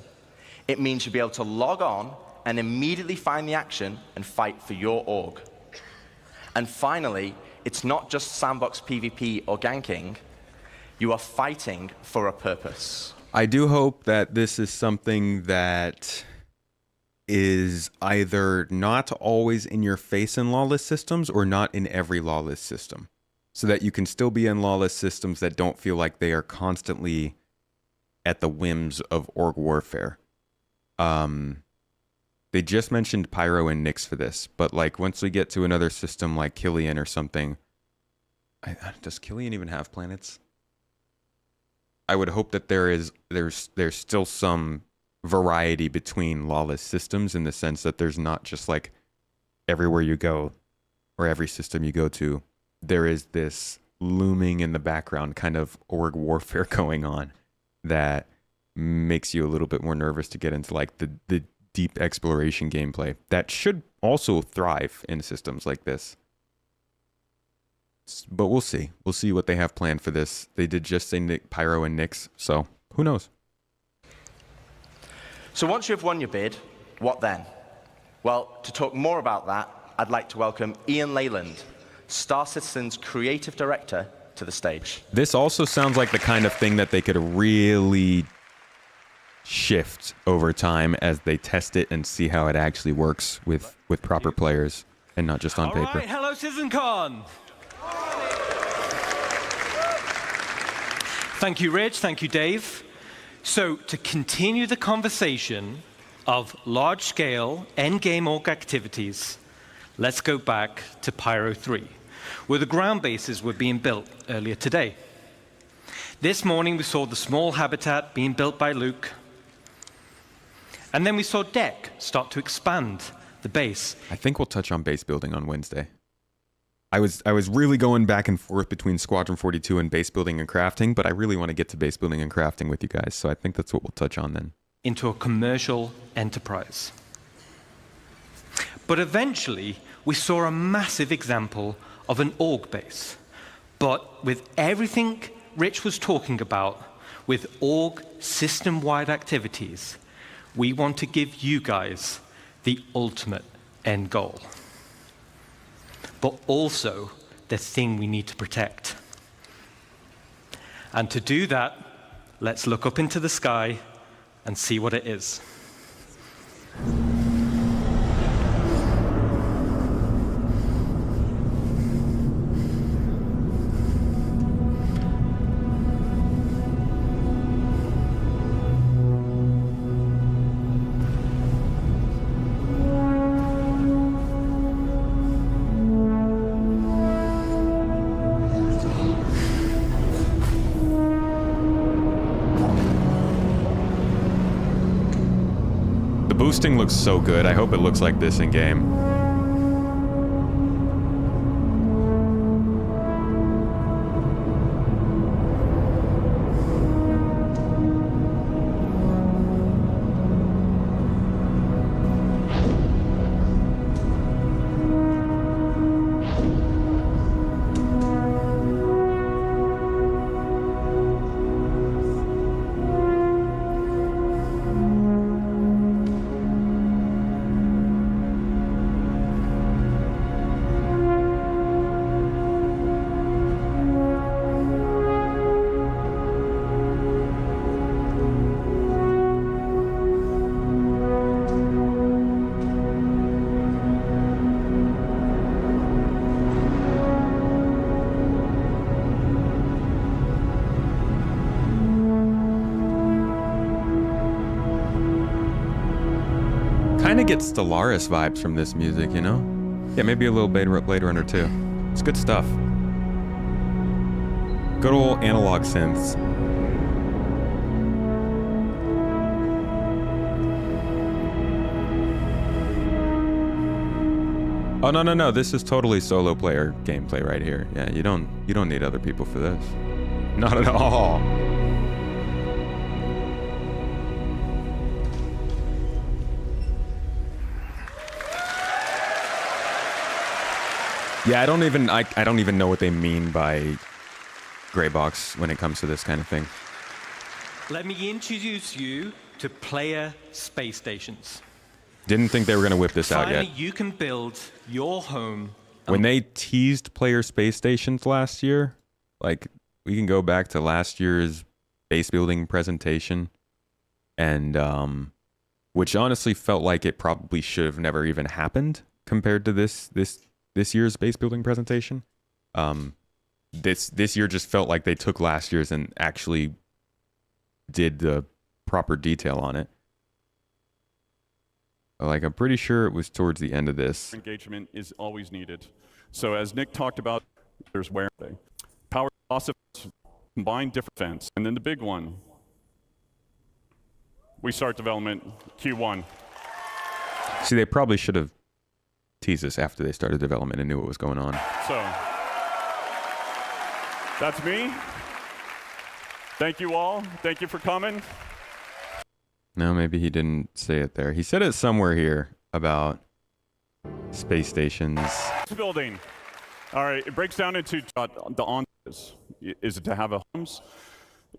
It means you'll be able to log on and immediately find the action and fight for your org. And finally, it's not just sandbox PvP or ganking. You are fighting for a purpose. I do hope that this is something that is either not always in your face in lawless systems or not in every lawless system, so that you can still be in lawless systems that don't feel like they are constantly at the whims of org warfare. They just mentioned Pyro and Nyx for this, but like once we get to another system like Killian or something, does Killian even have planets? I would hope that there's still some variety between lawless systems in the sense that there's not just like everywhere you go or every system you go to, there is this looming in the background kind of org warfare going on that makes you a little bit more nervous to get into like the deep exploration gameplay that should also thrive in systems like this. But we'll see. We'll see what they have planned for this. They did just say Pyro and Nyx, so who knows? So once you've won your bid, what then? Well, to talk more about that, I'd like to welcome Ian Leyland, Star Citizen's creative director, to the stage. This also sounds like the kind of thing that they could really shift over time as they test it and see how it actually works with proper players and not just on paper. All right, hello CitizenCon. Thank you, Rich. Thank you, Dave. So to continue the conversation of large-scale endgame org activities, let's go back to Pyro 3, where the ground bases were being built earlier today. This morning we saw the small habitat being built by Luke, and then we saw Deck start to expand the base. I think we'll touch on base building on Wednesday. I was really going back and forth between Squadron 42 and base building and crafting, but I really want to get to base building and crafting with you guys, so I think that's what we'll touch on then. Into a commercial enterprise. But eventually, we saw a massive example of an org base. But with everything Rich was talking about, with org system-wide activities, we want to give you guys the ultimate end goal, but also the thing we need to protect. And to do that, let's look up into the sky and see what it is. Boosting looks so good. I hope it looks like this in game. Kind of gets Stellaris vibes from this music, you know? Yeah, maybe a little Blade Runner too. It's good stuff. Good old analog synths. Oh no, this is totally solo player gameplay right here. Yeah, you don't need other people for this. Not at all. Yeah, I don't even know what they mean by gray box when it comes to this kind of thing. Let me introduce you to player space stations. Didn't think they were going to whip this out yet. Finally, you can build your home. When they teased player space stations last year, like we can go back to last year's base building presentation, and which honestly felt like it probably should have never even happened compared to this year's base building presentation. This year just felt like they took last year's and actually did the proper detail on it. Like, I'm pretty sure it was towards the end of this. Engagement is always needed. So as Nick talked about, there's where power loss, combined different events, and then the big one. We start development Q1. See, they probably should have teased this after they started development and knew what was going on. So that's me. Thank you all. Thank you for coming. No, maybe he didn't say it there. He said it somewhere here about space stations. Building. All right, it breaks down into the on-is. Is it to have a homes?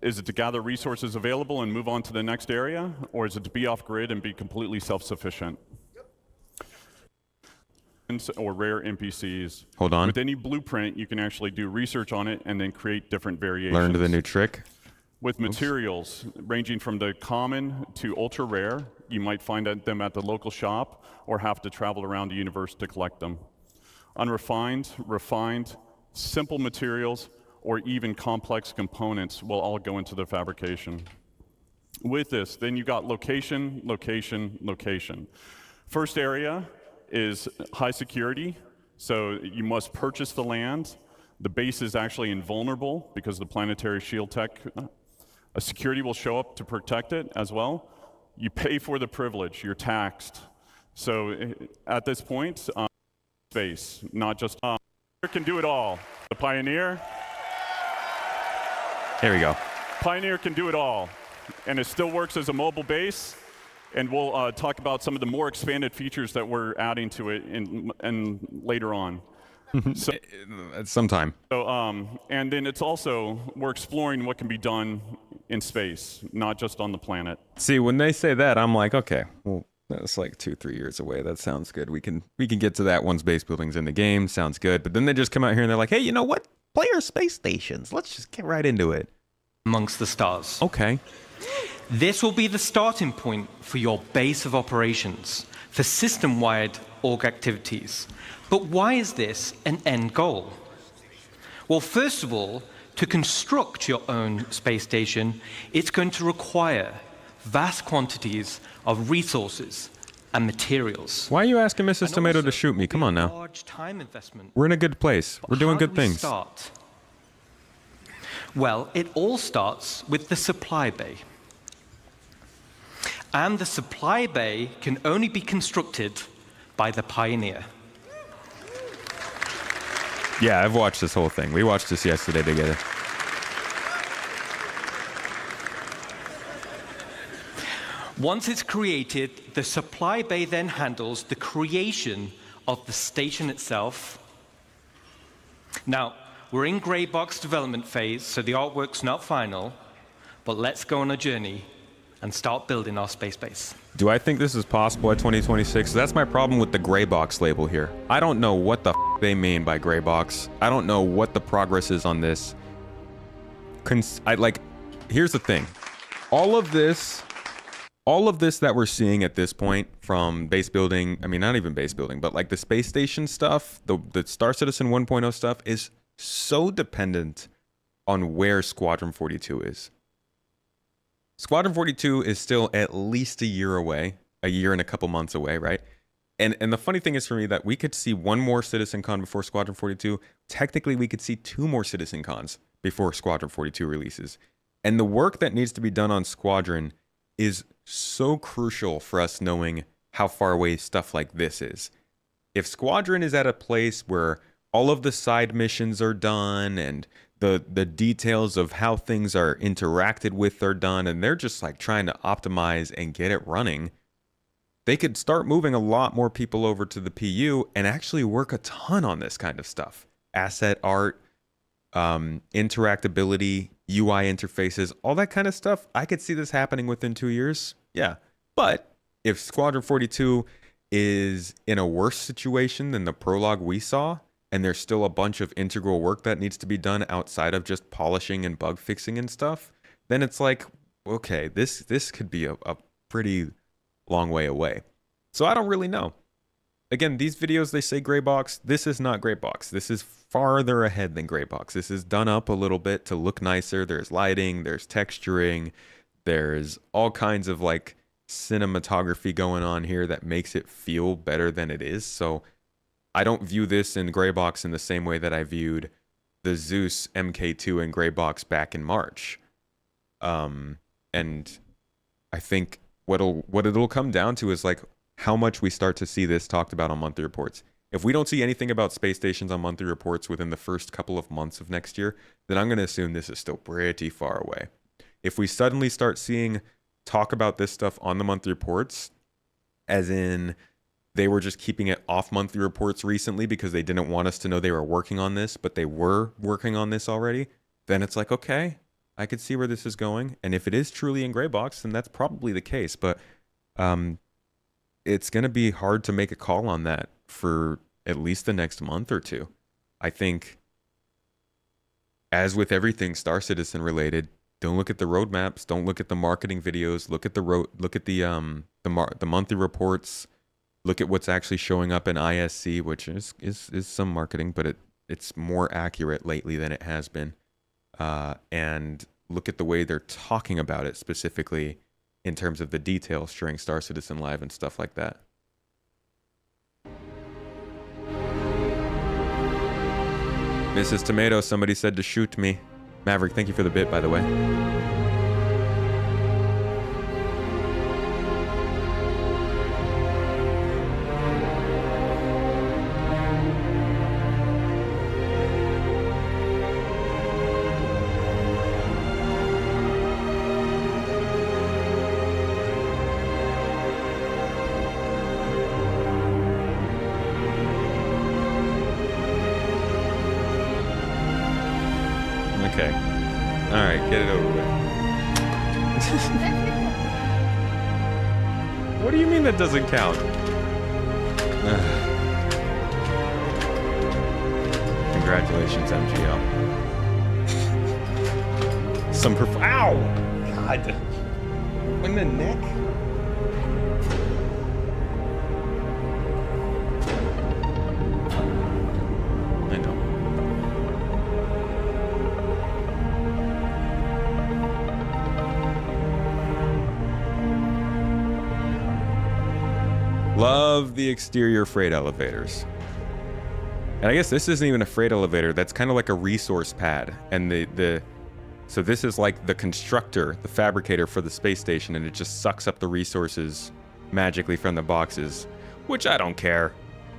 Is it to gather resources available and move on to the next area? Or is it to be off-grid and be completely self-sufficient? Or rare NPCs. Hold on. With any blueprint, you can actually do research on it and then create different variations. Learned the new trick. With materials ranging from the common to ultra rare, you might find them at the local shop or have to travel around the universe to collect them. Unrefined, refined, simple materials, or even complex components will all go into the fabrication. With this, then you got location, location, location. First area is high security, so you must purchase the land. The base is actually invulnerable because of the planetary shield tech. A security will show up to protect it as well. You pay for the privilege, you're taxed. So at this point, space, not just can do it all. The Pioneer. There we go. Pioneer can do it all, and it still works as a mobile base. And we'll talk about some of the more expanded features that we're adding to it in later on. So, at some time. So, and then it's also, we're exploring what can be done in space, not just on the planet. See, when they say that, I'm like, okay, well, that's like 2-3 years away. That sounds good. We can get to that once base building's in the game. Sounds good. But then they just come out here and they're like, hey, you know what? Player space stations. Let's just get right into it. Amongst the stars. Okay. This will be the starting point for your base of operations, for system-wide org activities. But why is this an end goal? Well, first of all, to construct your own space station, it's going to require vast quantities of resources and materials. Why are you asking Mrs. Tomato to shoot me? Come on now. Large time investment. We're in a good place. We're doing good things. Start? Well, it all starts with the supply bay. And the supply bay can only be constructed by the Pioneer. Yeah, I've watched this whole thing. We watched this yesterday together. Once it's created, the supply bay then handles the creation of the station itself. Now, we're in gray box development phase, so the artwork's not final, but let's go on a journey and start building our space base. Do I think this is possible at 2026? That's my problem with the gray box label here. I don't know what the they mean by gray box. I don't know what the progress is on this. Here's the thing. All of this that we're seeing at this point from base building, I mean, not even base building, but like the space station stuff, the Star Citizen 1.0 stuff is so dependent on where Squadron 42 is. Squadron 42 is still at least a year away, a year and a couple months away, right? And the funny thing is for me that we could see one more CitizenCon before Squadron 42. Technically, we could see 2 more CitizenCons before Squadron 42 releases. And the work that needs to be done on Squadron is so crucial for us knowing how far away stuff like this is. If Squadron is at a place where all of the side missions are done and the details of how things are interacted with are done, and they're just like trying to optimize and get it running, they could start moving a lot more people over to the PU and actually work a ton on this kind of stuff. Asset art, interactability, UI interfaces, all that kind of stuff. I could see this happening within 2 years. Yeah. But if Squadron 42 is in a worse situation than the prologue we saw, and there's still a bunch of integral work that needs to be done outside of just polishing and bug fixing and stuff, then it's like, okay, this could be a pretty long way away. So I don't really know. Again, these videos, they say gray box. This is not gray box. This is farther ahead than gray box. This is done up a little bit to look nicer. There's lighting, there's texturing, there's all kinds of like cinematography going on here that makes it feel better than it is. So I don't view this in gray box in the same way that I viewed the Zeus MK2 in gray box back in March. And I think what it'll come down to is like how much we start to see this talked about on monthly reports. If we don't see anything about space stations on monthly reports within the first couple of months of next year, then I'm going to assume this is still pretty far away. If we suddenly start seeing talk about this stuff on the monthly reports, as in they were just keeping it off monthly reports recently because they didn't want us to know they were working on this, but they were working on this already, then it's like, okay, I could see where this is going. And if it is truly in gray box, then that's probably the case. But it's going to be hard to make a call on that for at least the next month or two. I think, as with everything Star Citizen related, don't look at the roadmaps, don't look at the marketing videos, look at the monthly reports. Look at what's actually showing up in ISC, which is some marketing, but it's more accurate lately than it has been. And look at the way they're talking about it specifically in terms of the details during Star Citizen Live and stuff like that. Mrs. Tomato, somebody said to shoot me. Maverick, thank you for the bit, by the way. Okay. All right, get it over with. What do you mean that doesn't count? Congratulations, MGL. Some Ow! God. In the neck? I know. Love the exterior freight elevators. And I guess this isn't even a freight elevator. That's kind of like a resource pad. And so this is like the constructor, the fabricator for the space station, and it just sucks up the resources magically from the boxes, which I don't care.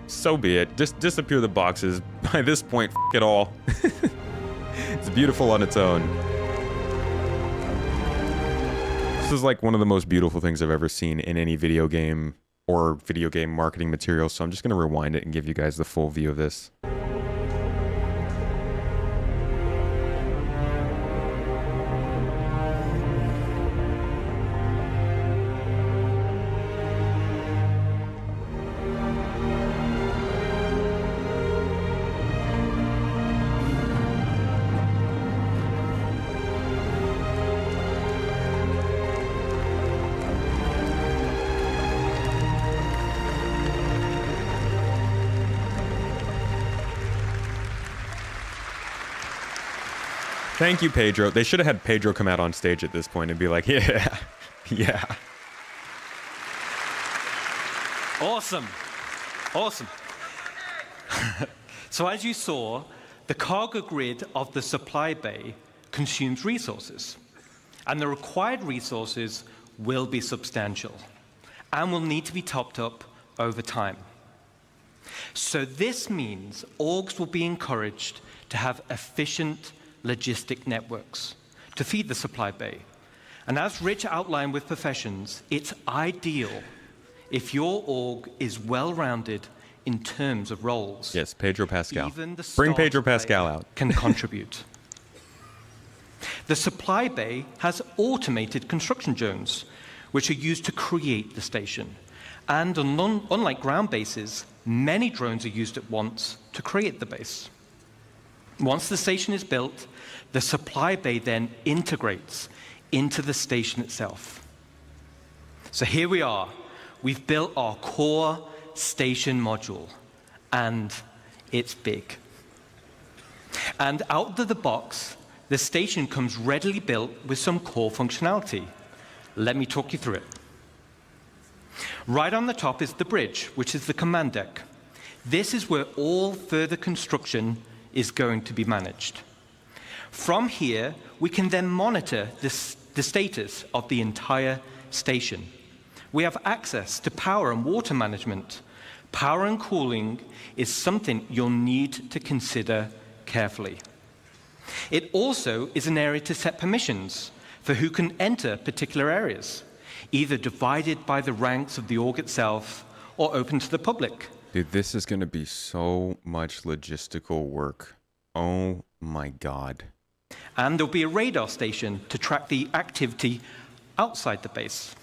So be it. Just disappear the boxes. By this point, f it all. It's beautiful on its own. This is like one of the most beautiful things I've ever seen in any video game or video game marketing material, so I'm just going to rewind it and give you guys the full view of this. Thank you, Pedro. They should have had Pedro come out on stage at this point and be like, yeah, yeah. Awesome. Awesome. So as you saw, the cargo grid of the supply bay consumes resources, and the required resources will be substantial and will need to be topped up over time. So this means orgs will be encouraged to have efficient logistic networks to feed the supply bay. And as Rich outlined with professions, it's ideal if your org is well-rounded in terms of roles. Yes, Pedro Pascal. Even the Bring Pedro Pascal out. Can contribute. The supply bay has automated construction zones, which are used to create the station. And unlike ground bases, many drones are used at once to create the base. Once the station is built, the supply bay then integrates into the station itself. So here we are. We've built our core station module, and it's big. And out of the box, the station comes readily built with some core functionality. Let me talk you through it. Right on the top is the bridge, which is the command deck. This is where all further construction is going to be managed. From here, we can then monitor the status of the entire station. We have access to power and water management. Power and cooling is something you'll need to consider carefully. It also is an area to set permissions for who can enter particular areas, either divided by the ranks of the org itself or open to the public. Dude, this is going to be so much logistical work. Oh my God. And there'll be a radar station to track the activity outside the base.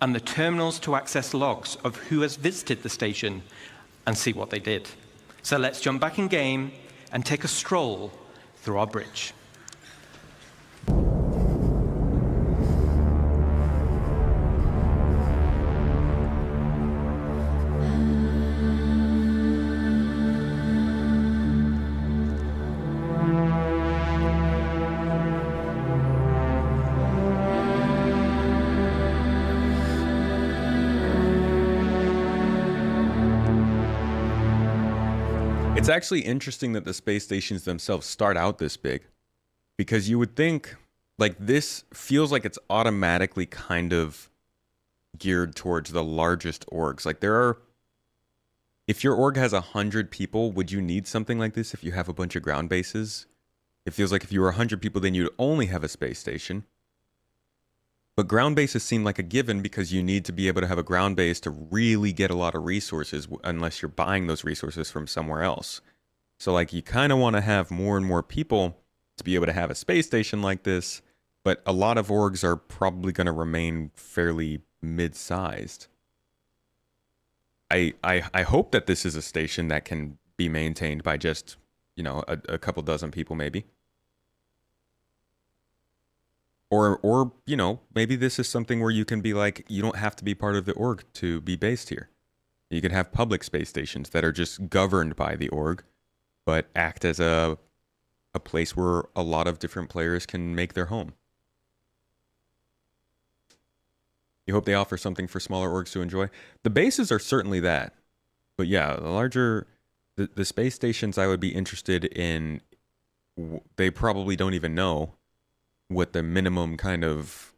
And the terminals to access logs of who has visited the station and see what they did. So let's jump back in game and take a stroll through our bridge. It's actually interesting that the space stations themselves start out this big, because you would think, like, this feels like it's automatically kind of geared towards the largest orgs. Like, if your org has 100 people, would you need something like this if you have a bunch of ground bases? It feels like if you were 100 people, then you'd only have a space station. But ground bases seem like a given because you need to be able to have a ground base to really get a lot of resources unless you're buying those resources from somewhere else. So like you kind of want to have more and more people to be able to have a space station like this, but a lot of orgs are probably going to remain fairly mid-sized. I hope that this is a station that can be maintained by just, you know, a couple dozen people maybe. Or you know, maybe this is something where you can be like, you don't have to be part of the org to be based here. You can have public space stations that are just governed by the org, but act as a place where a lot of different players can make their home. You hope they offer something for smaller orgs to enjoy. The bases are certainly that. But yeah, the space stations I would be interested in, they probably don't even know what the minimum kind of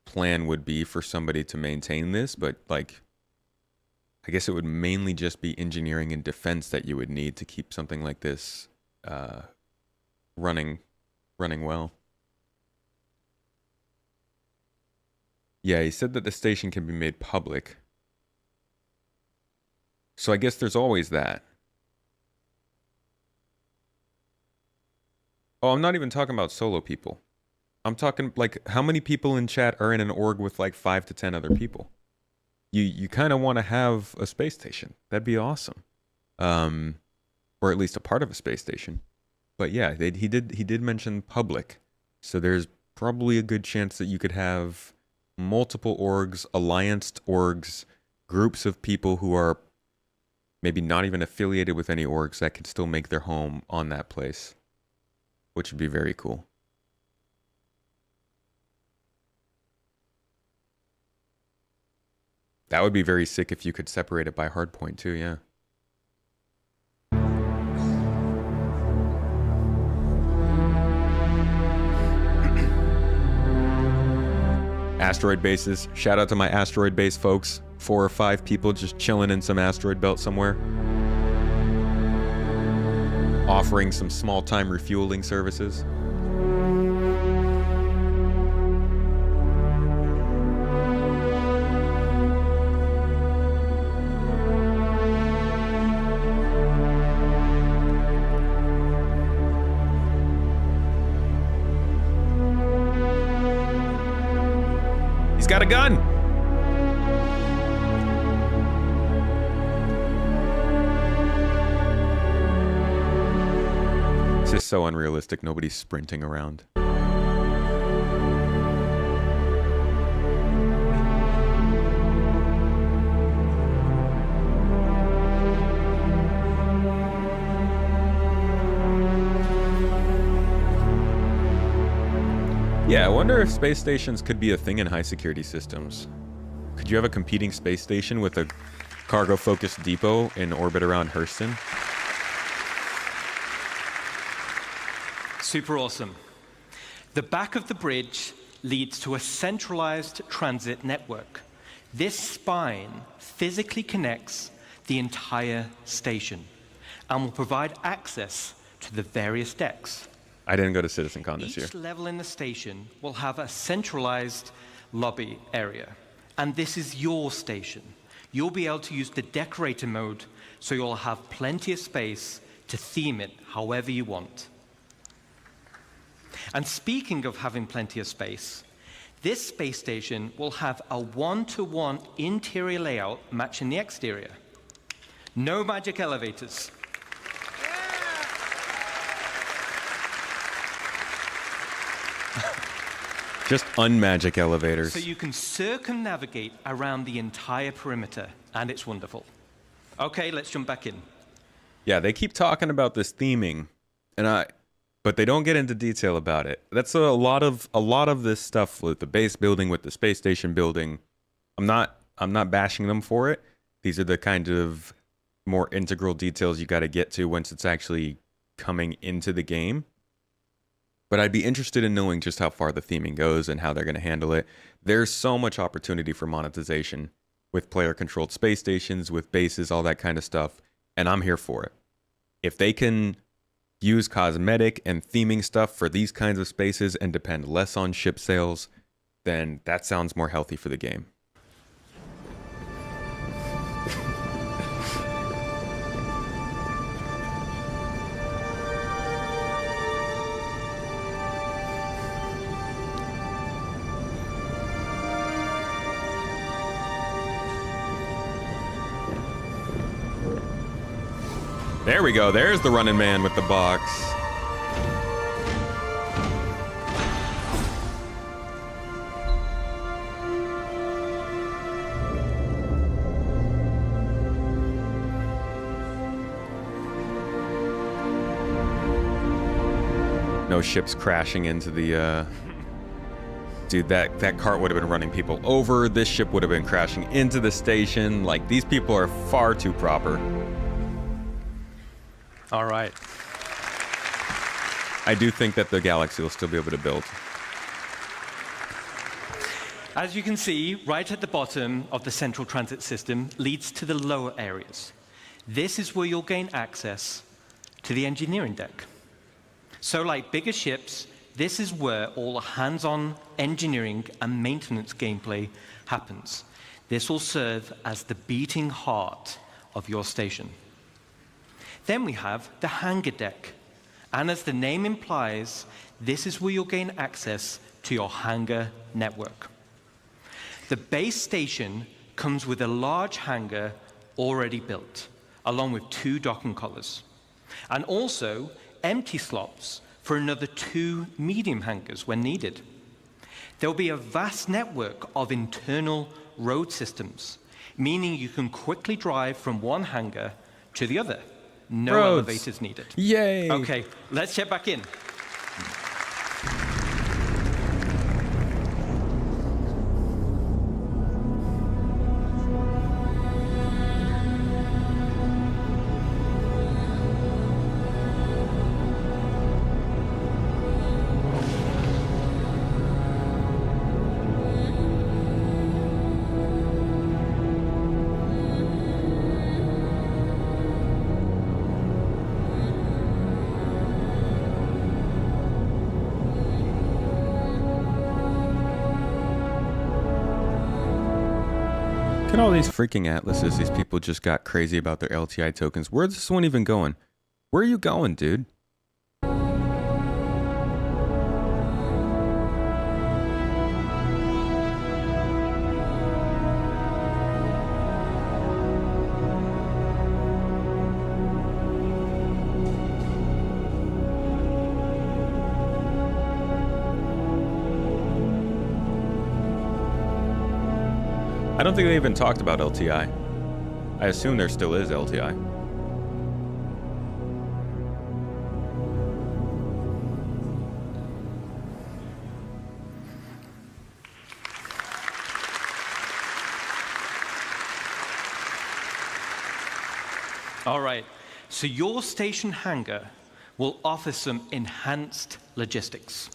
plan would be for somebody to maintain this, but like, I guess it would mainly just be engineering and defense that you would need to keep something like this running well. Yeah, he said that the station can be made public. So I guess there's always that. Oh, I'm not even talking about solo people. I'm talking like how many people in chat are in an org with like 5 to 10 other people. You kind of want to have a space station. That'd be awesome. Or at least a part of a space station. But yeah, he did mention public. So there's probably a good chance that you could have multiple orgs, allianced orgs, groups of people who are maybe not even affiliated with any orgs that could still make their home on that place, which would be very cool. That would be very sick if you could separate it by hardpoint too, yeah. Asteroid bases. Shout out to my asteroid base folks. 4 or 5 people just chilling in some asteroid belt somewhere. Offering some small-time refueling services. He's got a gun! This is so unrealistic. Nobody's sprinting around. Yeah, I wonder if space stations could be a thing in high security systems. Could you have a competing space station with a cargo-focused depot in orbit around Hurston? Super awesome. The back of the bridge leads to a centralized transit network. This spine physically connects the entire station and will provide access to the various decks. I didn't go to CitizenCon this year. Each level in the station will have a centralized lobby area, and this is your station. You'll be able to use the decorator mode, so you'll have plenty of space to theme it however you want. And speaking of having plenty of space, this space station will have a one-to-one interior layout matching the exterior. No magic elevators. Just unmagic elevators. So you can circumnavigate around the entire perimeter, and it's wonderful. Okay, let's jump back in. Yeah, they keep talking about this theming, but they don't get into detail about it. That's a lot of this stuff with the base building, with the space station building. I'm not bashing them for it. These are the kind of more integral details you got to get to once it's actually coming into the game. But I'd be interested in knowing just how far the theming goes and how they're going to handle it. There's so much opportunity for monetization with player-controlled space stations, with bases, all that kind of stuff, and I'm here for it. If they can use cosmetic and theming stuff for these kinds of spaces and depend less on ship sales, then that sounds more healthy for the game. There we go. There's the running man with the box. No ships crashing into the, dude, that cart would have been running people over. This ship would have been crashing into the station. Like, these people are far too proper. All right. I do think that the Galaxy will still be able to build. As you can see, right at the bottom of the central transit system leads to the lower areas. This is where you'll gain access to the engineering deck. So like bigger ships, this is where all the hands-on engineering and maintenance gameplay happens. This will serve as the beating heart of your station. Then we have the hangar deck. And as the name implies, this is where you'll gain access to your hangar network. The base station comes with a large hangar already built, along with 2 docking collars, and also empty slots for another 2 medium hangars when needed. There will be a vast network of internal road systems, meaning you can quickly drive from one hangar to the other. No Roads. elevators needed. Yay! Okay, let's check back in. Look at all these freaking atlases. These people just got crazy about their LTI tokens. Where's this one even going? Where are you going, dude? I don't think they even talked about LTI. I assume there still is LTI. All right, so your station hangar will offer some enhanced logistics.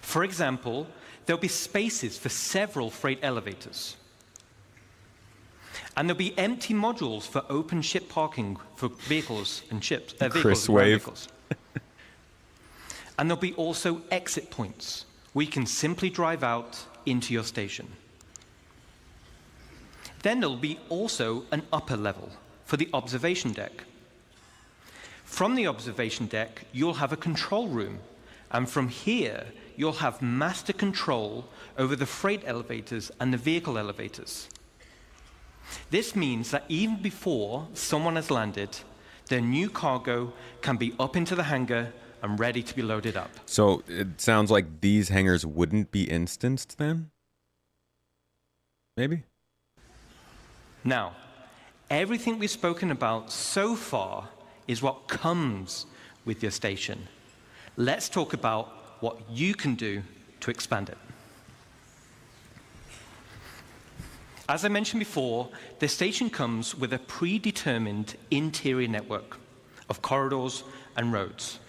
For example, there'll be spaces for several freight elevators. And there'll be empty modules for open ship parking for vehicles and ships. Chris Wave. And there'll be also exit points where you can simply drive out into your station. Then there'll be also an upper level for the observation deck. From the observation deck, you'll have a control room. And from here, you'll have master control over the freight elevators and the vehicle elevators. This means that even before someone has landed, their new cargo can be up into the hangar and ready to be loaded up. So it sounds like these hangars wouldn't be instanced then? Maybe? Now, everything we've spoken about so far is what comes with your station. Let's talk about what you can do to expand it. As I mentioned before, the station comes with a predetermined interior network of corridors and roads.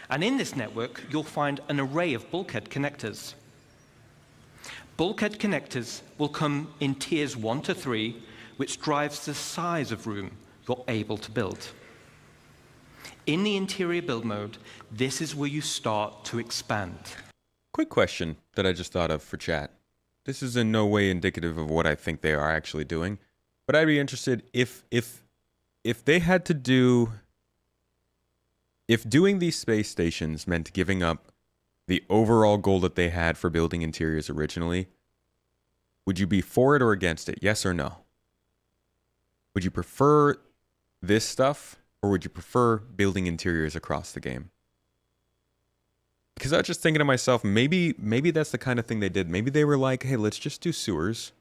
And in this network, you'll find an array of bulkhead connectors. Bulkhead connectors will come in tiers 1 to 3, which drives the size of room you're able to build. In the interior build mode, this is where you start to expand. Quick question that I just thought of for chat. This is in no way indicative of what I think they are actually doing, but I'd be interested if they had to do, if doing these space stations meant giving up the overall goal that they had for building interiors originally, would you be for it or against it? Yes or no? Would you prefer this stuff, or would you prefer building interiors across the game? Because I was just thinking to myself, maybe that's the kind of thing they did. Maybe they were like, hey, let's just do sewers.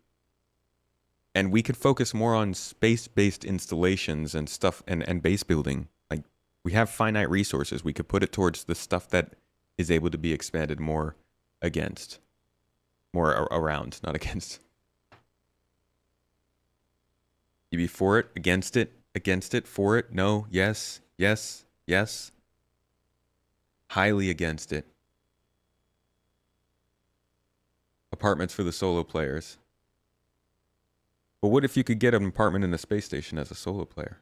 And we could focus more on space-based installations and stuff and base building. Like, we have finite resources. We could put it towards the stuff that is able to be expanded more against. More around, not against. You be for it, against it, for it, no, yes, yes, yes. Highly against it. Apartments for the solo players. But what if you could get an apartment in a space station as a solo player?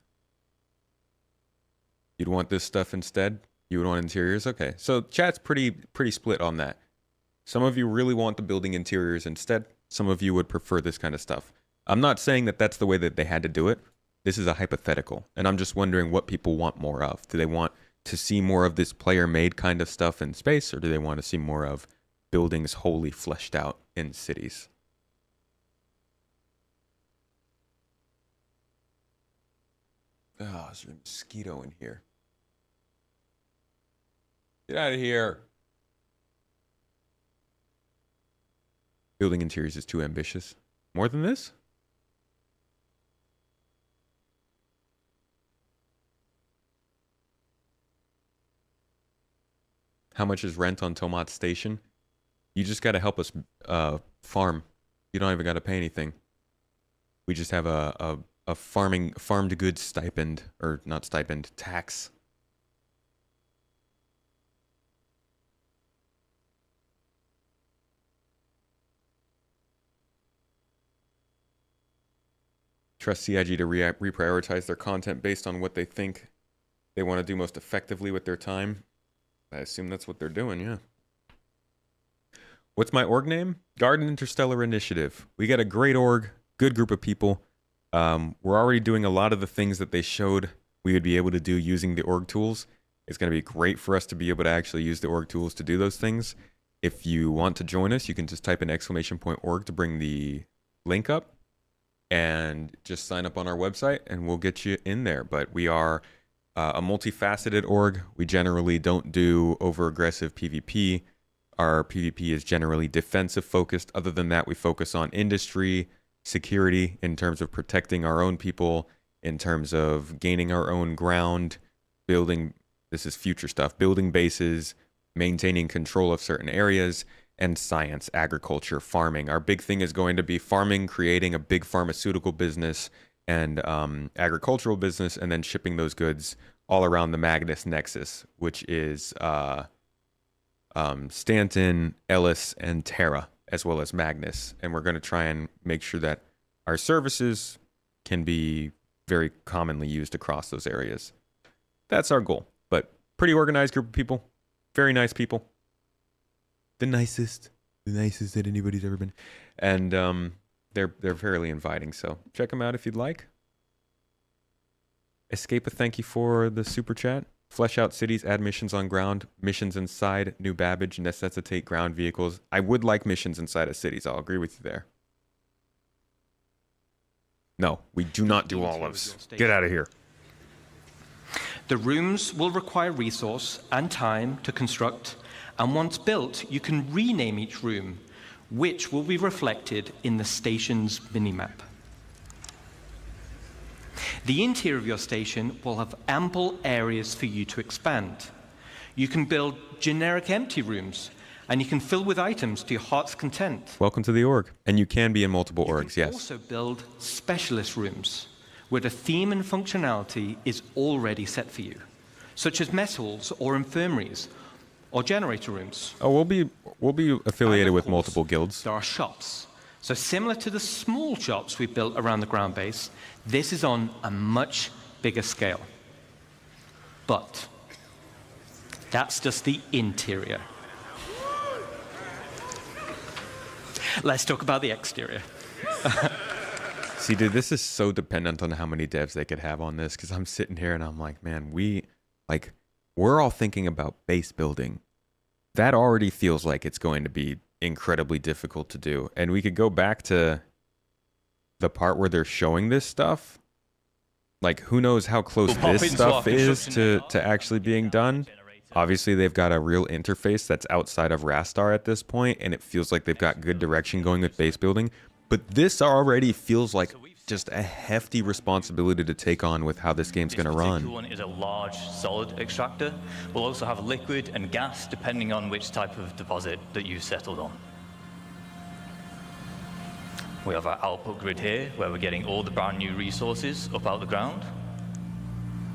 You'd want this stuff instead? You would want interiors? Okay, so chat's pretty split on that. Some of you really want the building interiors instead. Some of you would prefer this kind of stuff. I'm not saying that that's the way that they had to do it. This is a hypothetical, and I'm just wondering what people want more of. Do they want to see more of this player-made kind of stuff in space, or do they want to see more of buildings wholly fleshed out in cities? Oh, there's a mosquito in here. Get out of here. Building interiors is too ambitious. More than this? How much is rent on Tomat Station? You just got to help us farm. You don't even got to pay anything. We just have a farmed goods stipend, or not stipend, tax. Trust CIG to reprioritize their content based on what they think they want to do most effectively with their time. I assume that's what they're doing, yeah. What's my org name? Garden Interstellar Initiative. We got a great org, good group of people. We're already doing a lot of the things that they showed we would be able to do using the org tools. It's going to be great for us to be able to actually use the org tools to do those things. If you want to join us, you can just type in !org to bring the link up and just sign up on our website and we'll get you in there. But we are a multifaceted org. We generally don't do over-aggressive PvP. Our PvP is generally defensive focused. Other than that, we focus on industry, security in terms of protecting our own people, in terms of gaining our own ground, building, this is future stuff, building bases, maintaining control of certain areas, and science, agriculture, farming. Our big thing is going to be farming, creating a big pharmaceutical business and agricultural business, and then shipping those goods all around the Magnus Nexus, which is Stanton, Ellis, and Terra, as well as Magnus. And we're going to try and make sure that our services can be very commonly used across those areas. That's our goal. But pretty organized group of people, very nice people. The nicest that anybody's ever been. And they're fairly inviting, so check them out if you'd like. Escape a thank you for the super chat. Flesh out cities, add missions on ground, missions inside New Babbage necessitate ground vehicles. I would like missions inside of cities. I'll agree with you there. No, we do not do olives. Get out of here. The rooms will require resource and time to construct, and once built, you can rename each room, which will be reflected in the station's minimap. The interior of your station will have ample areas for you to expand. You can build generic empty rooms, and you can fill with items to your heart's content. Welcome to the org. And you can be in multiple orgs, yes. You can also build specialist rooms, where the theme and functionality is already set for you, such as mess halls or infirmaries, or generator rooms. Oh, we'll be affiliated with multiple guilds. There are shops. So similar to the small shops we built around the ground base, this is on a much bigger scale. But that's just the interior. Let's talk about the exterior. See, dude, this is so dependent on how many devs they could have on this, because I'm sitting here and I'm like, man, we're all thinking about base building. That already feels like it's going to be incredibly difficult to do. And we could go back to the part where they're showing this stuff. like, who knows how close this stuff is to actually being done. Obviously, they've got a real interface that's outside of Rastar at this point, and it feels like they've got good direction going with base building. But this already feels like just a hefty responsibility to take on with how this game's going to run. This one is a large solid extractor. We'll also have liquid and gas, depending on which type of deposit that you've settled on. We have our output grid here, where we're getting all the brand new resources up out the ground.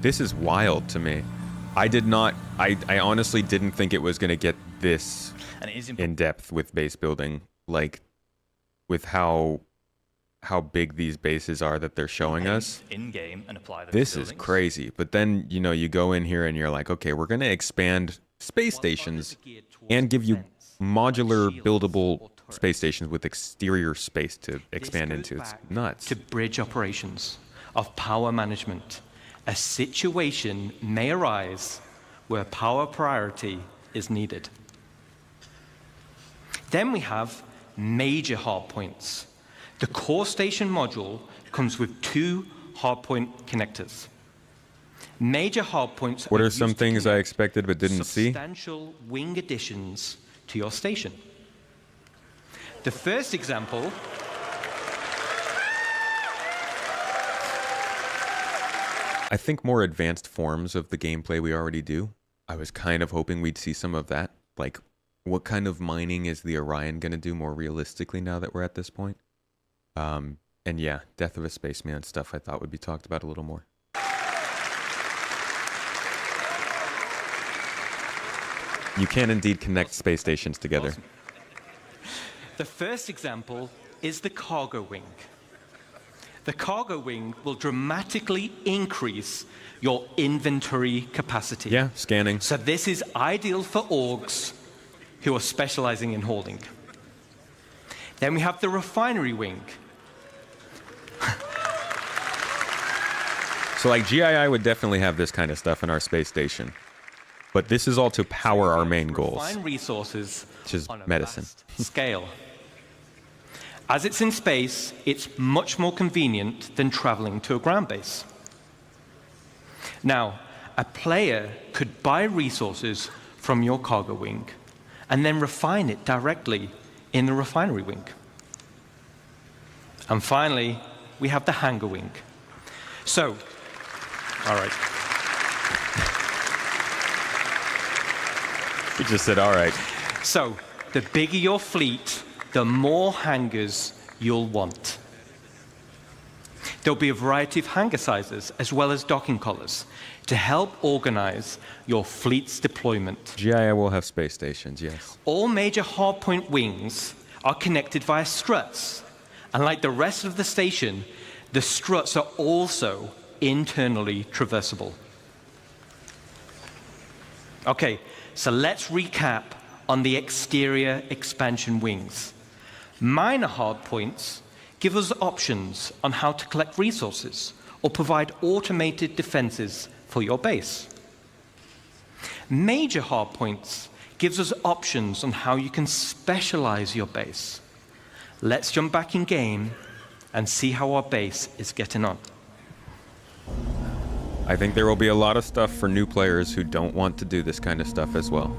This is wild to me. I honestly didn't think it was going to get this in depth with base building, like with how big these bases are that they're showing us. In-game and apply those This buildings. is crazy. But then, you know, you go in here and you're like, okay, we're going to expand space stations and give you modular buildable space stations with exterior space to expand into. It's nuts. To bridge operations of power management. A situation may arise where power priority is needed. Then we have major hardpoints. The core station module comes with 2 hardpoint connectors. Major hardpoints What are some things I expected but didn't see? Substantial wing additions to your station. The first example I think more advanced forms of the gameplay we already do. I was kind of hoping we'd see some of that. Like, what kind of mining is the Orion going to do more realistically now that we're at this point? And yeah, Death of a Spaceman stuff I thought would be talked about a little more. You can indeed connect space stations together. Awesome. The first example is the cargo wing. The cargo wing will dramatically increase your inventory capacity. Yeah, scanning. So this is ideal for orgs who are specializing in holding. Then we have the refinery wing. So like GII would definitely have this kind of stuff in our space station. But this is all to power our main goals, Refine resources which is on a medicine. vast scale. As it's in space, it's much more convenient than traveling to a ground base. Now, a player could buy resources from your cargo wing and then refine it directly in the refinery wing. And finally, we have the hangar wing. So, all right. You just said, all right. So, the bigger your fleet, the more hangars you'll want. There'll be a variety of hangar sizes as well as docking collars to help organize your fleet's deployment. GII will have space stations, yes. All major hardpoint wings are connected via struts. And like the rest of the station, the struts are also internally traversable. Okay, so let's recap on the exterior expansion wings. Minor hardpoints give us options on how to collect resources or provide automated defenses for your base. Major hardpoints gives us options on how you can specialize your base. Let's jump back in game and see how our base is getting on. I think there will be a lot of stuff for new players who don't want to do this kind of stuff as well.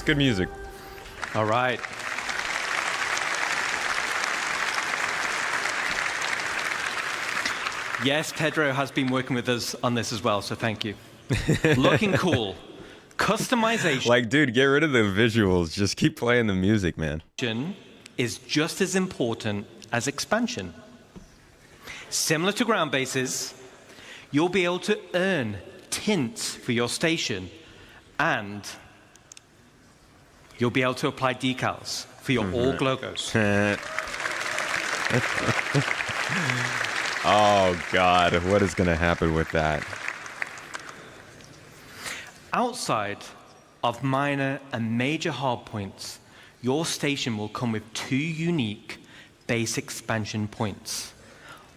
good music. All right. Yes, Pedro has been working with us on this as well, so thank you. Looking cool. Customization. Like, dude, get rid of the visuals. Just keep playing the music, man. Is just as important as expansion. Similar to ground bases, you'll be able to earn tints for your station, and you'll be able to apply decals for your org logos. Oh, God. What is going to happen with that? Outside of minor and major hardpoints, your station will come with 2 unique base expansion points.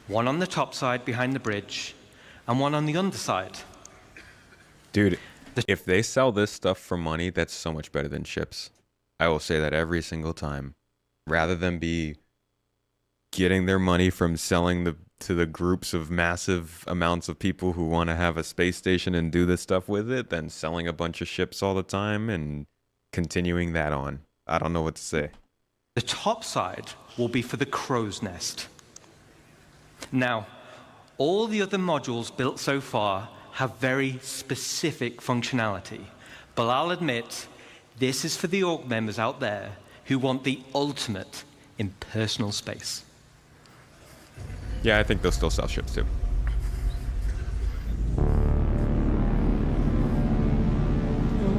One on the top side behind the bridge, and one on the underside. Dude, if they sell this stuff for money, that's so much better than ships. I will say that every single time. Rather than be getting their money from selling to the groups of massive amounts of people who want to have a space station and do this stuff with it, than selling a bunch of ships all the time and continuing that on. I don't know what to say. The top side will be for the crow's nest. Now, all the other modules built so far have very specific functionality, but I'll admit, this is for the org members out there who want the ultimate in personal space. Yeah, I think they'll still sell ships too.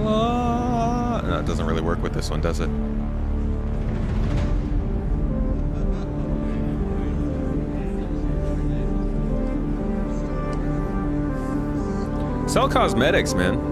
No, it doesn't really work with this one, does it? Sell cosmetics, man.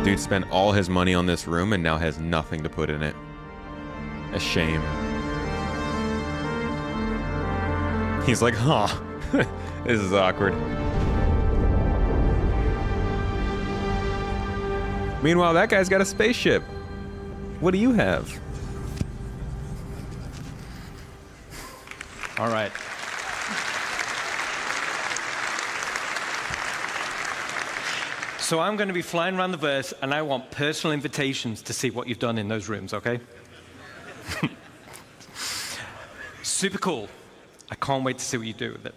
Dude spent all his money on this room and now has nothing to put in it. A shame. He's like, huh, this is awkward. Meanwhile, that guy's got a spaceship. What do you have? All right. So I'm going to be flying around the verse, and I want personal invitations to see what you've done in those rooms, okay? Super cool. I can't wait to see what you do with it.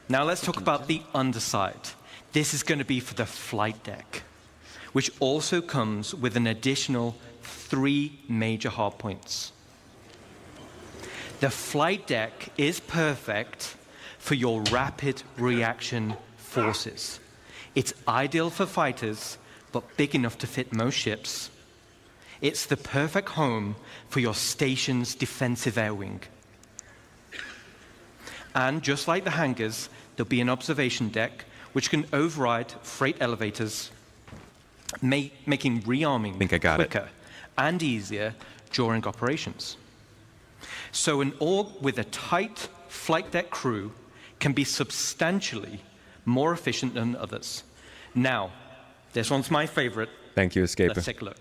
Now let's talk about the underside. This is going to be for the flight deck, which also comes with an additional 3 major hardpoints. The flight deck is perfect for your rapid reaction forces. It's ideal for fighters, but big enough to fit most ships. It's the perfect home for your station's defensive air wing. And just like the hangars, there'll be an observation deck which can override freight elevators, making rearming quicker and easier during operations. So an org with a tight flight deck crew can be substantially more efficient than others. Now, this one's my favorite. Thank you, Escaper. Let's take a look.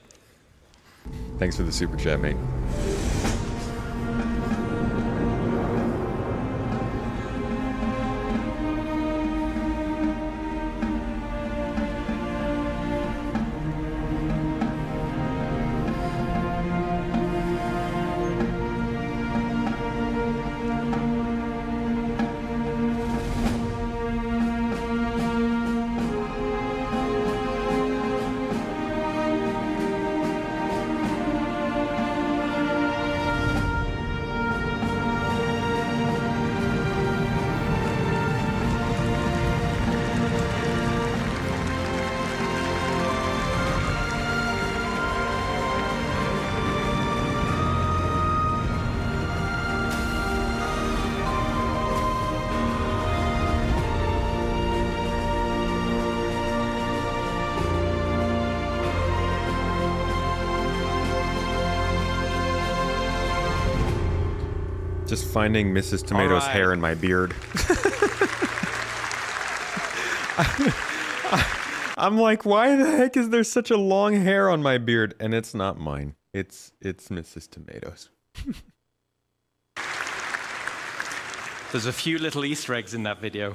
Thanks for the super chat, mate. Just finding Mrs. Tomato's hair in my beard. I'm like, why the heck is there such a long hair on my beard? And it's not mine. It's Mrs. Tomato's. There's a few little Easter eggs in that video.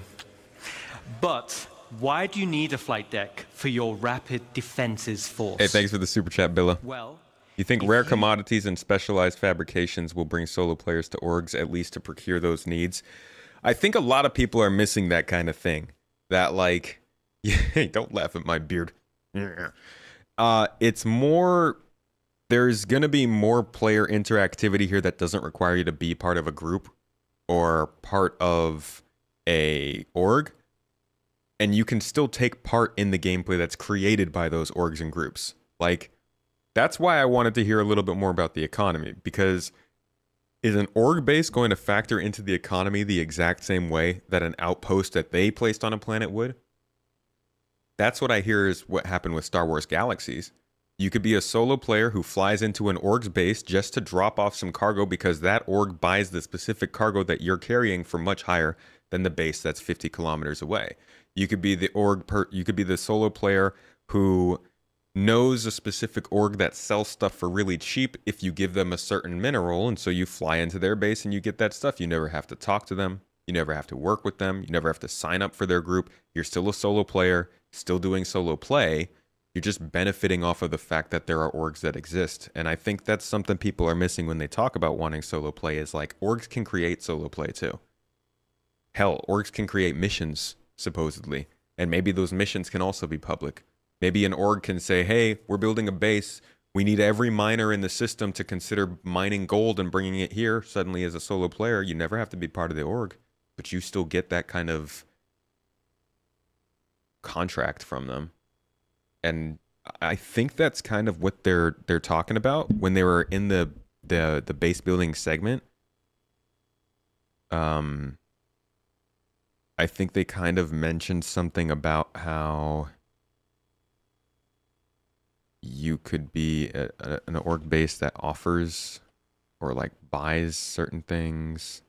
But why do you need a flight deck for your rapid defenses force? Hey, thanks for the super chat, Billa. Well, you think rare commodities and specialized fabrications will bring solo players to orgs, at least to procure those needs? I think a lot of people are missing that kind of thing. That, like, hey, don't laugh at my beard. It's more, there's going to be more player interactivity here that doesn't require you to be part of a group or part of a org. And you can still take part in the gameplay that's created by those orgs and groups. Like, that's why I wanted to hear a little bit more about the economy, because is an org base going to factor into the economy the exact same way that an outpost that they placed on a planet would? That's what I hear is what happened with Star Wars Galaxies. You could be a solo player who flies into an org's base just to drop off some cargo because that org buys the specific cargo that you're carrying for much higher than the base that's 50 kilometers away. You could be the you could be the solo player who knows a specific org that sells stuff for really cheap if you give them a certain mineral, and so you fly into their base and you get that stuff. You never have to talk to them. You never have to work with them. You never have to sign up for their group. You're still a solo player, still doing solo play. You're just benefiting off of the fact that there are orgs that exist. And I think that's something people are missing when they talk about wanting solo play, is like, orgs can create solo play too. Hell, orgs can create missions, supposedly. And maybe those missions can also be public. Maybe an org can say, hey, we're building a base. We need every miner in the system to consider mining gold and bringing it here. Suddenly, as a solo player, you never have to be part of the org, but you still get that kind of contract from them. And I think that's kind of what they're talking about when they were in the base building segment. I think they kind of mentioned something about how you could be an org base that offers or like buys certain things.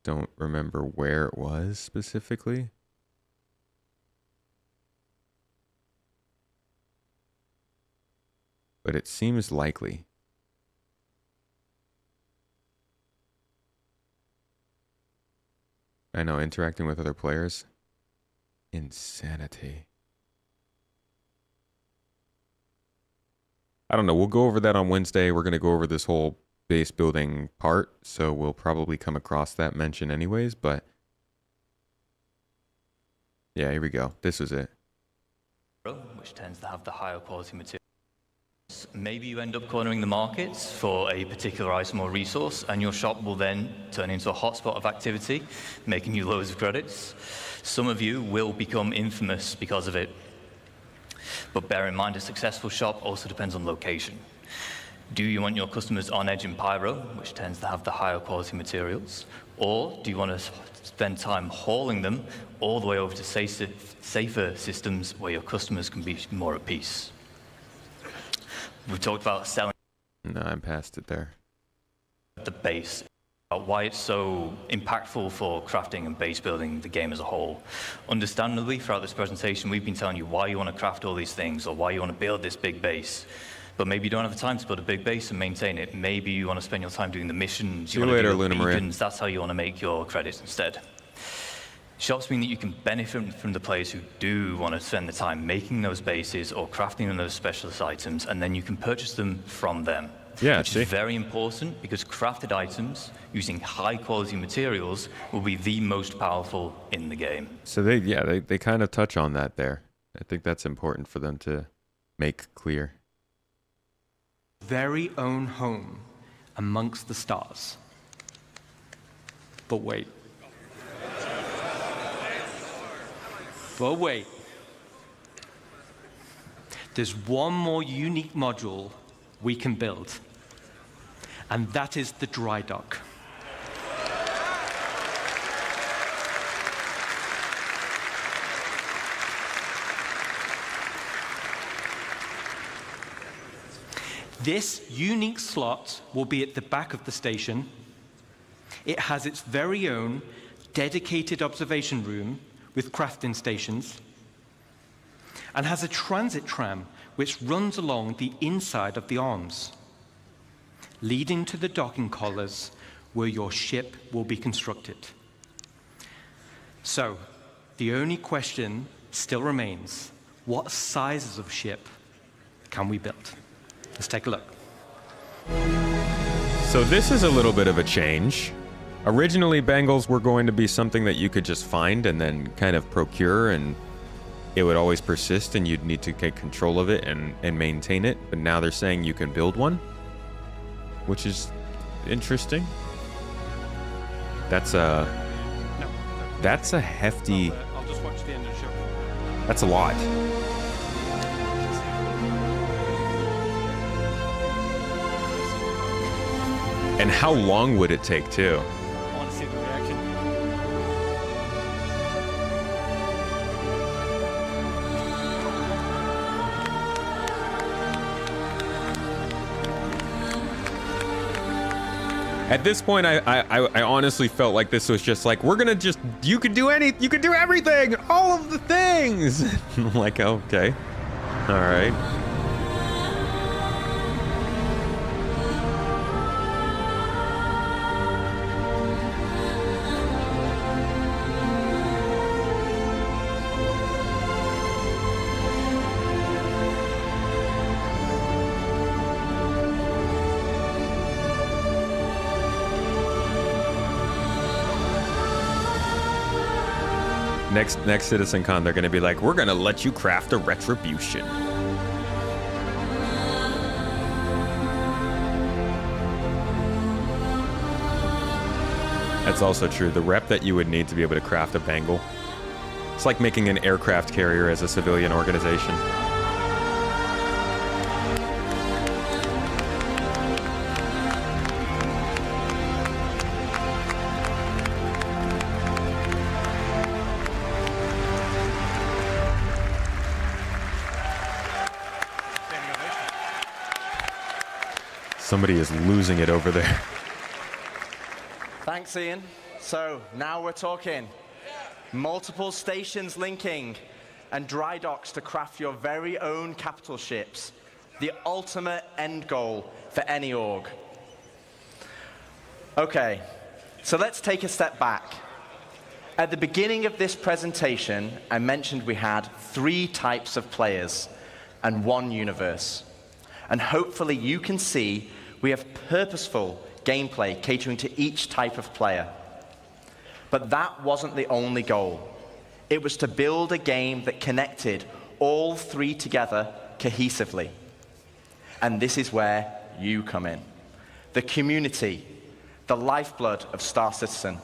Don't remember where it was specifically. But it seems likely. I know, interacting with other players. Insanity. I don't know. We'll go over that on Wednesday. We're going to go over this whole base building part, so we'll probably come across that mention anyways, but yeah, here we go. This was it. Which tends to have the higher quality material. Maybe you end up cornering the markets for a particular item or resource, and your shop will then turn into a hotspot of activity, making you loads of credits. Some of you will become infamous because of it. But bear in mind, a successful shop also depends on location. Do you want your customers on edge in Pyro, which tends to have the higher quality materials? Or do you want to spend time hauling them all the way over to safer systems where your customers can be more at peace? We talked about selling. No, I'm past it there. The base, why it's so impactful for crafting and base building the game as a whole. Understandably, throughout this presentation, we've been telling you why you want to craft all these things or why you want to build this big base. But maybe you don't have the time to build a big base and maintain it. Maybe you want to spend your time doing the missions. See you later, Luna Maria. That's how you want to make your credits instead. Shops mean that you can benefit from the players who do want to spend the time making those bases or crafting those specialist items, and then you can purchase them from them. Yeah, which is very important because crafted items using high quality materials will be the most powerful in the game. So they kind of touch on that there. I think that's important for them to make clear. Very own home amongst the stars. But wait. But wait. There's one more unique module we can build, and that is the dry dock. This unique slot will be at the back of the station. It has its very own dedicated observation room with crafting stations, and has a transit tram which runs along the inside of the arms, leading to the docking collars where your ship will be constructed. So, the only question still remains: what sizes of ship can we build? Let's take a look. So this is a little bit of a change. Originally, bangles were going to be something that you could just find and then kind of procure, and it would always persist, and you'd need to get control of it and maintain it. But now they're saying you can build one, which is interesting. That's a hefty. I'll just watch the end of the show. That's a lot. And how long would it take, too? I want to see the reaction. At this point, I honestly felt like this was just like, we're gonna just, you could do everything, all of the things. I'm like, okay, all right. Next CitizenCon, they're going to be like, we're going to let you craft a retribution. That's also true. The rep that you would need to be able to craft a bangle. It's like making an aircraft carrier as a civilian organization. Somebody is losing it over there. Thanks, Ian. So now we're talking. Multiple stations linking and dry docks to craft your very own capital ships. The ultimate end goal for any org. Okay, so let's take a step back. At the beginning of this presentation, I mentioned we had 3 types of players and 1 universe. And hopefully you can see we have purposeful gameplay catering to each type of player. But that wasn't the only goal. It was to build a game that connected all 3 together cohesively. And this is where you come in. The community, the lifeblood of Star Citizen.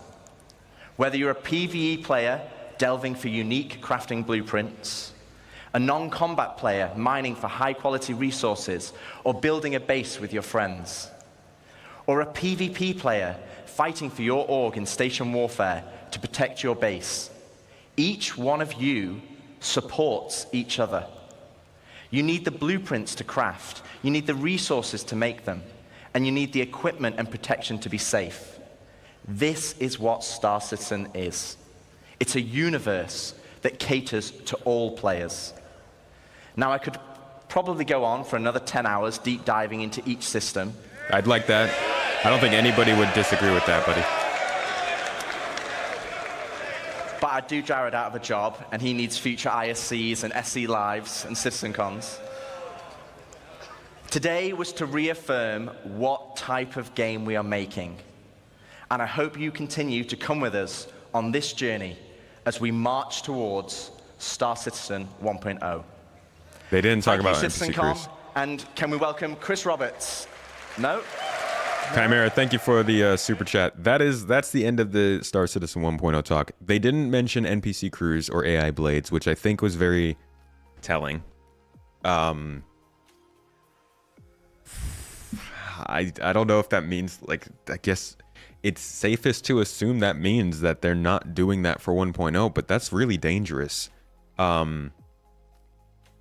Whether you're a PvE player delving for unique crafting blueprints, a non-combat player mining for high-quality resources or building a base with your friends, or a PvP player fighting for your org in station warfare to protect your base. Each one of you supports each other. You need the blueprints to craft, you need the resources to make them, and you need the equipment and protection to be safe. This is what Star Citizen is. It's a universe that caters to all players. Now, I could probably go on for another 10 hours deep diving into each system. I'd like that. I don't think anybody would disagree with that, buddy. But I'd do Jared out of a job, and he needs future ISCs and SC Lives and CitizenCons. Today was to reaffirm what type of game we are making. And I hope you continue to come with us on this journey as we march towards Star Citizen 1.0. They didn't talk about NPC Crews. And can we welcome Chris Roberts? No? Chimera, thank you for the super chat. That's the end of the Star Citizen 1.0 talk. They didn't mention NPC crews or AI blades, which I think was very telling. I don't know if that means, like, I guess it's safest to assume that means that they're not doing that for 1.0, but that's really dangerous.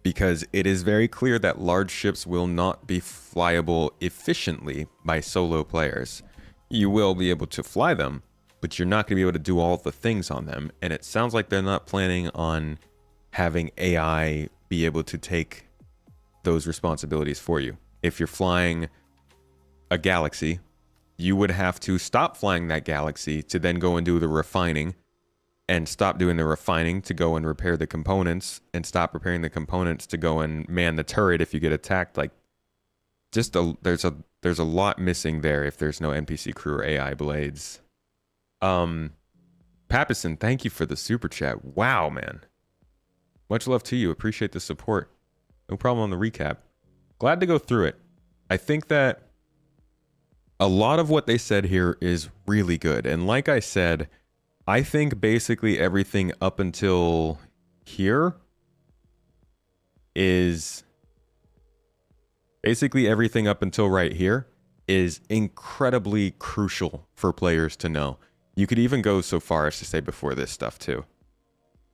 because it is very clear that large ships will not be flyable efficiently by solo players. You will be able to fly them, but you're not going to be able to do all the things on them. And it sounds like they're not planning on having AI be able to take those responsibilities for you. If you're flying a galaxy, you would have to stop flying that galaxy to then go and do the refining, and stop doing the refining to go and repair the components, and stop repairing the components to go and man the turret if you get attacked. Like, just there's a lot missing there if there's no NPC crew or AI blades. Papison, thank you for the super chat. Wow, man. Much love to you. Appreciate the support. No problem on the recap. Glad to go through it. I think that a lot of what they said here is really good. And like I said, I think basically everything up until here is... Basically everything up until right here is incredibly crucial for players to know. You could even go so far as to say before this stuff too.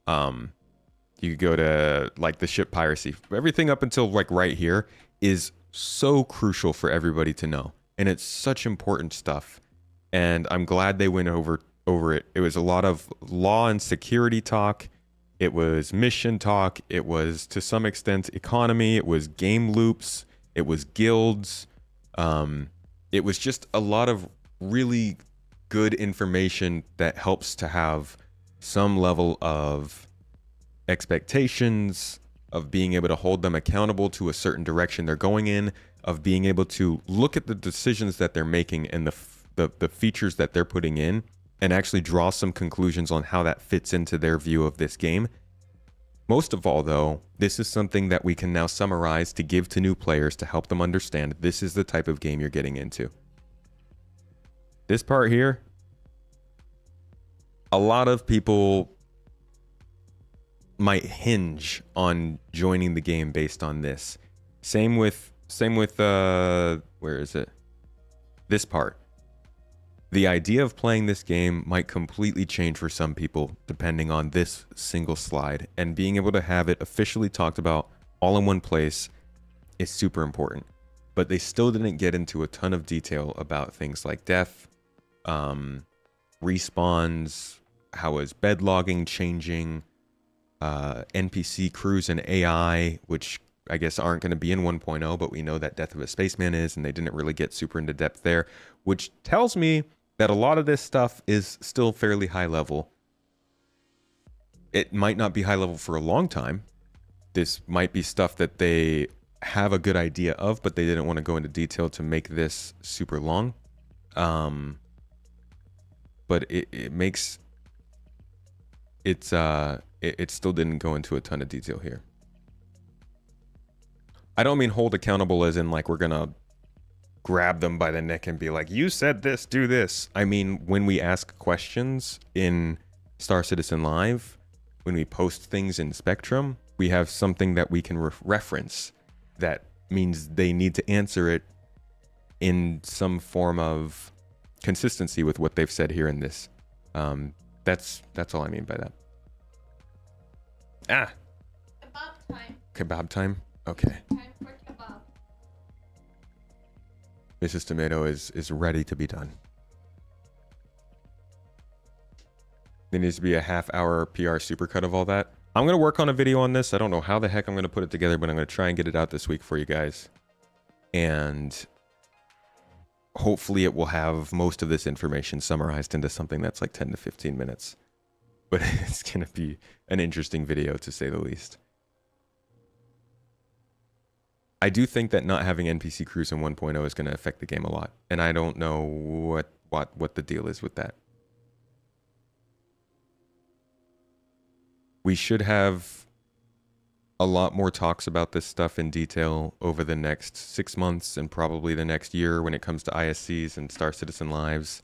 You could go to like the ship piracy. Everything up until like right here is so crucial for everybody to know. And it's such important stuff. And I'm glad they went over it. It was a lot of law and security talk. It was mission talk. It was to some extent economy. It was game loops. It was guilds. It was just a lot of really good information that helps to have some level of expectations, of being able to hold them accountable to a certain direction they're going in, of being able to look at the decisions that they're making and the features that they're putting in, and actually draw some conclusions on how that fits into their view of this game. Most of all, though, this is something that we can now summarize to give to new players to help them understand this is the type of game you're getting into. This part here, a lot of people might hinge on joining the game based on this. Same with where is it? This part. The idea of playing this game might completely change for some people depending on this single slide, and being able to have it officially talked about all in one place is super important. But they still didn't get into a ton of detail about things like death, respawns, how is bed logging changing, NPC crews and AI, which I guess aren't going to be in 1.0, but we know that Death of a Spaceman is, and they didn't really get super into depth there, which tells me that a lot of this stuff is still fairly high level. It might not be high level for a long time. This might be stuff that they have a good idea of, but they didn't want to go into detail to make this super long. But it makes... it still didn't go into a ton of detail here. I don't mean hold accountable as in like we're gonna grab them by the neck and be like, you said this, do this. I mean, when we ask questions in Star Citizen Live, when we post things in Spectrum, we have something that we can reference that means they need to answer it in some form of consistency with what they've said here in this. That's all I mean by that. Ah. Kebab time. Kebab time? Okay. Time for kebab. Mrs. Tomato is ready to be done. There needs to be a half-hour PR supercut of all that. I'm going to work on a video on this. I don't know how the heck I'm going to put it together, but I'm going to try and get it out this week for you guys. And hopefully it will have most of this information summarized into something that's like 10 to 15 minutes. But it's going to be an interesting video, to say the least. I do think that not having NPC crews in 1.0 is going to affect the game a lot. And I don't know what the deal is with that. We should have a lot more talks about this stuff in detail over the next 6 months and probably the next year when it comes to ISCs and Star Citizen Lives.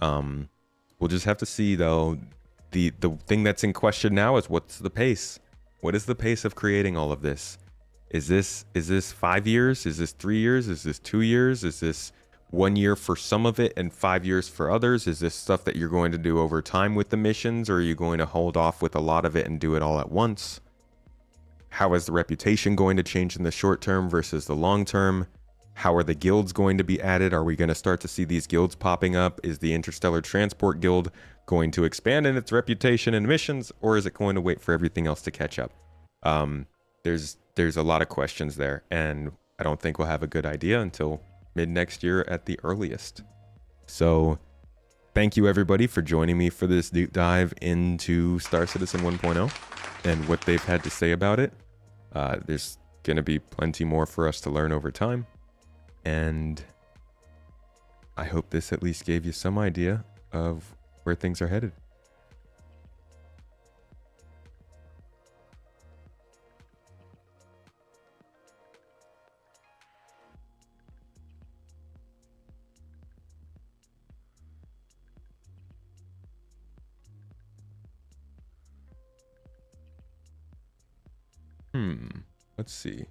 We'll just have to see, though. The thing that's in question now is what's the pace? What is the pace of creating all of this? Is this 5 years? Is this 3 years? Is this 2 years? Is this 1 year for some of it and 5 years for others? Is this stuff that you're going to do over time with the missions, or are you going to hold off with a lot of it and do it all at once? How is the reputation going to change in the short term versus the long term? How are the guilds going to be added? Are we going to start to see these guilds popping up? Is the Interstellar Transport Guild going to expand in its reputation and missions, or is it going to wait for everything else to catch up? There's a lot of questions there, and I don't think we'll have a good idea until mid next year at the earliest. So thank you everybody for joining me for this deep dive into Star Citizen 1.0 and what they've had to say about it. There's going to be plenty more for us to learn over time. And I hope this at least gave you some idea of where things are headed. Let's see.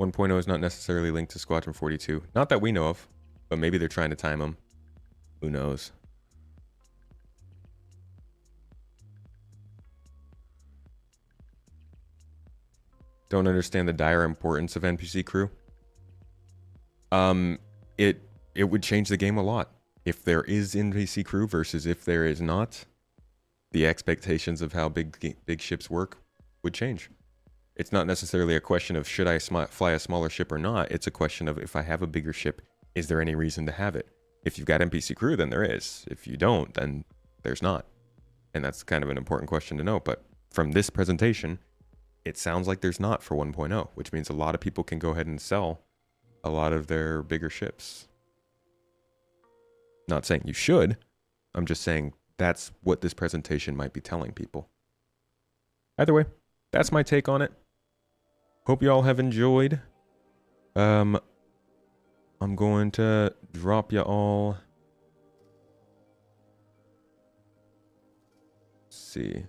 1.0 is not necessarily linked to Squadron 42. Not that we know of, but maybe they're trying to time them. Who knows? Don't understand the dire importance of NPC crew. It would change the game a lot. If there is NPC crew versus if there is not, the expectations of how big ships work would change. It's not necessarily a question of should I fly a smaller ship or not. It's a question of if I have a bigger ship, is there any reason to have it? If you've got NPC crew, then there is. If you don't, then there's not. And that's kind of an important question to know. But from this presentation, it sounds like there's not for 1.0, which means a lot of people can go ahead and sell a lot of their bigger ships. Not saying you should. I'm just saying that's what this presentation might be telling people. Either way, that's my take on it. Hope you all have enjoyed. I'm going to drop you all. Let's see.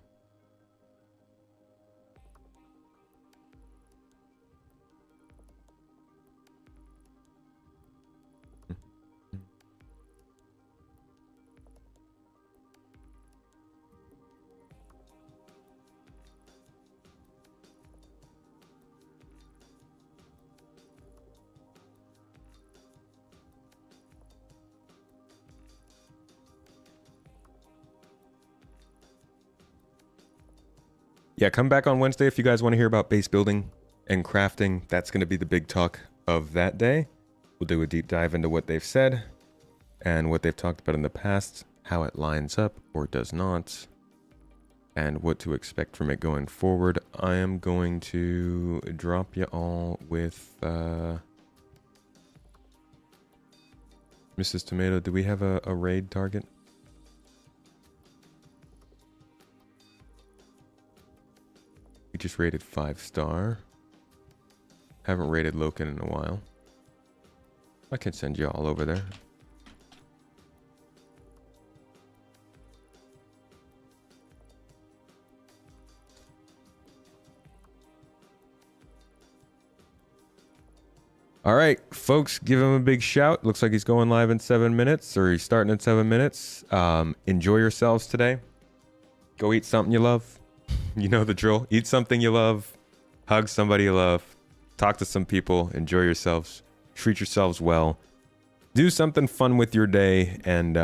Yeah, come back on Wednesday if you guys want to hear about base building and crafting. That's going to be the big talk of that day. We'll do a deep dive into what they've said and what they've talked about in the past, how it lines up or does not, and what to expect from it going forward. I am going to drop you all with Mrs. Tomato. Do we have a raid target? We just rated 5-star. Haven't rated Loken in a while. I can send you all over there. All right, folks, give him a big shout. Looks like he's going live in 7 minutes, or he's starting in 7 minutes. Enjoy yourselves today. Go eat something you love. You know the drill. Eat something you love. Hug somebody you love. Talk to some people. Enjoy yourselves. Treat yourselves well. Do something fun with your day, and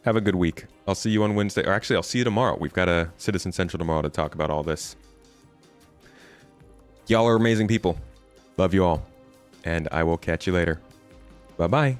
have a good week. I'll see you on Wednesday. Or actually, I'll see you tomorrow. We've got a Citizen Central tomorrow to talk about all this. Y'all are amazing people. Love you all. And I will catch you later. Bye-bye.